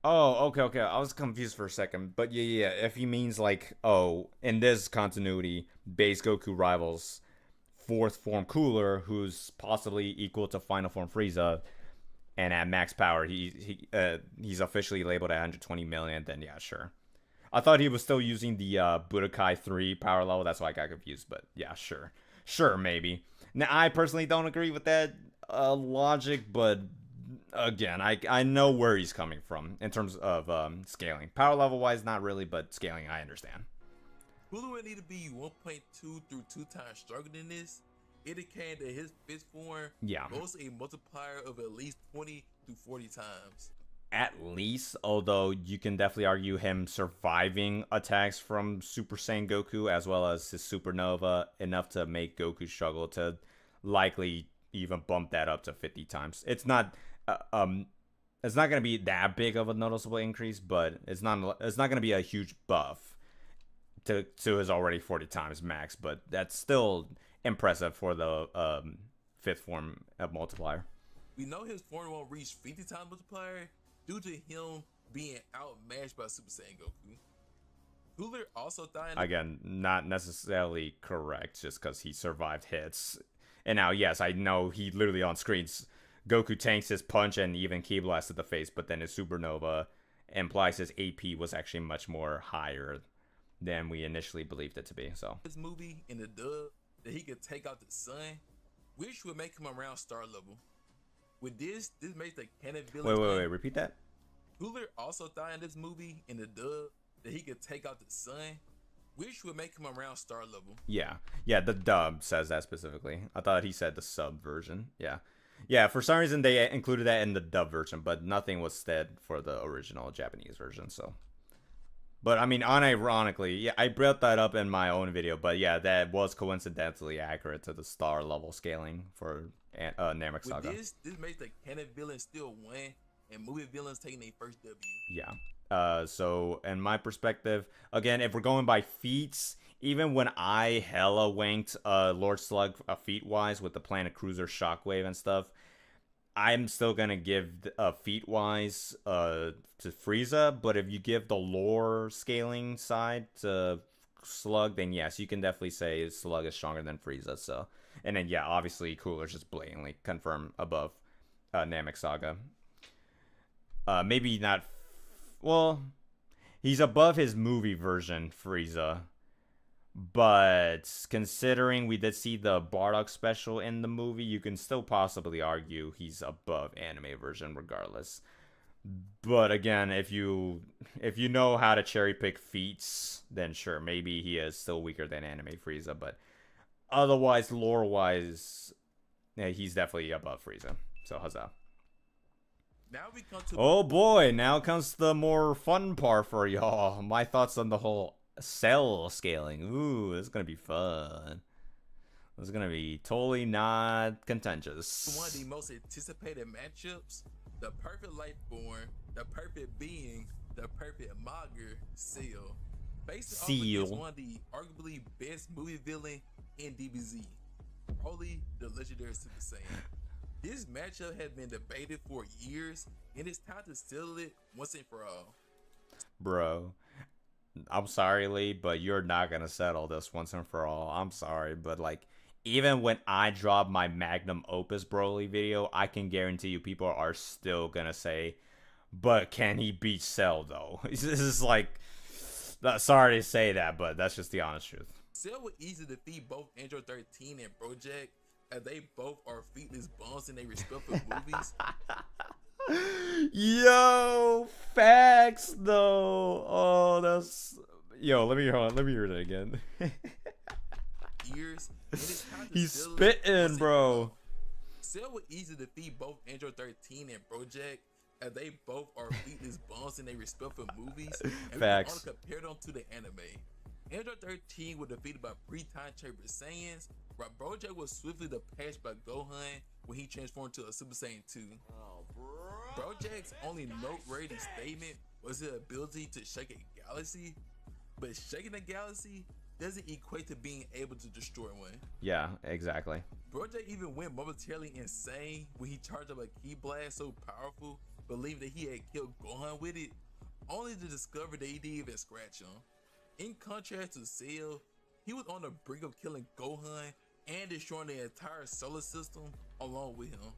Oh, okay. I was confused for a second. But yeah. If he means like, oh, in this continuity, base Goku rivals fourth form Cooler, who's possibly equal to final form Frieza, and at max power, he's officially labeled at 120 million, then yeah, sure. I thought he was still using the Budokai 3 power level. That's why I got confused. But yeah, sure. Sure, maybe. Now, I personally don't agree with that logic. But again, I know where he's coming from in terms of scaling. Power level-wise, not really. But scaling, I understand. Cooler would need to be 1.2 through 2 times stronger than this, indicating that his fifth form boasts a multiplier of at least 20 to 40 times. At least, although you can definitely argue him surviving attacks from Super Saiyan Goku as well as his supernova enough to make Goku struggle to likely even bump that up to 50 times. It's not going to be that big of a noticeable increase, but it's not going to be a huge buff to his already 40 times max, but that's still impressive for the fifth form multiplier. We know his form won't reach 50 times multiplier due to him being outmatched by Super Saiyan Goku. Cooler also thought... Again, not necessarily correct just because he survived hits. And now, yes, I know he literally on screens, Goku tanks his punch and even Ki Blast to the face, but then his supernova implies his AP was actually much more higher than we initially believed it to be. So this movie in the dub that he could take out the sun, which would make him around star level. With this makes the canon villain... Wait, repeat that? Cooler also thought in this movie, in the dub, that he could take out the sun, which would make him around star level. Yeah, the dub says that specifically. I thought he said the sub version. Yeah, for some reason they included that in the dub version, but nothing was said for the original Japanese version, so... But, I mean, unironically, yeah, I brought that up in my own video, but yeah, that was coincidentally accurate to the star level scaling for Namek Saga. With this makes the canon villain still win, and movie villains taking their first W. Yeah. So, in my perspective, again, if we're going by feats, even when I hella wanked Lord Slug feat-wise with the Planet Cruiser Shockwave and stuff, I'm still going to give feat-wise to Frieza, but if you give the lore scaling side to Slug, then yes, you can definitely say Slug is stronger than Frieza. So, and then, yeah, obviously Cooler's just blatantly confirmed above Namek Saga. Maybe not... Well, he's above his movie version, Frieza. But considering we did see the Bardock special in the movie, you can still possibly argue he's above anime version regardless. But again, if you know how to cherry pick feats, then sure, maybe he is still weaker than Anime Frieza. But otherwise, lore wise, yeah, he's definitely above Frieza. So huzzah! Now we come to Oh boy, now comes the more fun part for y'all. My thoughts on the whole cell scaling. Ooh, this is gonna be fun. This is gonna be totally not contentious. one of the most anticipated matchups: the perfect life form, the perfect being, the perfect Mogger, Cell. Facing off against one of the arguably best movie villain in DBZ, Broly, the legendary Super Saiyan. This matchup has been debated for years, and it's time to settle it once and for all. Bro, I'm sorry, Lee, but you're not gonna settle this once and for all. I'm sorry, but like, even when I drop my magnum opus Broly video, I can guarantee you people are still gonna say, but can he beat Cell though? This is like, sorry to say that, but that's just the honest truth. Cell would easily defeat both Android 13 and Project, as they both are featless bums in their respective movies. Yo, facts though. Oh, that's Let me hear that again. Years. He's spitting, bro. Cell would easily defeat both Android 13 and Project, as they both are featless bums in their respective movies, and facts. we can only compare them to the anime. Android 13 was defeated by pre-time Super Saiyans, while Project was swiftly depassed by Gohan when he transformed to a Super Saiyan 2. Project's only noteworthy statement was his ability to shake a galaxy, but shaking a galaxy doesn't equate to being able to destroy one. Yeah, exactly. Project even went momentarily insane when he charged up a ki blast so powerful, believing that he had killed Gohan with it, only to discover that he didn't even scratch him. In contrast to Cell, he was on the brink of killing Gohan and destroying the entire solar system along with him.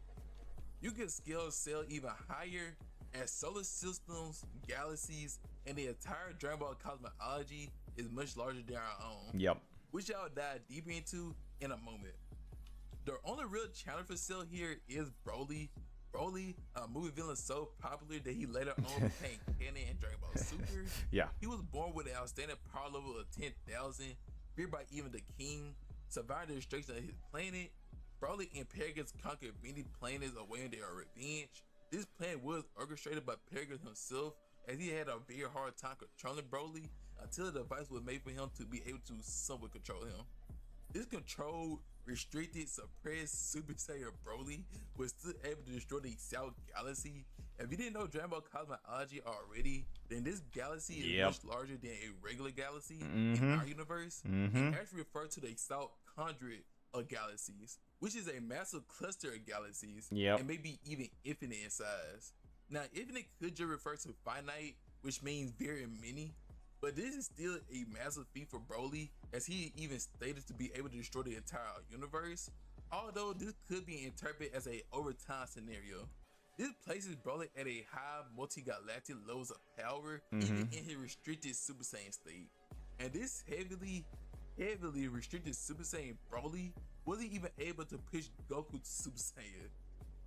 You can scale Cell even higher, as solar systems, galaxies, and the entire Dragon Ball cosmology is much larger than our own. Yep. Which I'll dive deeper into in a moment. The only real challenge for Cell here is Broly. Broly, a movie villain so popular that he later on became canon in Dragon Ball Super. Yeah. He was born with an outstanding power level of 10,000, feared by even the king, survived the destruction of his planet. Broly and Paragus conquered many planets awaiting their revenge. This plan was orchestrated by Paragus himself, as he had a very hard time controlling Broly until a device was made for him to be able to somewhat control him. This controlled, restricted, suppressed Super Saiyan Broly was still able to destroy the South Galaxy. If you didn't know Dragon Ball cosmology already, then this galaxy is much larger than a regular galaxy in our universe. It actually refers to the South Conduit of galaxies, which is a massive cluster of galaxies and maybe even infinite in size. Now, infinite could just refer to finite, which means very many, but this is still a massive feat for Broly, as he even stated to be able to destroy the entire universe, although this could be interpreted as a overtime scenario. This places Broly at a high multi-galactic levels of power, even in his restricted Super Saiyan state. And this heavily restricted Super Saiyan Broly wasn't even able to push Goku to Super Saiyan.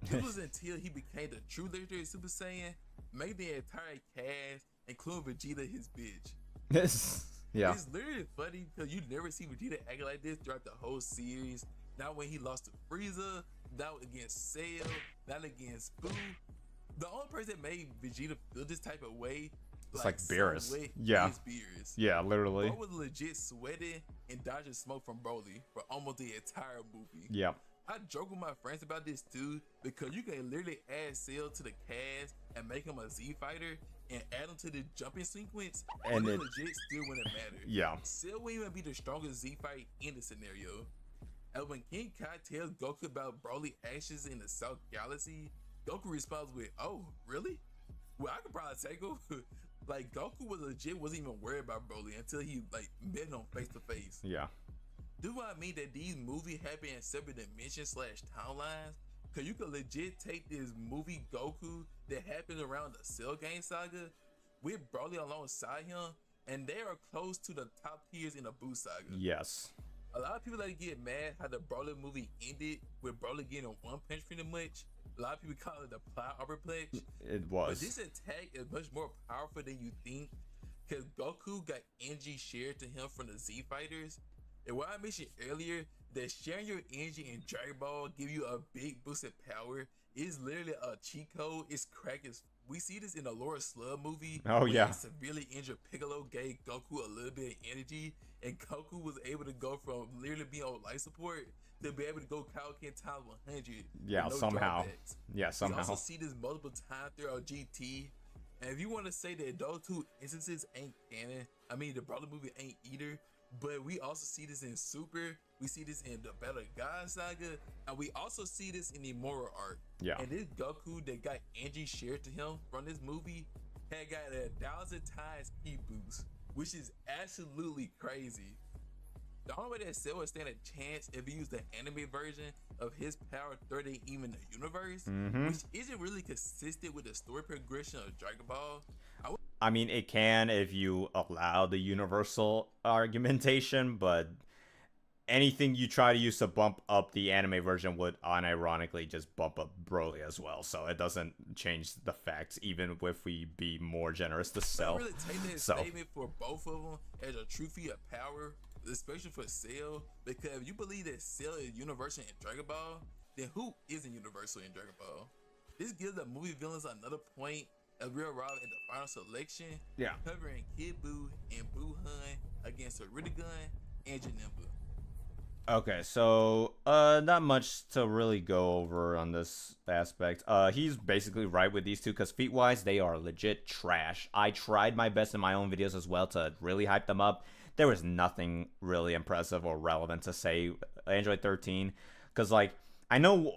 This was until he became the true legendary Super Saiyan, making the entire cast, including Vegeta, his bitch. It's literally funny because you never see Vegeta acting like this throughout the whole series. Not when he lost to Frieza, not against Cell, not against Boo. The only person that made Vegeta feel this type of way, it's like Beerus. Beerus. Yeah, literally. Bro was legit sweating and dodging smoke from Broly for almost the entire movie. Yeah. I joke with my friends about this too, because you can literally add Cell to the cast and make him a Z fighter and add him to the jumping sequence, and it legit still wouldn't matter. Yeah. Cell wouldn't even be the strongest Z fight in the scenario. And when King Kai tells Goku about Broly actions in the South Galaxy, Goku responds with, "Oh, really? Well, I could probably take him." Like, Goku wasn't even worried about Broly until he met him face to face. Yeah. Do I mean that these movies happen in separate dimensions / timelines? Cause you could legit take this movie Goku that happens around the Cell Game saga with Broly alongside him, and they are close to the top tiers in the Buu saga. Yes. A lot of people get mad how the Broly movie ended with Broly getting a one punch pretty much. A lot of people call it the plot arborplex. It But was. this attack is much more powerful than you think, because Goku got energy shared to him from the Z Fighters. And what I mentioned earlier, that sharing your energy in Dragon Ball give you a big boost of power is literally a cheat code. It's crack as we see this in the Laura Slug movie. Oh, where yeah. a severely injured Piccolo gave Goku a little bit of energy, and Goku was able to go from literally being on life support to be able to go Kaioken times 100. Yeah, with no somehow. drawbacks. Yeah, We somehow. also see this multiple times throughout GT. And if you want to say that those two instances ain't canon, I mean the Broly movie ain't either. But we also see this in Super. We see this in the Battle of God saga, and we also see this in the Moral arc. Yeah. And this Goku that got energy shared to him from this movie had got 1,000 times ki boost, which is absolutely crazy. The only way that Cell would stand a chance if he used the anime version of his power threatening even the universe, which isn't really consistent with the story progression of Dragon Ball. I mean, it can if you allow the universal argumentation, but anything you try to use to bump up the anime version would unironically just bump up Broly as well. So it doesn't change the facts, even if we be more generous to I Cell. really take that So statement for both of them as a true feat of power, especially for Cell, because if you believe that Cell is universal in Dragon Ball, then who isn't universal in Dragon Ball? This gives the movie villains another point as we arrive at the final selection, yeah. covering Kid Buu and Buu Hun against Iridigun and Janemba. Okay, so not much to really go over on this aspect. He's basically right with these two because feat wise they are legit trash. I tried my best in my own videos as well to really hype them up. There was nothing really impressive or relevant to say Android 13 because like I know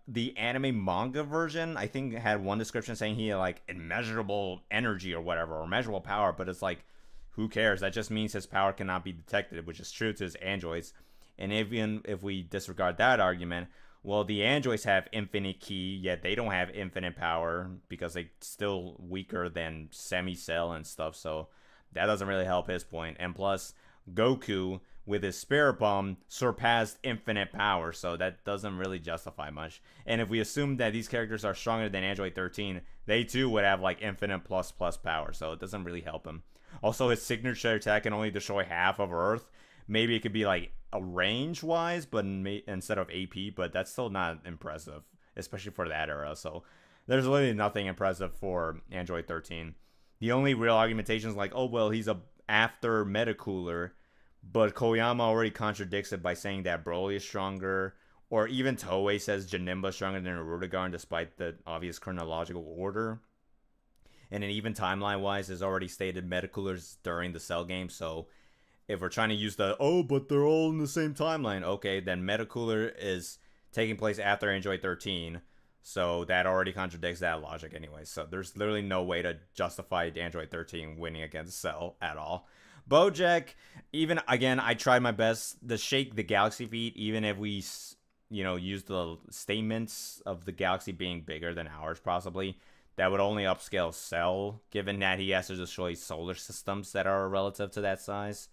the anime manga version I think had one description saying he had like immeasurable energy or whatever or measurable power, but it's like who cares? That just means his power cannot be detected, which is true to his androids. And even if we disregard that argument, well, the androids have infinite ki, yet they don't have infinite power because they're still weaker than Semi-Cell and stuff. So that doesn't really help his point. And plus, Goku with his Spirit Bomb surpassed infinite power, so that doesn't really justify much. And if we assume that these characters are stronger than Android 13, they too would have like infinite plus power, so it doesn't really help him. Also, his signature attack can only destroy half of Earth. Maybe it could be like a range wise, but instead of AP, but that's still not impressive, especially for that era. So there's really nothing impressive for Android 13. The only real argumentation is like, oh well, he's a after Metacooler, but Koyama already contradicts it by saying that Broly is stronger, or even Toei says Janemba is stronger than Iridigun despite the obvious chronological order. And then even timeline wise, is already stated Metacoolers during the Cell game, so if we're trying to use the, oh, but they're all in the same timeline, okay, then Metacooler is taking place after Android 13, so that already contradicts that logic anyway. So there's literally no way to justify Android 13 winning against Cell at all. Bojack, even, again, I tried my best to shake the Galaxy feat, even if we, use the statements of the Galaxy being bigger than ours, possibly. That would only upscale Cell, given that he has to destroy solar systems that are relative to that size.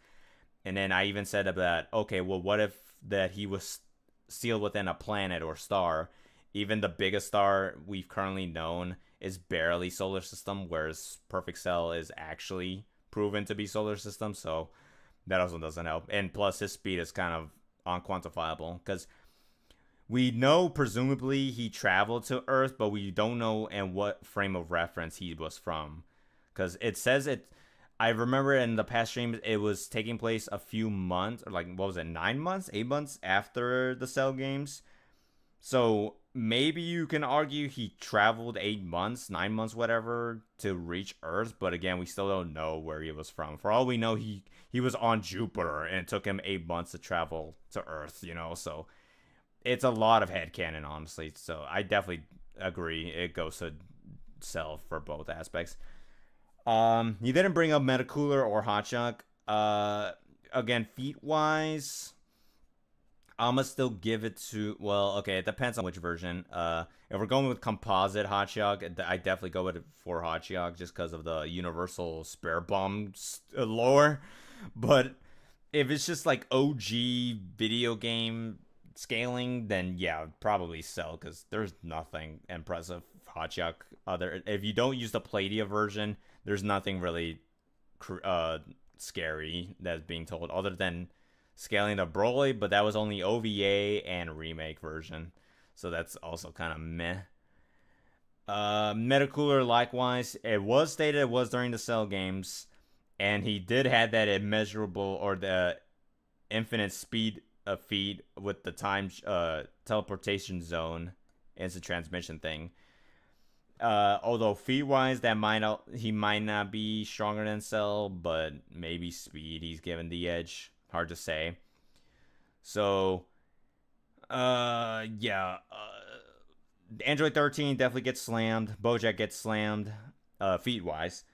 And then I even said that, okay, well, what if that he was sealed within a planet or star? Even the biggest star we've currently known is barely solar system, whereas Perfect Cell is actually proven to be solar system, so that also doesn't help. And plus, his speed is kind of unquantifiable, because we know, presumably, he traveled to Earth, but we don't know in what frame of reference he was from. Because it says it... I remember in the past streams, it was taking place a few months, or like, what was it, 9 months, 8 months after the Cell games. So maybe you can argue he traveled 8 months, 9 months, whatever, to reach Earth. But again, we still don't know where he was from. For all we know, he was on Jupiter, and it took him 8 months to travel to Earth, So it's a lot of headcanon, honestly. So I definitely agree. It goes to Cell for both aspects. You didn't bring up Metacooler or Hotshot. Again, feat-wise, I'ma still give it to... Well, okay, it depends on which version. If we're going with composite Hotshot, I definitely go with it for Hotshot just because of the universal spare bomb lore. But if it's just like OG video game scaling, then yeah, probably Cell, because there's nothing impressive Hotchuck other. If you don't use the Pladia version, there's nothing really scary that's being told other than scaling the Broly, but that was only OVA and remake version, so that's also kind of meh. Metacooler, likewise, it was stated it was during the Cell games, and he did have that immeasurable or the infinite speed feat with the time teleportation zone instant transmission thing. Although feat wise, he might not be stronger than Cell, but maybe speed he's given the edge. Hard to say. So, yeah. Android 13 definitely gets slammed. Bojack gets slammed. Feat wise.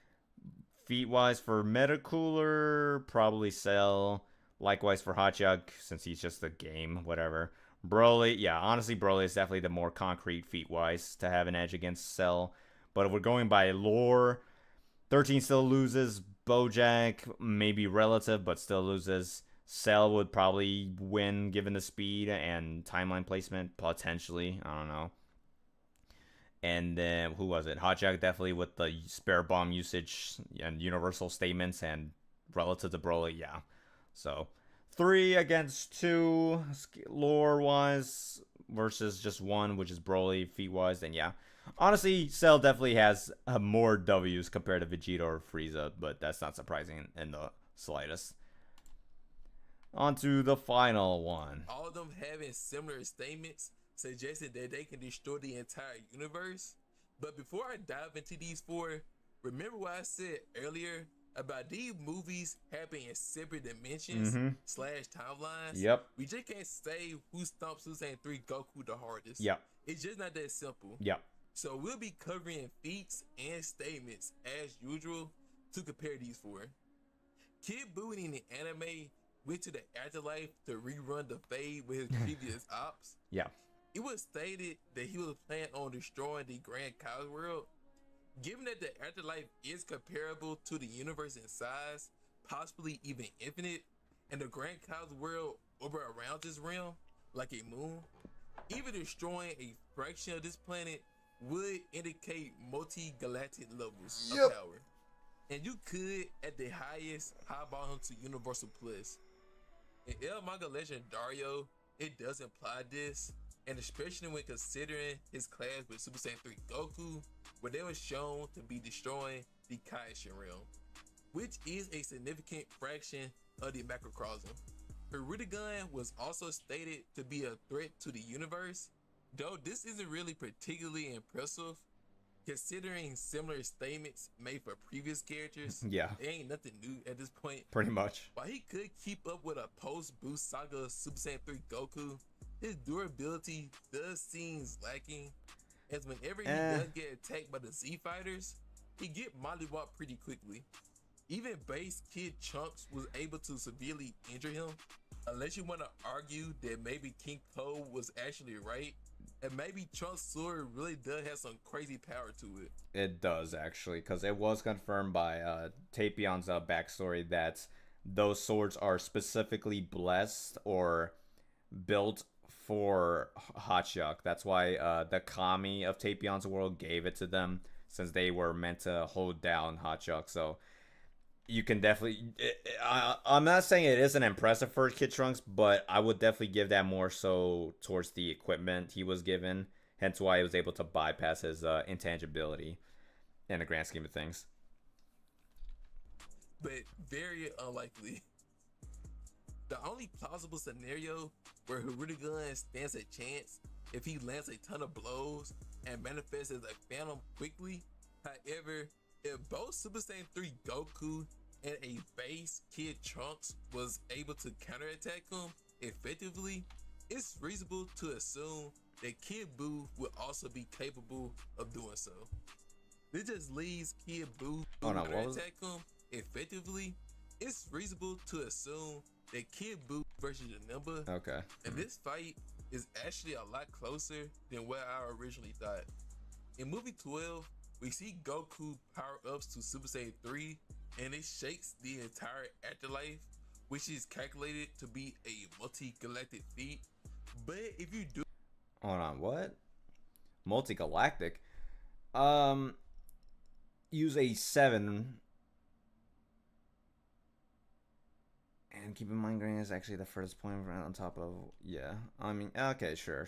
Feat wise for Metacooler, probably Cell. Likewise for Hotchuck, since he's just a game, whatever. Broly, yeah, honestly, Broly is definitely the more concrete feat-wise to have an edge against Cell. But if we're going by lore, 13 still loses. Bojack, maybe relative, but still loses. Cell would probably win given the speed and timeline placement, potentially. I don't know. And then, who was it? Hotchuck, definitely with the spare bomb usage and universal statements, and relative to Broly, yeah. So, 3 against 2, lore-wise, versus just 1, which is Broly, feat-wise, then yeah. Honestly, Cell definitely has more W's compared to Vegeta or Frieza, but that's not surprising in the slightest. On to the final one. All of them having similar statements suggesting that they can destroy the entire universe. But before I dive into these 4, remember what I said earlier about these movies happening in separate dimensions / timelines? Yep. We just can't say who stomps Super Saiyan 3 Goku the hardest. Yep. It's just not that simple. Yep. So we'll be covering feats and statements as usual to compare these 4. Kid Buu in the anime went to the afterlife to rerun the fade with his previous ops. Yeah. It was stated that he was planning on destroying the Grand Chaos World. Given that the afterlife is comparable to the universe in size, possibly even infinite, and the Grand Chaos World orbit around this realm like a moon, even destroying a fraction of this planet would indicate multi-galactic levels of power. And you could, at the highest, highball him to Universal Plus. In El Manga Legendario, it does imply this, and especially when considering his clash with Super Saiyan 3 Goku, where they were shown to be destroying the Kaishin realm, which is a significant fraction of the macrocosm. Her Gun was also stated to be a threat to the universe, though this isn't really particularly impressive, considering similar statements made for previous characters. Yeah. It ain't nothing new at this point. Pretty much. While he could keep up with a post-boost saga Super Saiyan 3 Goku, his durability does seem lacking, as whenever he does get attacked by the Z fighters, he get mollywopped pretty quickly. Even base Kid Trunks was able to severely injure him, unless you want to argue that maybe King Cole was actually right, and maybe Trunks' sword really does have some crazy power to it. It does, actually, because it was confirmed by Tapion's backstory that those swords are specifically blessed or built for Hotchuck. That's why the Kami of Tapion's world gave it to them, since they were meant to hold down Hotchuck. So you can definitely... I'm not saying it isn't impressive for Kid Trunks, but I would definitely give that more so towards the equipment he was given. Hence why he was able to bypass his intangibility in the grand scheme of things. But very unlikely. The only plausible scenario where Gun stands a chance if he lands a ton of blows and manifests as a phantom quickly. However, if both Super Saiyan 3 Goku and a base Kid Trunks was able to counterattack him effectively, it's reasonable to assume that Kid Buu would also be capable of doing so. This just leaves Kid Buu to counterattack him effectively. It's reasonable to assume that Kid Buu versus Janemba, and this fight is actually a lot closer than what I originally thought. In movie 12, we see Goku power ups to Super Saiyan 3, and it shakes the entire afterlife, which is calculated to be a multi-galactic feat. But if you do Hold on, what? Multi-galactic? Use a 7. And keep in mind, green is actually the first point on top of... Yeah, I mean, okay, sure.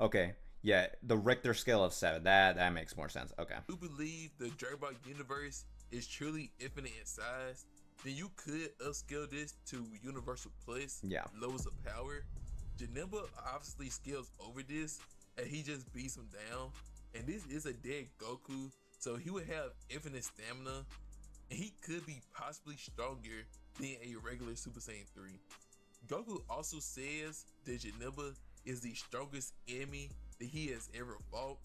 Okay, yeah, the Richter scale of 7. That makes more sense. Okay. you believe the Dragon Ball universe is truly infinite in size, then you could upscale this to Universal Plus, Yeah. lowest of power. Janemba obviously scales over this, and he just beats him down. And this is a dead Goku, so he would have infinite stamina, and he could be possibly stronger than a regular Super Saiyan 3. Goku also says that Janemba is the strongest enemy that he has ever fought,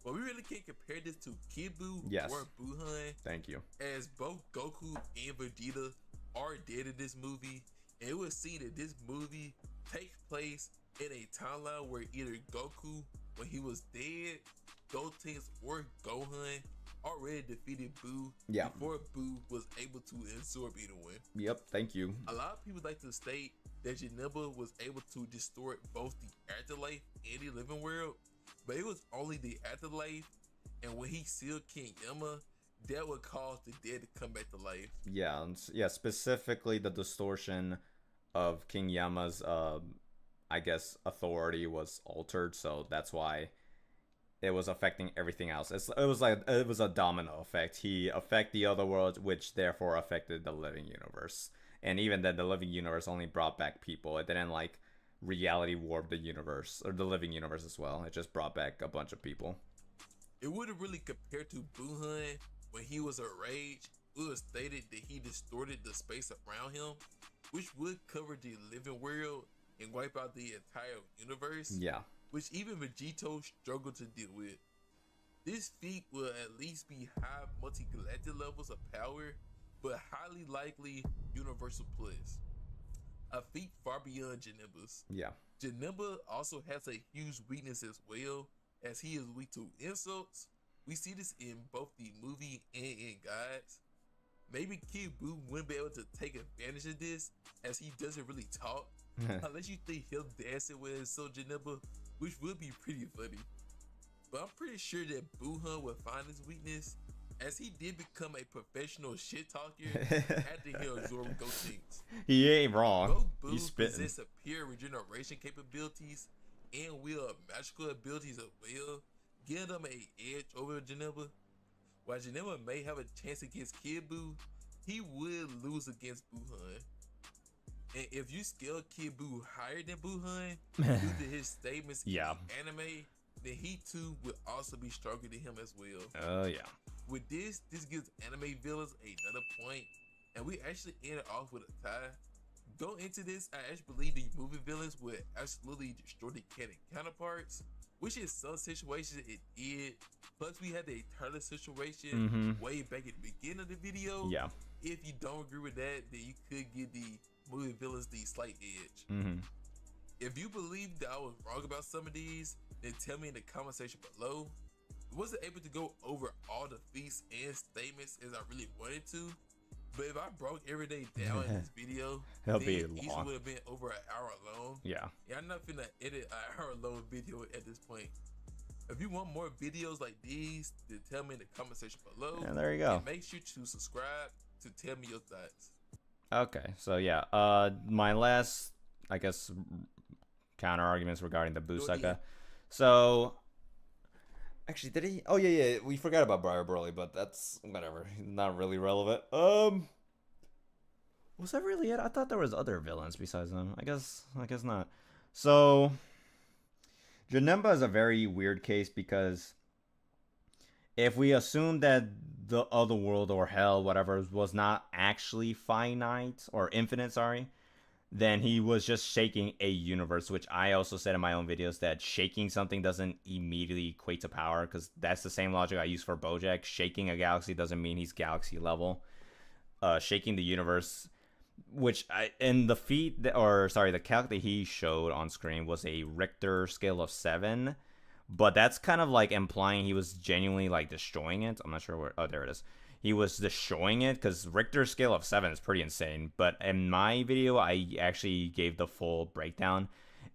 but we really can't compare this to Kid Buu Yes. or Buhan, Thank you. as both Goku and Vegeta are dead in this movie, and it was seen that this movie takes place in a timeline where either Goku, when he was dead, Gotenks, or Gohan already defeated Buu Yeah. before Buu was able to absorb anyone. Yep, thank you. A lot of people like to state that Janemba was able to distort both the afterlife and the living world, but it was only the afterlife, and when he sealed King Yama, that would cause the dead to come back to life. Yeah, specifically the distortion of King Yama's, I guess, authority was altered, so that's why it was affecting everything else. It was a domino effect. He affected the other worlds, which therefore affected the living universe. And even then, the living universe only brought back people. It didn't like reality warp the universe or the living universe as well. It just brought back a bunch of people. It wouldn't really compare to Buhan when he was enraged. It was stated that he distorted the space around him, which would cover the living world and wipe out the entire universe. Yeah. Which even Vegito struggled to deal with. This feat will at least be high multi-galactic levels of power, but highly likely Universal Plus. A feat far beyond Janemba's. Yeah. Janemba also has a huge weakness as well, as he is weak to insults. We see this in both the movie and in guides. Maybe Kid Buu wouldn't be able to take advantage of this, as he doesn't really talk, unless you think he'll dance it with so Janemba, which would be pretty funny. But I'm pretty sure that Buhan would find his weakness, as he did become a professional shit talker after he absorbed Gotenks. He ain't wrong. Both He's Buu spitting. possess pure regeneration capabilities and wield magical abilities as well, giving them an edge over Janemba. While Janemba may have a chance against Kid Buu, he would lose against Buhan. And if you scale Kid Buu higher than Buhan due to his statements Yeah. in the anime, then he too would also be stronger than him as well. Oh, yeah. With this gives anime villains another point, and we actually ended off with a tie. Going into this, I actually believe the movie villains would absolutely destroy the canon counterparts, which in some situations it did. Plus, we had the Turtle situation way back at the beginning of the video. Yeah. If you don't agree with that, then you could give the movie villains the slight edge. If you believe that I was wrong about some of these, then tell me in the comment section below. I wasn't able to go over all the feats and statements as I really wanted to, but if I broke everything down in this video, It'll then be it easily long. would have been over an hour long. Yeah. Yeah, I'm not finna edit an hour long video at this point. If you want more videos like these, then tell me in the comment section below. And there you go. And make sure to subscribe to tell me your thoughts. Okay, so yeah, my last, I guess, counter arguments regarding the Busaka. So, actually, did he? Oh yeah, we forgot about BROLY, but that's whatever. Not really relevant. Was that really it? I thought there was other villains besides them. I guess not. So, Janemba is a very weird case because if we assume that the other world or hell, whatever, was not actually finite or infinite, sorry, then he was just shaking a universe, which I also said in my own videos that shaking something doesn't immediately equate to power, because that's the same logic I use for Bojack. Shaking a galaxy doesn't mean he's galaxy level. Shaking the universe, which in the feat, the calc that he showed on screen was a Richter scale of 7. But that's kind of like implying he was genuinely like destroying it. I'm not sure where. Oh, there it is. He was destroying it because Richter's scale of 7 is pretty insane. But in my video, I actually gave the full breakdown.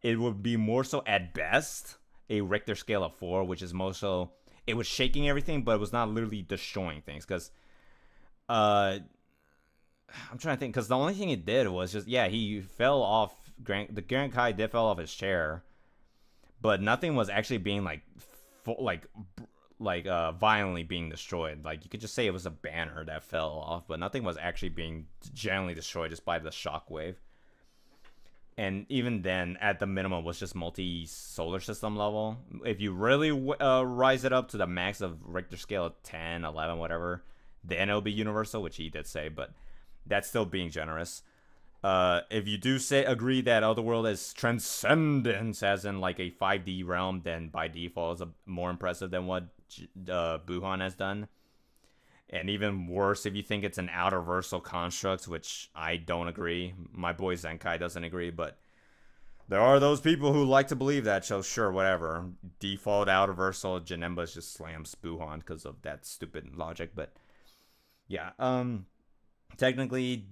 it would be more so at best a Richter scale of 4, which is more so it was shaking everything, but it was not literally destroying things. Because I'm trying to think, because the only thing it did was just, yeah, he fell off. The Grand Kai did fall off his chair, but nothing was actually being violently being destroyed. Like, you could just say it was a banner that fell off, but nothing was actually being generally destroyed just by the shockwave. And even then, at the minimum, was just multi-solar system level. If you really rise it up to the max of Richter scale of 10, 11, whatever, then it'll be universal, which he did say, but that's still being generous. If you do agree that Otherworld is transcendence, as in like a 5D realm, then by default is more impressive than what Buhan has done. And even worse, if you think it's an outerversal construct, which I don't agree. My boy Zenkai doesn't agree, but there are those people who like to believe that, so sure, whatever. Default outerversal, Janemba just slams Buhan because of that stupid logic, but yeah. Technically,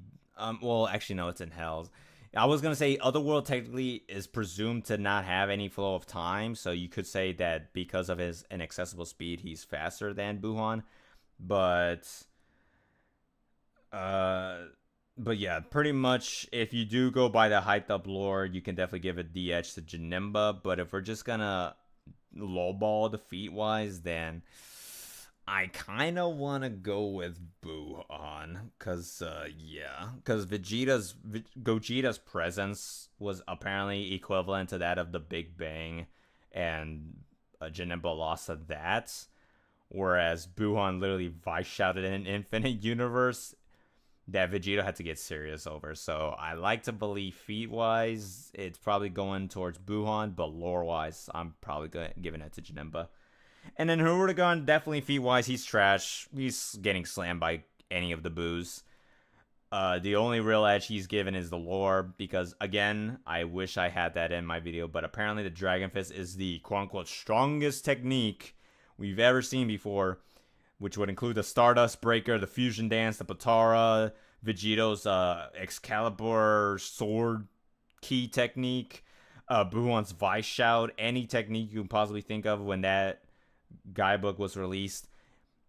well, actually, no, it's in Hells. I was going to say Otherworld technically is presumed to not have any flow of time, so you could say that because of his inaccessible speed, he's faster than Buhan. But yeah, pretty much if you do go by the hyped up lore, you can definitely give a D edge to Janemba. But if we're just gonna lowball the feat wise, then I kind of want to go with Buhan, because Gogeta's presence was apparently equivalent to that of the Big Bang, and Janemba lost to that. Whereas Buhan literally vice shouted in an infinite universe that Vegeta had to get serious over. So I like to believe feat-wise, it's probably going towards Buhan, but lore-wise, I'm probably giving it to Janemba. And then Hirudegarn, definitely feat-wise, he's trash. He's getting slammed by any of the boos. The only real edge he's given is the lore, because, again, I wish I had that in my video, but apparently the Dragon Fist is the quote-unquote strongest technique we've ever seen before, which would include the Stardust Breaker, the Fusion Dance, the Potara, Vegito's Excalibur sword key technique, Buhan's Vice Shout, any technique you can possibly think of when that guidebook was released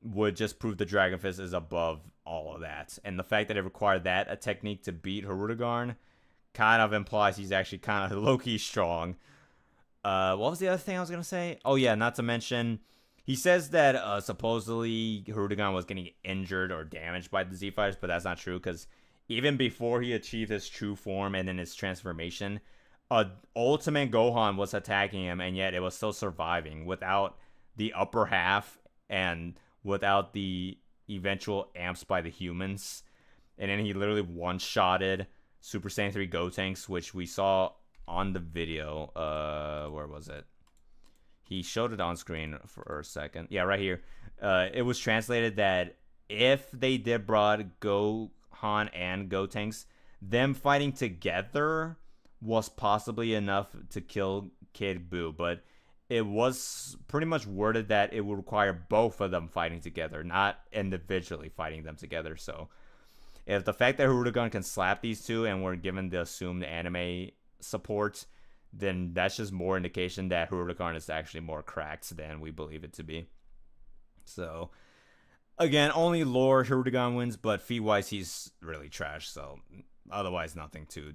would just prove the Dragon Fist is above all of that. And the fact that it required a technique to beat Hirudegarn kind of implies he's actually kind of low-key strong. What was the other thing I was going to say? Oh yeah, not to mention, he says that supposedly Hirudegarn was getting injured or damaged by the Z-Fighters, but that's not true, because even before he achieved his true form and in his transformation, Ultimate Gohan was attacking him, and yet it was still surviving without the upper half and without the eventual amps by the humans. And then he literally one-shotted Super Saiyan 3 Gotenks, which we saw on the video. Where was it? He showed it on screen for a second. Yeah, right here. It was translated that if they did brought Gohan and Gotenks, them fighting together was possibly enough to kill Kid Buu. But it was pretty much worded that it would require both of them fighting together, not individually fighting them together. So if the fact that Hirudegarn can slap these two and we're given the assumed anime support, then that's just more indication that Hirudegarn is actually more cracked than we believe it to be. So, again, only lore Hirudegarn wins, but feat-wise, he's really trash. So, otherwise, nothing too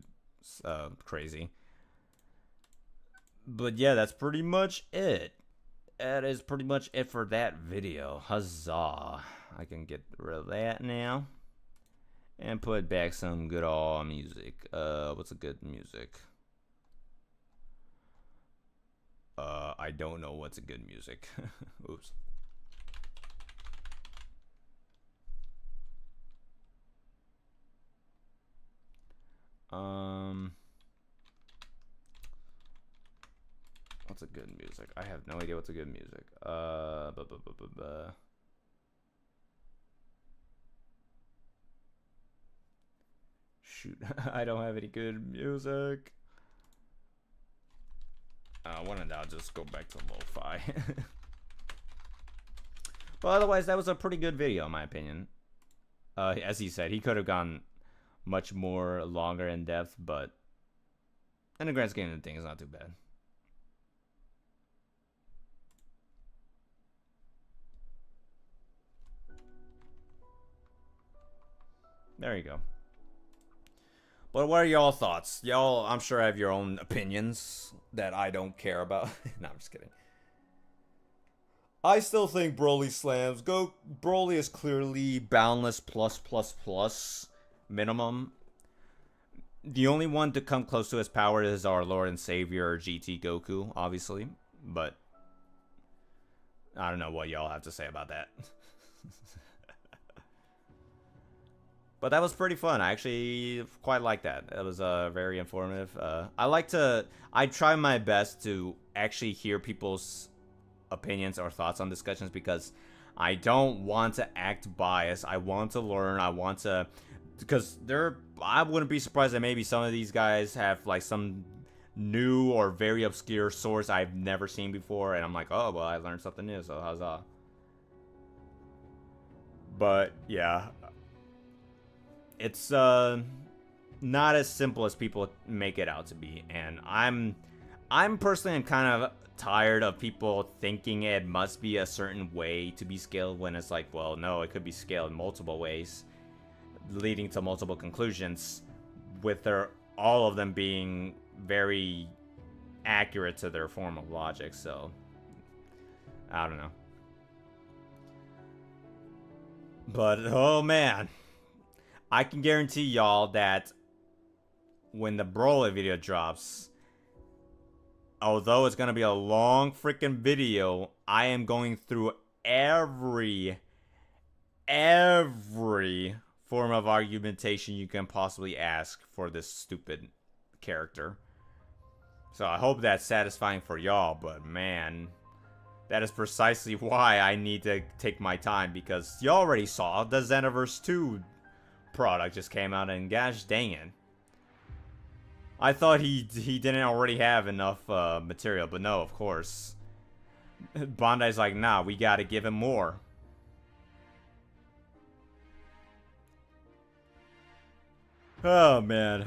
crazy. But yeah, that's pretty much it. That is pretty much it for that video. Huzzah. I can get rid of that now. And put back some good old music. What's a good music? I don't know what's a good music. Oops. What's a good music? I have no idea what's a good music. Shoot, I don't have any good music. When in doubt, just go back to lo-fi. But otherwise, that was a pretty good video, in my opinion. As he said, he could have gone much more longer in depth, but In the grand scheme of things, it's not too bad. There you go. But what are y'all thoughts? Y'all, I'm sure have your own opinions that I don't care about. No, I'm just kidding. I still think Broly slams. Broly is clearly boundless plus plus plus minimum. The only one to come close to his power is our Lord and Savior GT Goku, obviously. But I don't know what y'all have to say about that. But that was pretty fun. I actually quite like that. It was very informative. I try my best to actually hear people's opinions or thoughts on discussions because I don't want to act biased. I want to learn. I want to, because I wouldn't be surprised that maybe some of these guys have like some new or very obscure source I've never seen before, and I'm like, oh well, I learned something new, so huzzah. But yeah, it's not as simple as people make it out to be, and I'm personally kind of tired of people thinking it must be a certain way to be scaled when it's like, well, no, it could be scaled multiple ways, leading to multiple conclusions, with all of them being very accurate to their form of logic. So I don't know. But oh man, I can guarantee y'all that when the BROLY video drops, although it's going to be a long freaking video, I am going through every form of argumentation you can possibly ask for this stupid character. So I hope that's satisfying for y'all, but man, that is precisely why I need to take my time, because you already saw the Xenoverse 2 product just came out, and gosh dang it. I thought he didn't already have enough material, but no, of course. Bandai's like, nah, we gotta give him more. Oh man,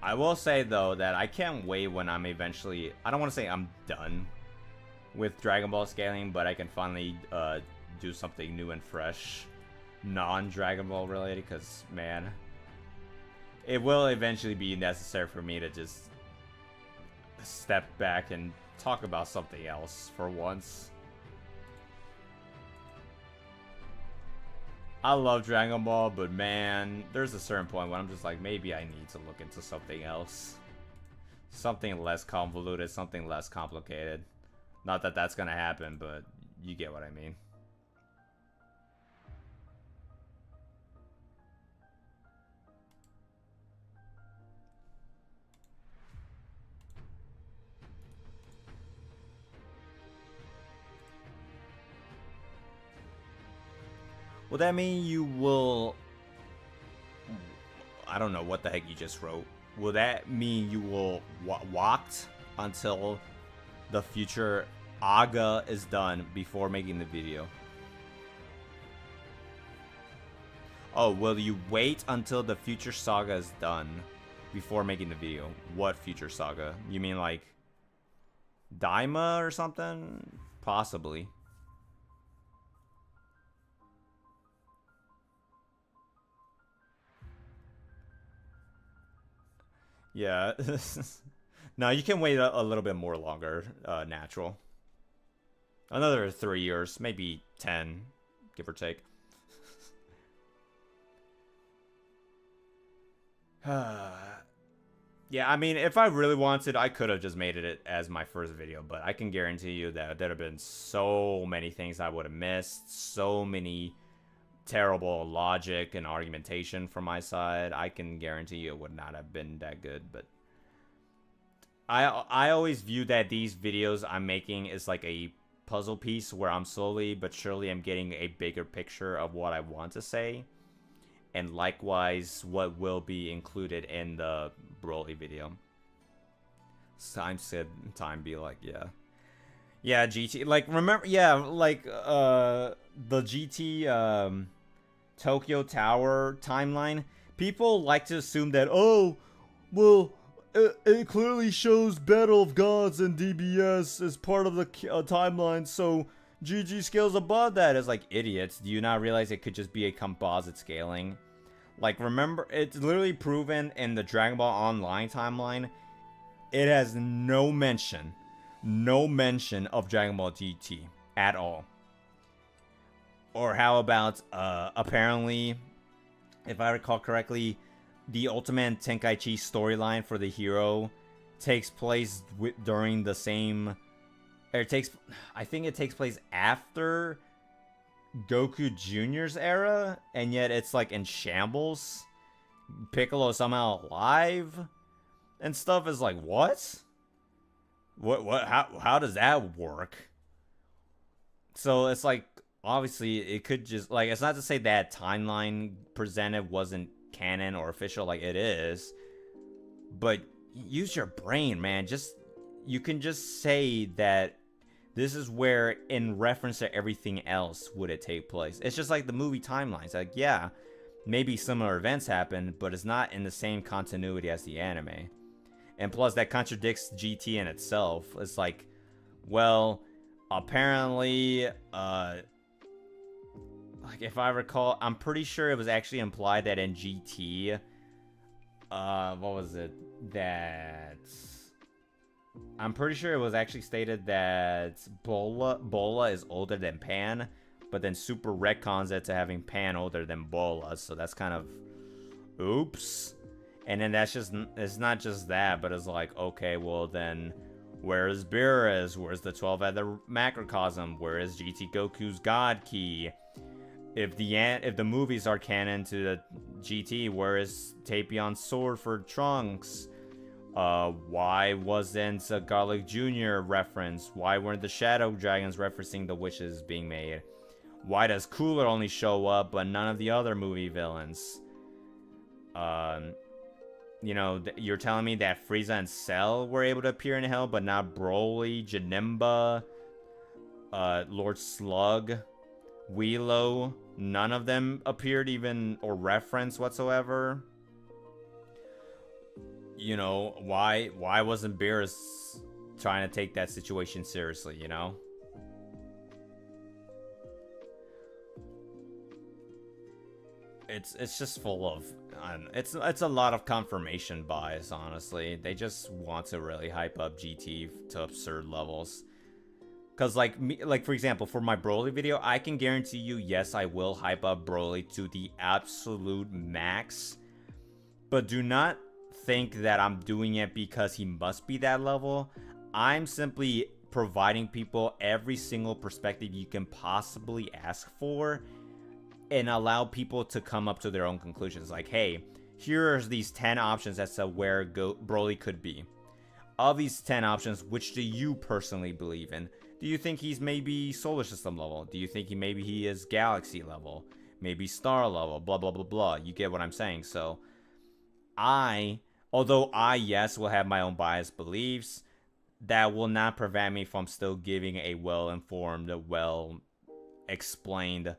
I will say though that I can't wait when I'm eventually, I don't want to say I'm done with Dragon Ball scaling, but I can finally do something new and fresh, non-Dragon Ball related, because man, it will eventually be necessary for me to just step back and talk about something else for once. I love Dragon Ball, but man, there's a certain point when I'm just like, maybe I need to look into something else. Something less convoluted, something less complicated. Not that that's gonna happen, but you get what I mean. Will that mean you will... I don't know what the heck you just wrote. Will that mean you will walked until the future Aga is done before making the video? Oh, will you wait until the future saga is done before making the video? What future saga? You mean like Daima or something? Possibly. Yeah. No, you can wait a little bit more longer, natural. Another 3 years, maybe 10, give or take. Yeah, I mean, if I really wanted, I could have just made it as my first video, but I can guarantee you that there have been so many things I would have missed, so many terrible logic and argumentation from my side. I can guarantee you it would not have been that good, but I always view that these videos I'm making is like a puzzle piece where I'm slowly but surely I'm getting a bigger picture of what I want to say. and likewise what will be included in the Broly video. Time said, time be like, yeah. Yeah, GT, like, remember, yeah, like, the GT, Tokyo Tower timeline, people like to assume that, oh, well, it clearly shows Battle of Gods and DBS as part of the timeline, so GG scales above that. It's like, idiots, do you not realize it could just be a composite scaling? Like, remember, it's literally proven in the Dragon Ball Online timeline, it has no mention of Dragon Ball GT at all. Or how about, apparently, if I recall correctly, the Ultimate Tenkaichi storyline for the hero takes place during the same... I think it takes place after Goku Jr.'s era, and yet it's like in shambles. Piccolo somehow alive and stuff is like, what? How does that work? So it's like, obviously it could just, like, it's not to say that timeline presented wasn't canon or official, like it is, but use your brain, man. You can just say that this is where, in reference to everything else, would it take place. It's just like the movie timelines. Like, yeah, maybe similar events happen, but it's not in the same continuity as the anime. And plus, that contradicts GT in itself. It's like, well, apparently, like, if I recall, I'm pretty sure it was actually implied that in GT, what was it? I'm pretty sure it was actually stated that Bola is older than Pan, but then Super retcons it to having Pan older than Bola, so that's kind of, oops. And then it's not just that, but it's like, okay, well then, where is Beerus? Where's the 12-headed macrocosm? Where is GT Goku's God Key? If the movies are canon to the GT, where is Tapion's sword for Trunks? Why wasn't a Garlic Jr. reference? Why weren't the Shadow Dragons referencing the wishes being made? Why does Cooler only show up, but none of the other movie villains? You know, you're telling me that Frieza and Cell were able to appear in Hell, but not Broly, Janemba, Lord Slug, Wheelo, none of them appeared even or referenced whatsoever. You know, why wasn't Beerus trying to take that situation seriously, you know? It's just full of it's a lot of confirmation bias, honestly. They just want to really hype up GT to absurd levels. Cause like for example, for my Broly video, I can guarantee you, yes, I will hype up Broly to the absolute max. But do not think that I'm doing it because he must be that level. I'm simply providing people every single perspective you can possibly ask for, and allow people to come up to their own conclusions. Like, hey, here are these 10 options as to where Broly could be. Of these 10 options, which do you personally believe in? Do you think he's maybe solar system level? Do you think maybe he is galaxy level? Maybe star level? Blah, blah, blah, blah. You get what I'm saying? So, although I, yes, will have my own biased beliefs, that will not prevent me from still giving a well-informed, well-explained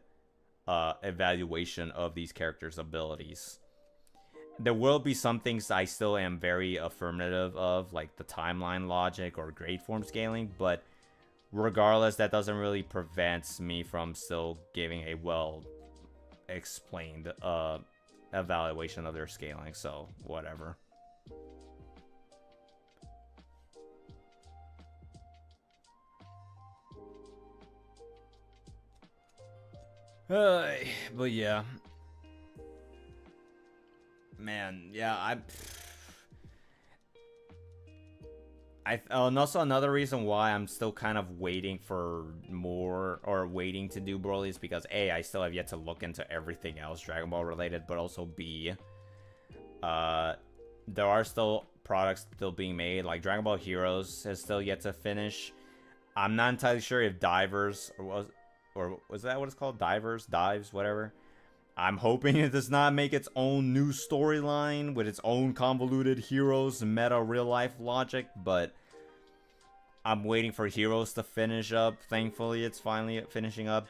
evaluation of these characters' abilities. There will be some things I still am very affirmative of, like the timeline logic or grade form scaling, but regardless, that doesn't really prevent me from still giving a well-explained evaluation of their scaling, so whatever. But yeah. Man, yeah, and also another reason why I'm still kind of waiting for more, or waiting to do Broly, is because A, I still have yet to look into everything else Dragon Ball related, but also B, there are still products still being made, like Dragon Ball Heroes has still yet to finish. I'm not entirely sure if Divers, or was that what it's called? Dives, whatever, I'm hoping it does not make its own new storyline with its own convoluted heroes and meta real-life logic, but I'm waiting for Heroes to finish up. Thankfully, it's finally finishing up.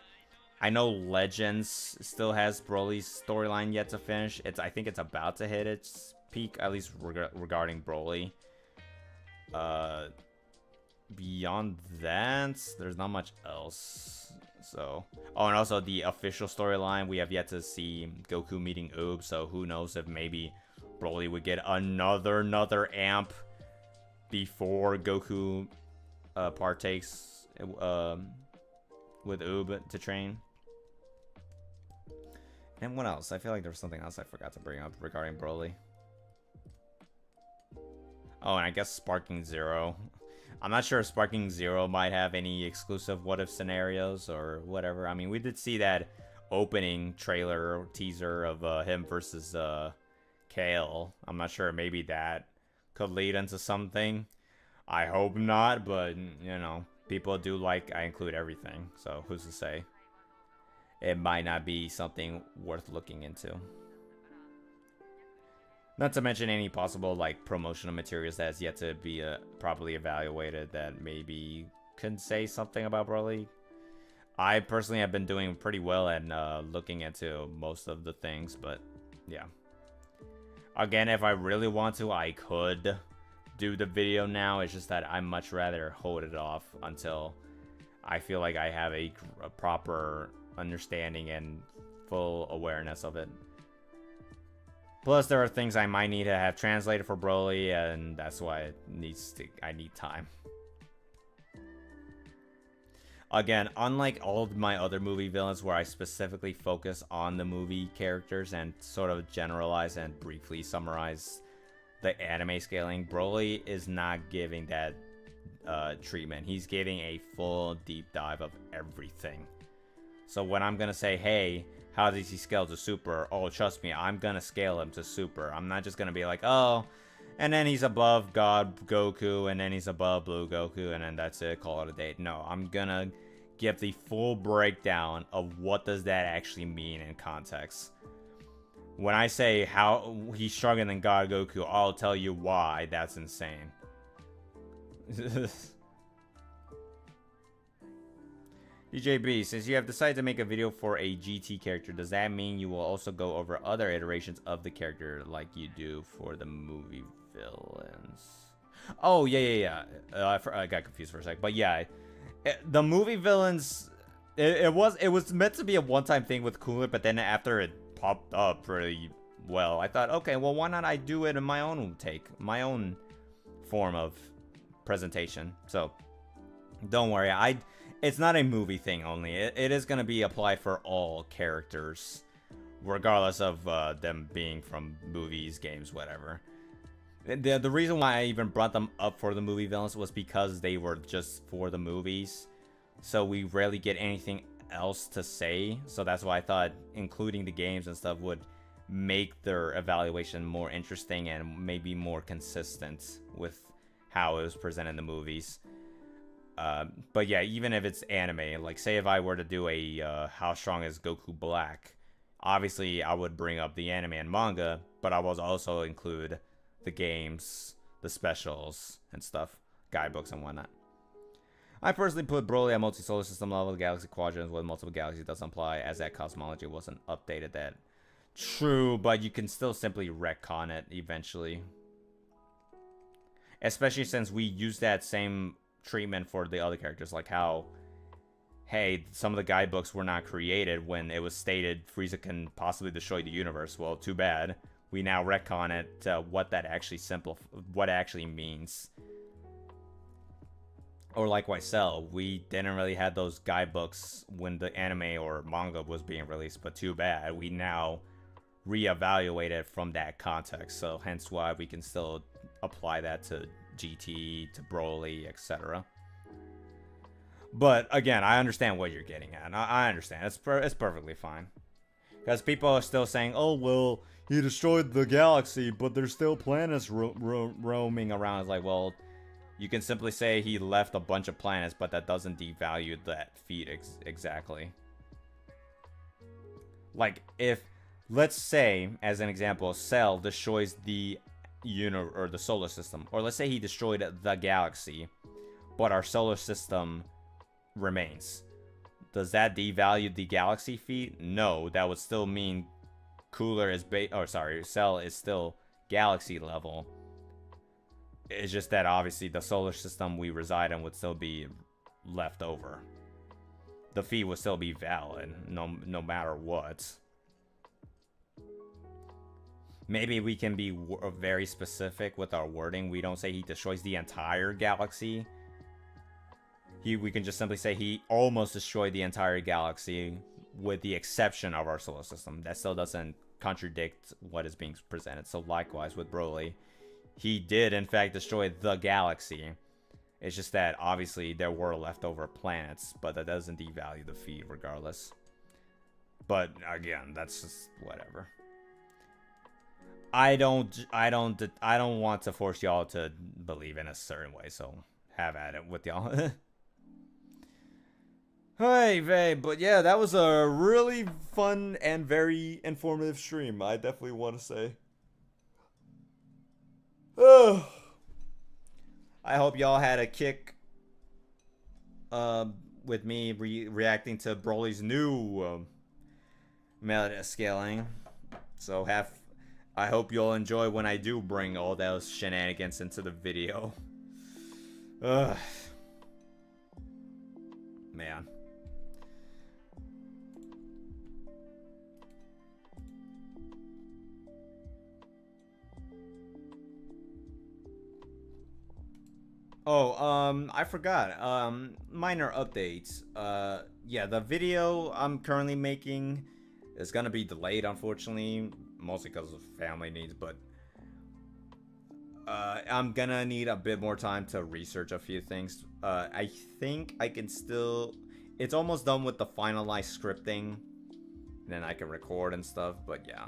I know Legends still has Broly's storyline yet to finish. I think it's about to hit its peak, at least regarding Broly. Beyond that, there's not much else. So, oh, and also the official storyline, we have yet to see Goku meeting Oob, so who knows if maybe Broly would get another amp before Goku partakes with Oob to train. And what else? I feel like there was something else I forgot to bring up regarding Broly. Oh, and I guess Sparking Zero. I'm not sure if Sparking Zero might have any exclusive what-if scenarios or whatever. I mean, we did see that opening trailer or teaser of him versus Kale. I'm not sure. Maybe that could lead into something. I hope not, but, you know, people do like I include everything. So, who's to say? It might not be something worth looking into. Not to mention any possible, like, promotional materials that has yet to be properly evaluated that maybe can say something about Broly. I personally have been doing pretty well at looking into most of the things, but yeah. Again, if I really want to, I could do the video now. It's just that I'd much rather hold it off until I feel like I have a proper understanding and full awareness of it. Plus, there are things I might need to have translated for Broly, and that's why I need time. Again, unlike all of my other movie villains where I specifically focus on the movie characters and sort of generalize and briefly summarize the anime scaling, Broly is not giving that treatment. He's giving a full deep dive of everything. So when I'm gonna say, hey, how does he scale to super? Oh, trust me, I'm gonna scale him to super. I'm not just gonna be like, oh, and then he's above God Goku, and then he's above Blue Goku, and then that's it, call it a day. No, I'm gonna give the full breakdown of what does that actually mean in context. When I say how he's stronger than God Goku, I'll tell you why that's insane. DJB, since you have decided to make a video for a GT character, does that mean you will also go over other iterations of the character like you do for the movie villains? Oh, yeah. I got confused for a sec. But yeah, the movie villains, it was meant to be a one-time thing with Cooler, but then after it popped up pretty well, I thought, okay, well, why not I do it in my own take, my own form of presentation. So, don't worry, it's not a movie thing only. It is going to be applied for all characters, regardless of them being from movies, games, whatever. The reason why I even brought them up for the movie villains was because they were just for the movies. So we rarely get anything else to say. So that's why I thought including the games and stuff would make their evaluation more interesting and maybe more consistent with how it was presented in the movies. But yeah, even if it's anime, like say if I were to do a how strong is Goku Black, obviously I would bring up the anime and manga, but I would also include the games, the specials and stuff, guidebooks and whatnot. I personally put Broly at multi-solar system level. Galaxy quadrants with multiple galaxies doesn't apply, as that cosmology wasn't updated. That true, but you can still simply retcon it eventually, especially since we use that same treatment for the other characters, like how, hey, some of the guidebooks were not created when it was stated Frieza can possibly destroy the universe. Well, too bad. We now retcon it to what that actually what it actually means. Or likewise, Cell, we didn't really have those guidebooks when the anime or manga was being released, but too bad. We now reevaluate it from that context, so hence why we can still apply that to GT, to Broly, etc. But again, I understand what you're getting at. I understand. It's perfectly fine. Because people are still saying, oh, well, he destroyed the galaxy, but there's still planets roaming around. It's like, well, you can simply say he left a bunch of planets, but that doesn't devalue that feat exactly. Like, if let's say, as an example, Cell destroys the or the solar system, or let's say he destroyed the galaxy, but our solar system remains. Does that devalue the galaxy feat? No, that would still mean Cooler is Cell is still galaxy level. It's just that obviously the solar system we reside in would still be left over. The feat would still be valid, no matter what. Maybe we can be very specific with our wording. We don't say he destroys the entire galaxy. We can just simply say he almost destroyed the entire galaxy with the exception of our solar system. That still doesn't contradict what is being presented. So likewise with Broly, he did in fact destroy the galaxy. It's just that obviously there were leftover planets, but that doesn't devalue the feat regardless. But again, that's just whatever. I don't want to force y'all to believe in a certain way, so have at it with y'all. Hey, babe, but yeah, that was a really fun and very informative stream. I definitely want to say. Oh, I hope y'all had a kick with me reacting to Broly's new meta scaling. So I hope you'll enjoy when I do bring all those shenanigans into the video. Ugh. Man. Oh, I forgot. Minor updates. Yeah, the video I'm currently making is gonna be delayed, unfortunately, mostly because of family needs, but I'm gonna need a bit more time to research a few things. I think I can still... It's almost done with the finalized scripting. Then I can record and stuff, but yeah.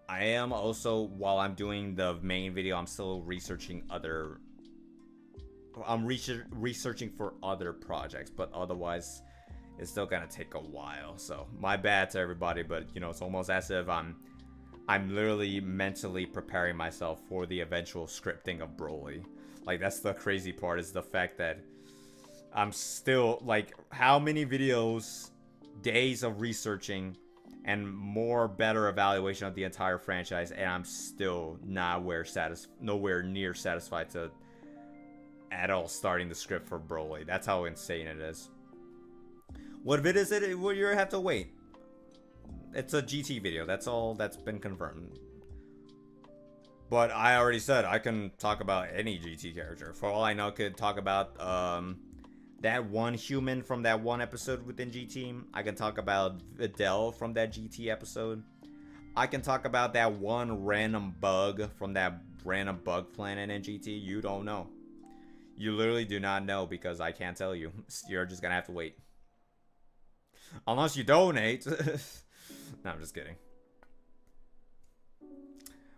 I am also, while I'm doing the main video, I'm still researching other... I'm researching for other projects, but otherwise, it's still gonna take a while. So, my bad to everybody, but, you know, it's almost as if I'm literally mentally preparing myself for the eventual scripting of Broly. Like, that's the crazy part, is the fact that I'm still, like, how many videos, days of researching, and more better evaluation of the entire franchise, and I'm still nowhere near satisfied to at all starting the script for Broly. That's how insane it is. What if it is it? Well, you have to wait. It's a GT video. That's all that's been confirmed. But I already said I can talk about any GT character. For all I know, I could talk about that one human from that one episode within GT. I can talk about Videl from that GT episode. I can talk about that one random bug from that random bug planet in GT. You don't know. You literally do not know because I can't tell you. You're just gonna have to wait. Unless you donate. No, I'm just kidding.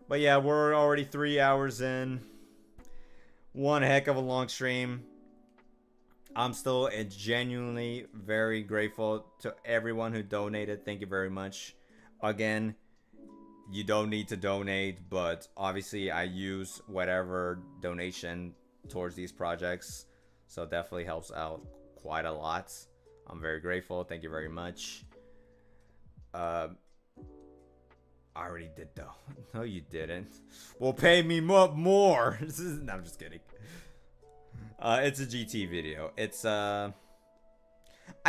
But yeah, we're already 3 hours in. One heck of a long stream. I'm still genuinely very grateful to everyone who donated. Thank you very much. Again, you don't need to donate, but obviously I use whatever donation towards these projects. So it definitely helps out quite a lot. I'm very grateful. Thank you very much. I already did though. No, you didn't. Well, pay me more. No, I'm just kidding. It's a GT video. It's I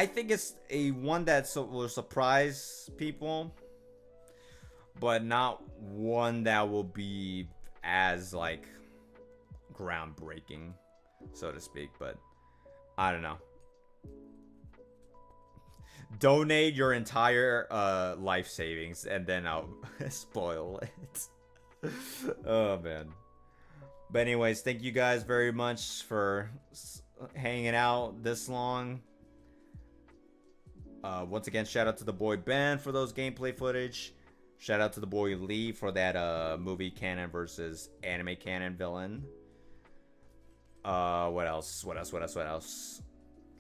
think it's a one that will surprise people, but not one that will be as like groundbreaking, so to speak. But I don't know. Donate your entire life savings and then I'll spoil it. Oh man. But anyways, thank you guys very much for hanging out this long. Once again, shout out to the boy Ben for those gameplay footage. Shout out to the boy Lee for that movie canon versus anime canon villain. What else?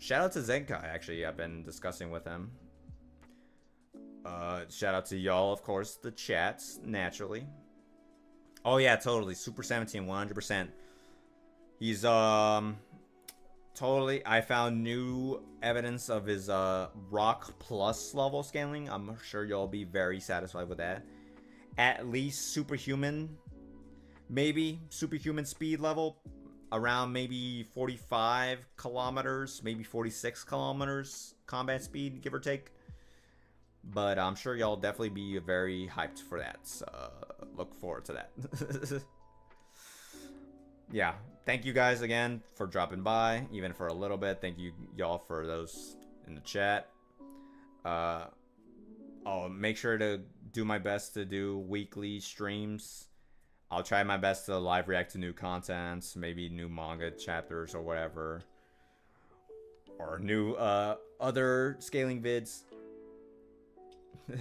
Shout out to Zenkai, actually. I've been discussing with him. Shout out to y'all, of course, the chats, naturally. Oh yeah, totally. Super 17, 100%. He's, totally, I found new evidence of his, Rock Plus level scaling. I'm sure y'all be very satisfied with that. At least superhuman, maybe superhuman speed level, around maybe 45 kilometers, maybe 46 kilometers combat speed, give or take. But I'm sure y'all definitely be very hyped for that. So, look forward to that. Yeah, thank you guys again for dropping by, even for a little bit. Thank you y'all for those in the chat. I'll make sure to do my best to do weekly streams. I'll try my best to live react to new content, maybe new manga chapters or whatever. Or new other scaling vids.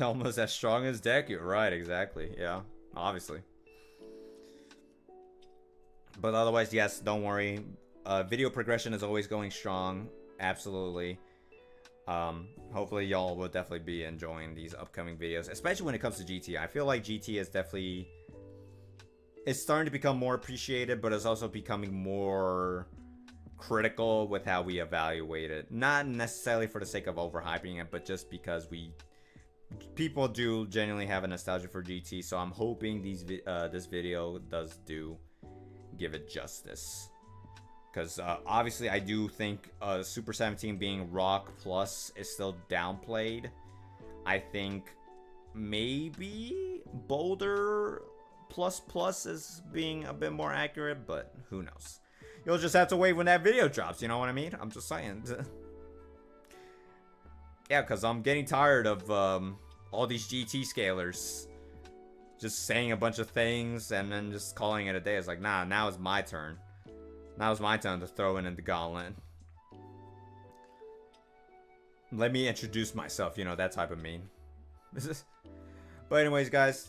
Almost as strong as Deku, right, exactly. Yeah, obviously. But otherwise, yes, don't worry. Video progression is always going strong. Absolutely. Hopefully y'all will definitely be enjoying these upcoming videos, especially when it comes to GT. I feel like GT is definitely... It's starting to become more appreciated, but it's also becoming more critical with how we evaluate it. Not necessarily for the sake of overhyping it, but just because people do genuinely have a nostalgia for GT. So I'm hoping this video does give it justice. Because obviously I do think Super 17 being Rock Plus is still downplayed. I think maybe Boulder Plus is being a bit more accurate, but who knows. You'll just have to wait when that video drops, you know what I mean? I'm just saying. Yeah, because I'm getting tired of all these GT scalers just saying a bunch of things and then just calling it a day. It's like, nah, now it's my turn. Now it's my turn to throw in the gauntlet. Let me introduce myself, you know, that type of meme. But anyways, guys,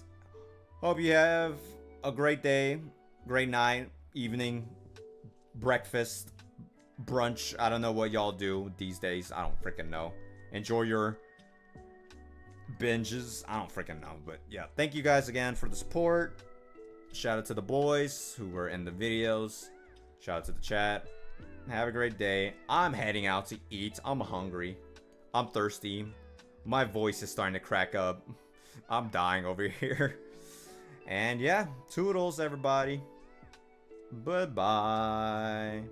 hope you have a great day, great night, evening, breakfast, brunch. I don't know what y'all do these days. I don't freaking know. Enjoy your binges. I don't freaking know. But yeah, thank you guys again for the support. Shout out to the boys who were in the videos. Shout out to the chat. Have a great day. I'm heading out to eat. I'm hungry. I'm thirsty. My voice is starting to crack up. I'm dying over here. And yeah, toodles everybody. Bye-bye.